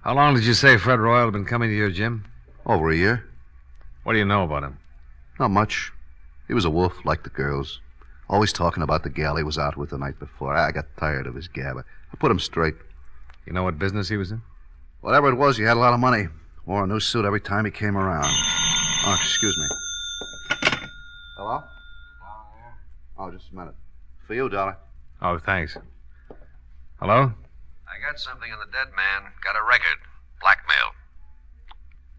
How long did you say Fred Royal had been coming to your gym? Over a year. What do you know about him? Not much. He was a wolf, like the girls. Always talking about the gal he was out with the night before. I got tired of his gab. I put him straight. You know what business he was in? Whatever it was, he had a lot of money. Wore a new suit every time he came around. Oh, excuse me. Hello? Oh, just a minute. For you, Dollar. Oh, thanks. Hello? I got something on the dead man. Got a record. Blackmail.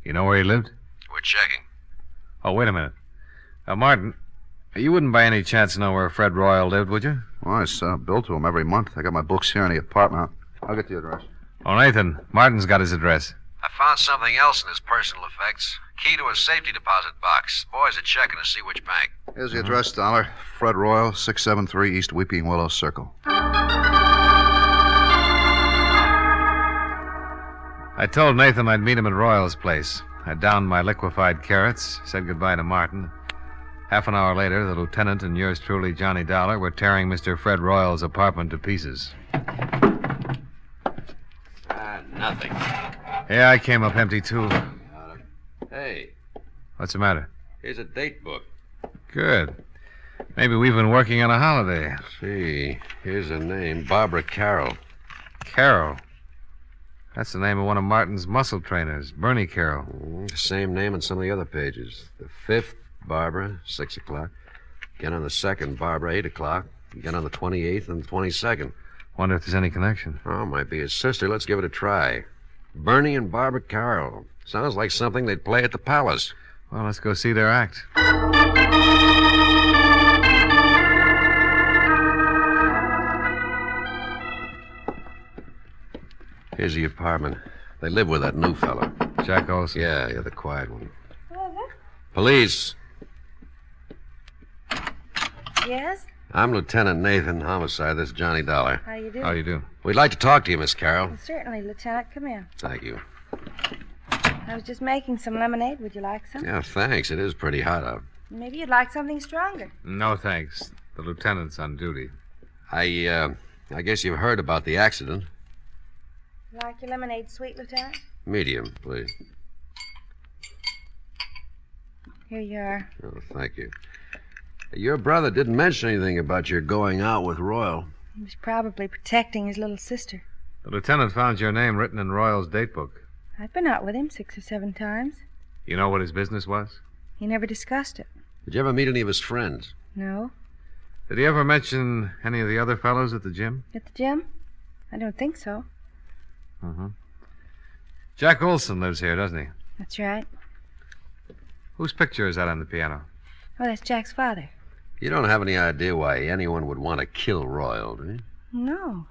You know where he lived? We're checking. Oh, wait a minute. Martin, you wouldn't by any chance know where Fred Royal lived, would you? Well, I send a bill to him every month. I got my books here in the apartment. I'll get the address. Oh, Nathan, Martin's got his address. I found something else in his personal effects. Key to a safety deposit box. Boys are checking to see which bank. Here's the address, Dollar. Fred Royal, 673 East Weeping Willow Circle. I told Nathan I'd meet him at Royal's place. I downed my liquefied carrots, said goodbye to Martin. Half an hour later, the lieutenant and yours truly, Johnny Dollar, were tearing Mr. Fred Royal's apartment to pieces. Nothing. Yeah, I came up empty, too. Hey, What's the matter? here's a date book. Good. Maybe we've been working on a holiday. Let's see, here's a name. Barbara Carroll. Carroll. That's the name of one of Martin's muscle trainers, Bernie Carroll. Same name on some of the other pages. The 5th, Barbara, 6 o'clock. Again on the 2nd, Barbara, 8 o'clock. Again on the 28th and the 22nd. Wonder if there's any connection. Oh, might be his sister. Let's give it a try. Bernie and Barbara Carroll. Sounds like something they'd play at the Palace. Well, let's go see their act. Here's the apartment. They live with that new fella. Jack Olson? Yeah, the quiet one. Police. Yes? I'm Lieutenant Nathan, homicide. This is Johnny Dollar. How you do? How you do? We'd like to talk to you, Miss Carroll. Well, certainly, Lieutenant. Come in. Thank you. I was just making some lemonade. Would you like some? Yeah, thanks. It is pretty hot out. Maybe you'd like something stronger. No, thanks. The lieutenant's on duty. I guess you've heard about the accident. You like your lemonade sweet, Lieutenant? Medium, please. Here you are. Oh, thank you. Your brother didn't mention anything about your going out with Royal. He was probably protecting his little sister. The lieutenant found your name written in Royal's date book. I've been out with him 6 or 7 times. You know what his business was? He never discussed it. Did you ever meet any of his friends? No. Did he ever mention any of the other fellows at the gym? At the gym? I don't think so. Mm-hmm. Jack Olson lives here, doesn't he? That's right. Whose picture is that on the piano? Oh, that's Jack's father. You don't have any idea why anyone would want to kill Royal, do you? No.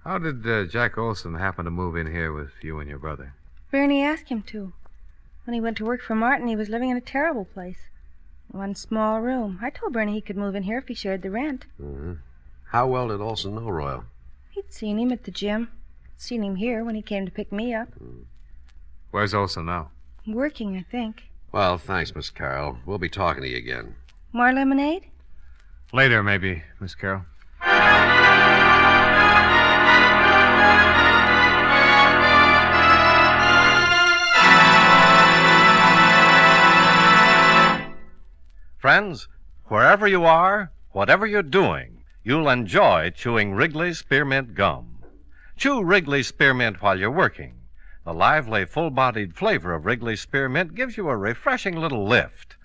How did Jack Olson happen to move in here with you and your brother? Bernie asked him to. When he went to work for Martin, he was living in a terrible place. One small room. I told Bernie he could move in here if he shared the rent. Mm-hmm. How well did Olson know Royal? He'd seen him at the gym. Seen him here when he came to pick me up. Where's Olson now? Working, I think. Well, thanks, Miss Carroll. We'll be talking to you again. More lemonade? Later, maybe, Miss Carroll. Friends, wherever you are, whatever you're doing, you'll enjoy chewing Wrigley's Spearmint Gum. Chew Wrigley's Spearmint while you're working. The lively, full-bodied flavor of Wrigley's Spearmint gives you a refreshing little lift.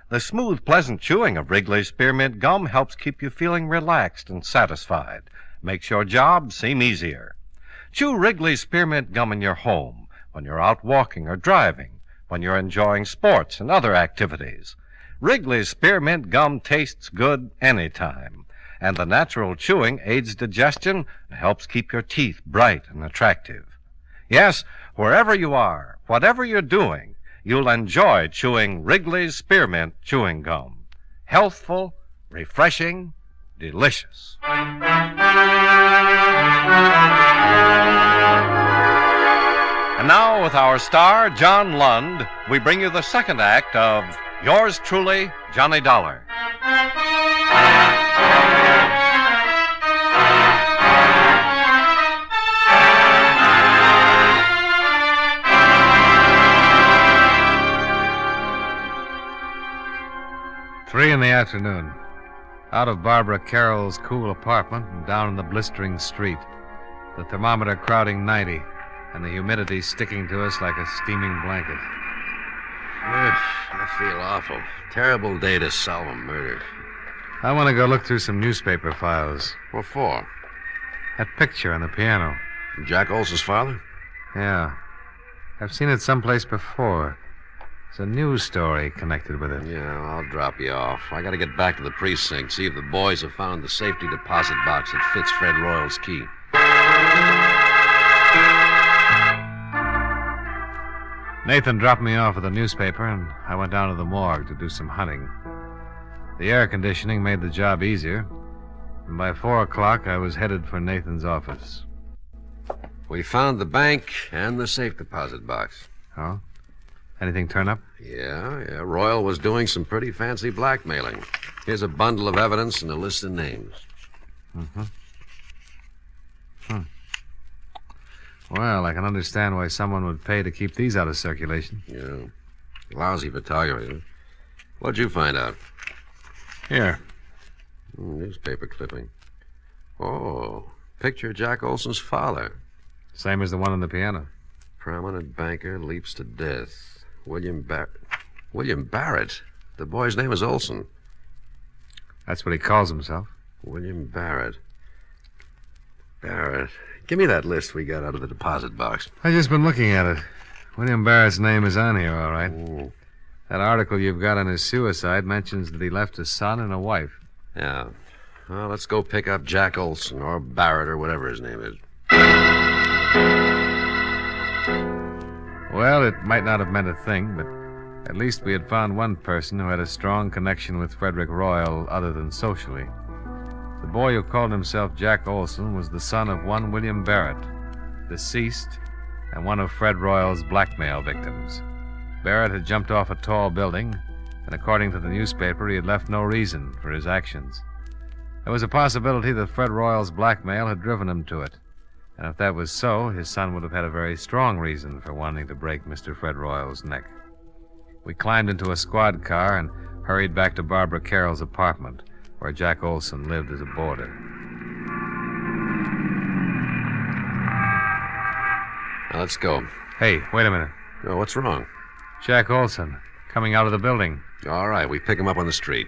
The smooth, pleasant chewing of Wrigley's Spearmint Gum helps keep you feeling relaxed and satisfied. Makes your job seem easier. Chew Wrigley's Spearmint Gum in your home, when you're out walking or driving, when you're enjoying sports and other activities. Wrigley's Spearmint Gum tastes good anytime, and the natural chewing aids digestion and helps keep your teeth bright and attractive. Yes, wherever you are, whatever you're doing, you'll enjoy chewing Wrigley's Spearmint Chewing Gum. Healthful, refreshing, delicious. And now, with our star, John Lund, we bring you the second act of Yours Truly, Johnny Dollar. Three in the afternoon. Out of Barbara Carroll's cool apartment and down in the blistering street. The thermometer crowding 90, and the humidity sticking to us like a steaming blanket. I feel awful. Terrible day to solve a murder. I want to go look through some newspaper files. What for? That picture on the piano. Jack Olson's father? Yeah. I've seen it someplace before. There's a news story connected with it. Yeah, I'll drop you off. I gotta get back to the precinct, see if the boys have found the safety deposit box that fits Fred Royal's key. Nathan dropped me off at the newspaper, and I went down to the morgue to do some hunting. The air conditioning made the job easier, and by 4 o'clock I was headed for Nathan's office. We found the bank and the safe deposit box. Oh? Anything turn up? Yeah. Royal was doing some pretty fancy blackmailing. Here's a bundle of evidence and a list of names. Mm-hmm. Well, I can understand why someone would pay to keep these out of circulation. Yeah. Lousy photography. What'd you find out? Here. Newspaper clipping. Oh, picture of Jack Olson's father. Same as the one on the piano. Prominent banker leaps to death. William Barrett. The boy's name is Olson. That's what he calls himself. William Barrett. Give me that list we got out of the deposit box. I've just been looking at it. William Barrett's name is on here, all right. Ooh. That article you've got on his suicide mentions that he left a son and a wife. Yeah. Well, let's go pick up Jack Olson, or Barrett, or whatever his name is. Well, it might not have meant a thing, but at least we had found one person who had a strong connection with Frederick Royal other than socially. The boy who called himself Jack Olson was the son of one William Barrett, deceased, and one of Fred Royal's blackmail victims. Barrett had jumped off a tall building, and according to the newspaper, he had left no reason for his actions. There was a possibility that Fred Royal's blackmail had driven him to it, and if that was so, his son would have had a very strong reason for wanting to break Mr. Fred Royal's neck. We climbed into a squad car and hurried back to Barbara Carroll's apartment, where Jack Olson lived as a boarder. Now, let's go. Hey, wait a minute. Oh, what's wrong? Jack Olson, coming out of the building. All right, we pick him up on the street.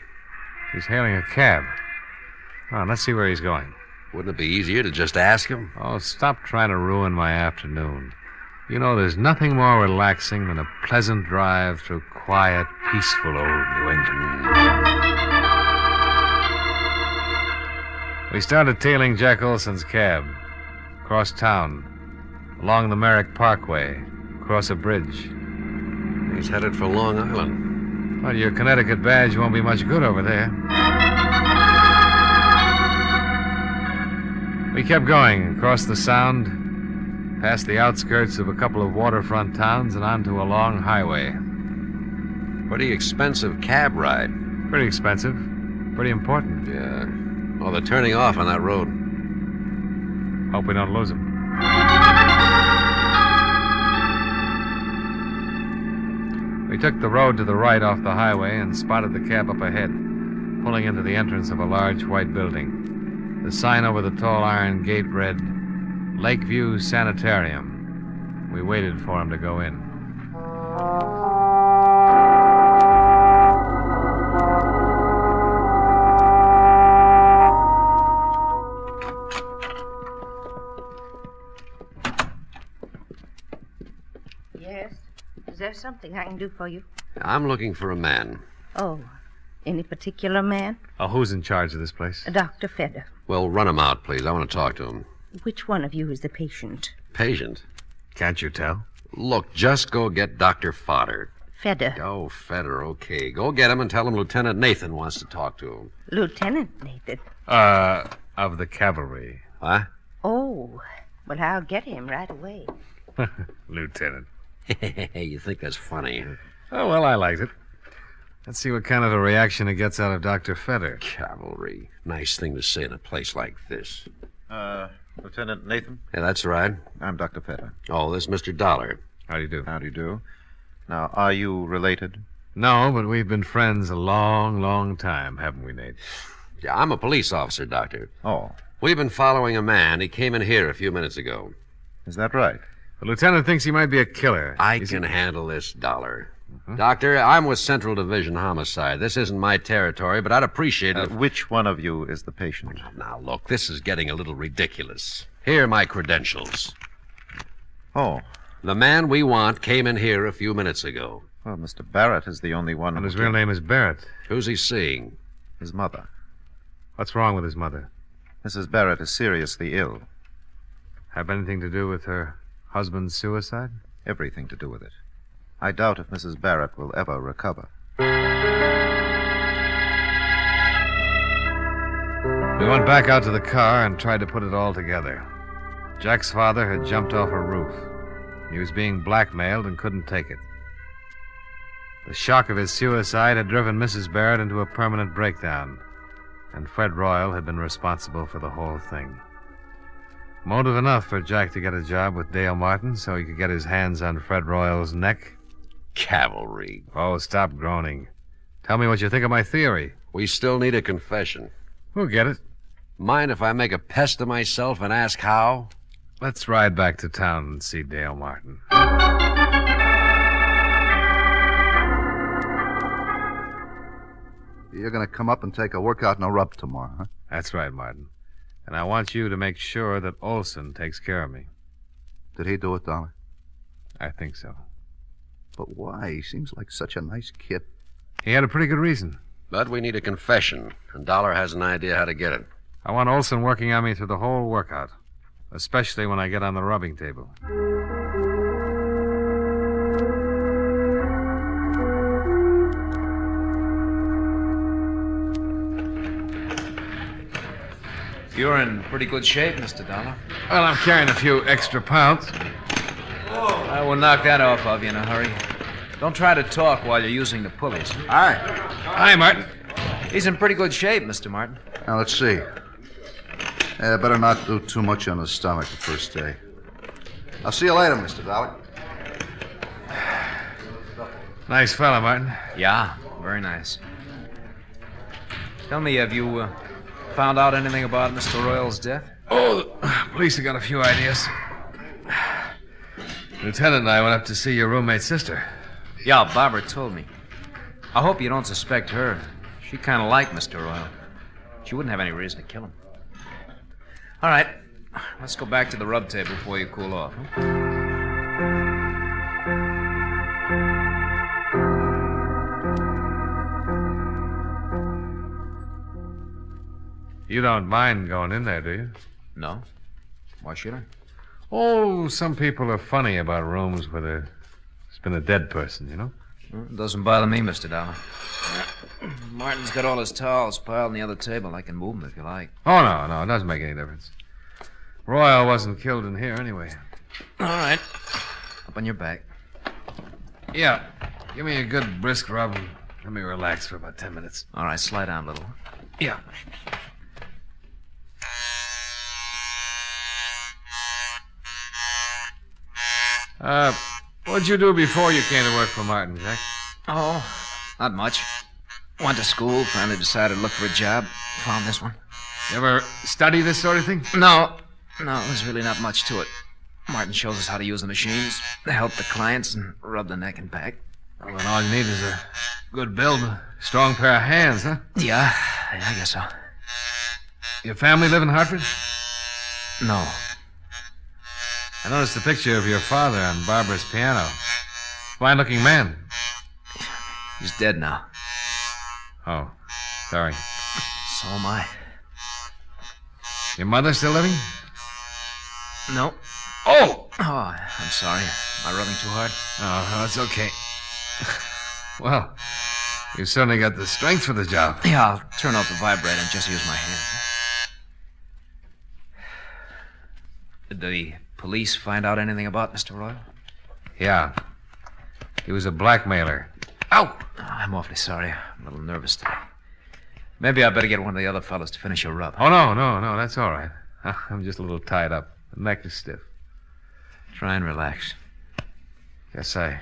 He's hailing a cab. Oh, let's see where he's going. Wouldn't it be easier to just ask him? Oh, stop trying to ruin my afternoon. You know, there's nothing more relaxing than a pleasant drive through quiet, peaceful old New England. We started tailing Jack Olson's cab. Across town. Along the Merrick Parkway. Across a bridge. He's headed for Long Island. Well, your Connecticut badge won't be much good over there. We kept going across the Sound, past the outskirts of a couple of waterfront towns and onto a long highway. Pretty expensive cab ride. Pretty expensive. Pretty important. Yeah. Well, they're turning off on that road. Hope we don't lose them. We took the road to the right off the highway and spotted the cab up ahead, pulling into the entrance of a large white building. The sign over the tall iron gate read, Lakeview Sanitarium. We waited for him to go in. Yes? Is there something I can do for you? I'm looking for a man. Oh, any particular man? Oh, who's in charge of this place? Dr. Feder. Well, run him out, please. I want to talk to him. Which one of you is the patient? Patient? Can't you tell? Look, just go get Dr. Fodder. Feder. Oh, Feder, okay. Go get him and tell him Lieutenant Nathan wants to talk to him. Lieutenant Nathan? Of the cavalry. What? Oh, well, I'll get him right away. Lieutenant. You think that's funny? Oh, well, I liked it. Let's see what kind of a reaction it gets out of Dr. Feder. Cavalry. Nice thing to say in a place like this. Lieutenant Nathan? Yeah, that's right. I'm Dr. Feder. Oh, this is Mr. Dollar. How do you do? How do you do? Now, are you related? No, but we've been friends a long, long time, haven't we, Nate? Yeah, I'm a police officer, Doctor. Oh. We've been following a man. He came in here a few minutes ago. Is that right? The lieutenant thinks he might be a killer. I can handle this, Dollar. Doctor, I'm with Central Division Homicide. This isn't my territory, but I'd appreciate it if... Which one of you is the patient? Now, look, this is getting a little ridiculous. Here are my credentials. Oh. The man we want came in here a few minutes ago. Well, Mr. Barrett is the only one... And his real name is Barrett. Who's he seeing? His mother. What's wrong with his mother? Mrs. Barrett is seriously ill. Have anything to do with her husband's suicide? Everything to do with it. I doubt if Mrs. Barrett will ever recover. We went back out to the car and tried to put it all together. Jack's father had jumped off a roof. He was being blackmailed and couldn't take it. The shock of his suicide had driven Mrs. Barrett into a permanent breakdown, and Fred Royal had been responsible for the whole thing. Motive enough for Jack to get a job with Dale Martin so he could get his hands on Fred Royal's neck. Cavalry. Oh, stop groaning. Tell me what you think of my theory. We still need a confession. We'll get it. Mind if I make a pest of myself and ask how? Let's ride back to town and see Dale Martin. You're going to come up and take a workout and a rub tomorrow, huh? That's right, Martin. And I want you to make sure that Olson takes care of me. Did he do it, Dollar? I think so. But why? He seems like such a nice kid. He had a pretty good reason. But we need a confession, and Dollar has an idea how to get it. I want Olson working on me through the whole workout, especially when I get on the rubbing table. You're in pretty good shape, Mr. Dollar. Well, I'm carrying a few extra pounds. I will knock that off of you in a hurry. Don't try to talk while you're using the pulleys. Hi. Hi, Martin. He's in pretty good shape, Mr. Martin. Now, let's see. Better not do too much on his stomach the first day. I'll see you later, Mr. Dollar. Nice fella, Martin. Yeah, very nice. Tell me, have you found out anything about Mr. Royal's death? Oh, the police have got a few ideas. Lieutenant and I went up to see your roommate's sister. Yeah, Barbara told me. I hope you don't suspect her. She kind of liked Mr. Royal. She wouldn't have any reason to kill him. All right, let's go back to the rub table before you cool off. Huh? You don't mind going in there, do you? No. Why should I? Oh, some people are funny about rooms where there's been a dead person, you know? It doesn't bother me, Mr. Dollar. Martin's got all his towels piled on the other table. I can move them if you like. Oh, no, it doesn't make any difference. Royal wasn't killed in here anyway. All right. Up on your back. Yeah. Give me a good brisk rub and let me relax for about 10 minutes. All right, slide down a little. Yeah. What'd you do before you came to work for Martin, Jack? Oh, not much. Went to school, finally decided to look for a job. Found this one. You ever study this sort of thing? No, there's really not much to it. Martin shows us how to use the machines, help the clients, and rub the neck and back. Well, then all you need is a good build, a strong pair of hands, huh? Yeah, I guess so. Your family live in Hartford? No. I noticed a picture of your father on Barbara's piano. Fine-looking man. He's dead now. Oh, sorry. So am I. Your mother still living? No. Oh! Oh, I'm sorry. Am I rubbing too hard? Oh, that's okay. Well, you certainly got the strength for the job. Yeah, I'll turn off the vibrator and just use my hands. Did the police find out anything about Mr. Royal? Yeah. He was a blackmailer. Ow! Oh, I'm awfully sorry. I'm a little nervous today. Maybe I better get one of the other fellas to finish your rub. Oh, no, that's all right. I'm just a little tied up. The neck is stiff. Try and relax. Guess I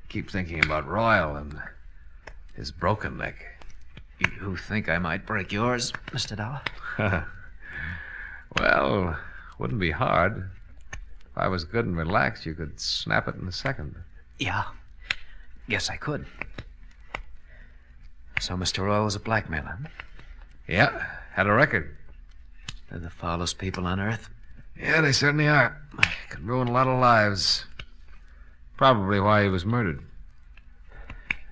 keep thinking about Royal and his broken neck. You think I might break yours, Mr. Dollar? Well, wouldn't be hard. If I was good and relaxed, you could snap it in a second. Yeah. Guess I could. So Mr. Royal was a blackmailer? Yeah, had a record. They're the foulest people on earth. Yeah, they certainly are. Could ruin a lot of lives. Probably why he was murdered.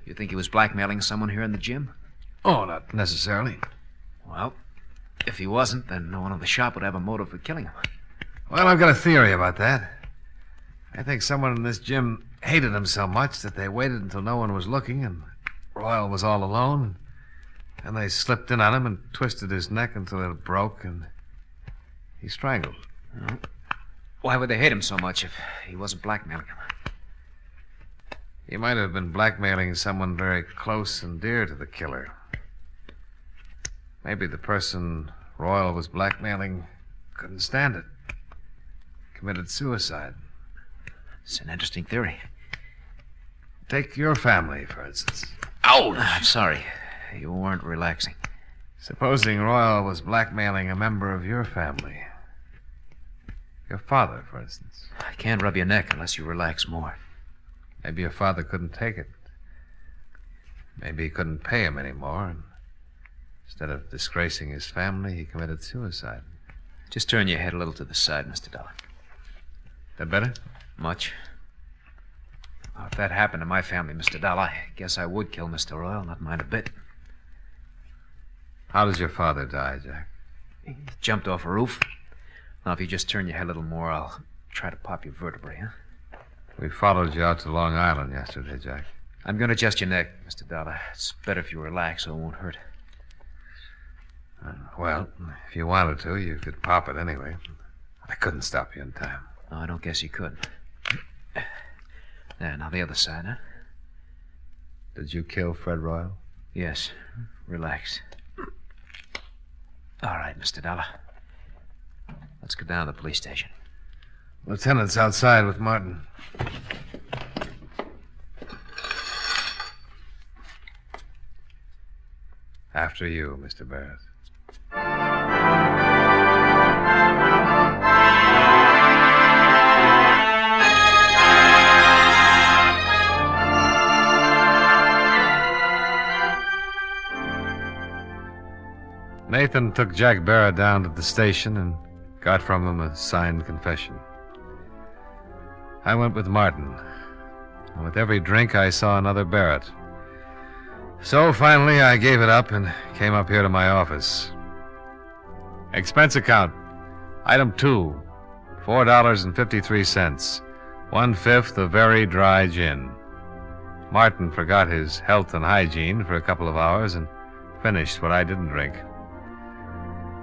You think he was blackmailing someone here in the gym? Oh, not necessarily. Well, if he wasn't, then no one in the shop would have a motive for killing him. Well, I've got a theory about that. I think someone in this gym hated him so much that they waited until no one was looking and Royal was all alone. And they slipped in on him and twisted his neck until it broke and he strangled. Well, why would they hate him so much if he wasn't blackmailing him? He might have been blackmailing someone very close and dear to the killer. Maybe the person Royal was blackmailing couldn't stand it. Committed suicide. It's an interesting theory. Take your family, for instance. Ouch! I'm sorry. You weren't relaxing. Supposing Royal was blackmailing a member of your family. Your father, for instance. I can't rub your neck unless you relax more. Maybe your father couldn't take it. Maybe he couldn't pay him anymore, and instead of disgracing his family, he committed suicide. Just turn your head a little to the side, Mr. Dollar. That better? Much. Well, if that happened to my family, Mr. Dollar, I guess I would kill Mr. Royal, not mind a bit. How does your father die, Jack? He jumped off a roof. Now, if you just turn your head a little more, I'll try to pop your vertebrae, huh? We followed you out to Long Island yesterday, Jack. I'm going to adjust your neck, Mr. Dollar. It's better if you relax so it won't hurt. Well, if you wanted to, you could pop it anyway. I couldn't stop you in time. No, I don't guess you could. There, now the other side, huh? Did you kill Fred Royal? Yes. Relax. All right, Mr. Dollar. Let's go down to the police station. Lieutenant's outside with Martin. After you, Mr. Barrett. Nathan took Jack Barrett down to the station and got from him a signed confession. I went with Martin, and with every drink I saw another Barrett. So finally I gave it up and came up here to my office. Expense account, item 2, $4.53. 1/5 of very dry gin. Martin forgot his health and hygiene for a couple of hours and finished what I didn't drink.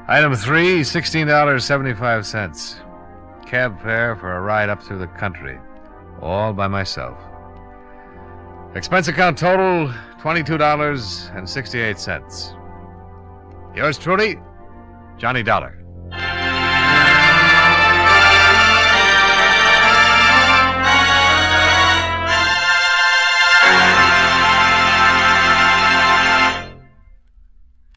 Item 3, $16.75. Cab fare for a ride up through the country, all by myself. Expense account total, $22.68. Yours truly, Johnny Dollar.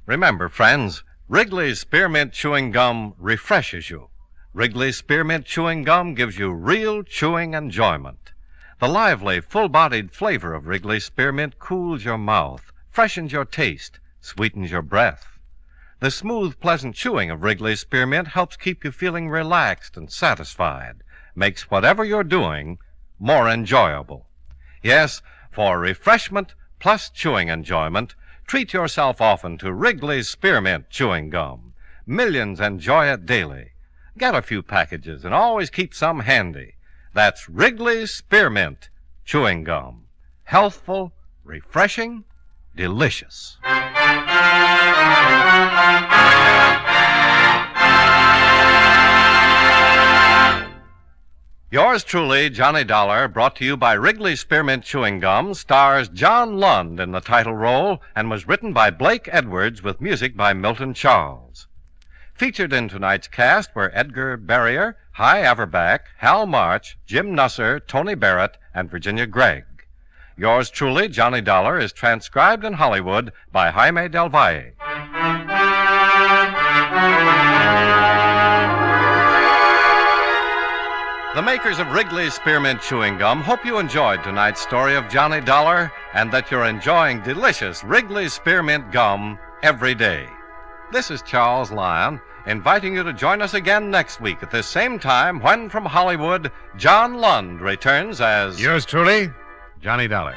Remember, friends, Wrigley's Spearmint Chewing Gum refreshes you. Wrigley's Spearmint Chewing Gum gives you real chewing enjoyment. The lively, full-bodied flavor of Wrigley's Spearmint cools your mouth, freshens your taste, sweetens your breath. The smooth, pleasant chewing of Wrigley's Spearmint helps keep you feeling relaxed and satisfied, makes whatever you're doing more enjoyable. Yes, for refreshment plus chewing enjoyment, treat yourself often to Wrigley's Spearmint Chewing Gum. Millions enjoy it daily. Get a few packages and always keep some handy. That's Wrigley's Spearmint Chewing Gum. Healthful, refreshing, delicious. Yours truly, Johnny Dollar, brought to you by Wrigley's Spearmint Chewing Gum, stars John Lund in the title role and was written by Blake Edwards with music by Milton Charles. Featured in tonight's cast were Edgar Barrier, Hy Averback, Hal March, Jim Nusser, Tony Barrett, and Virginia Gregg. Yours truly, Johnny Dollar, is transcribed in Hollywood by Jaime Del Valle. The makers of Wrigley's Spearmint Chewing Gum hope you enjoyed tonight's story of Johnny Dollar and that you're enjoying delicious Wrigley's Spearmint Gum every day. This is Charles Lyon, inviting you to join us again next week at this same time when, from Hollywood, John Lund returns as... Yours truly, Johnny Dollar.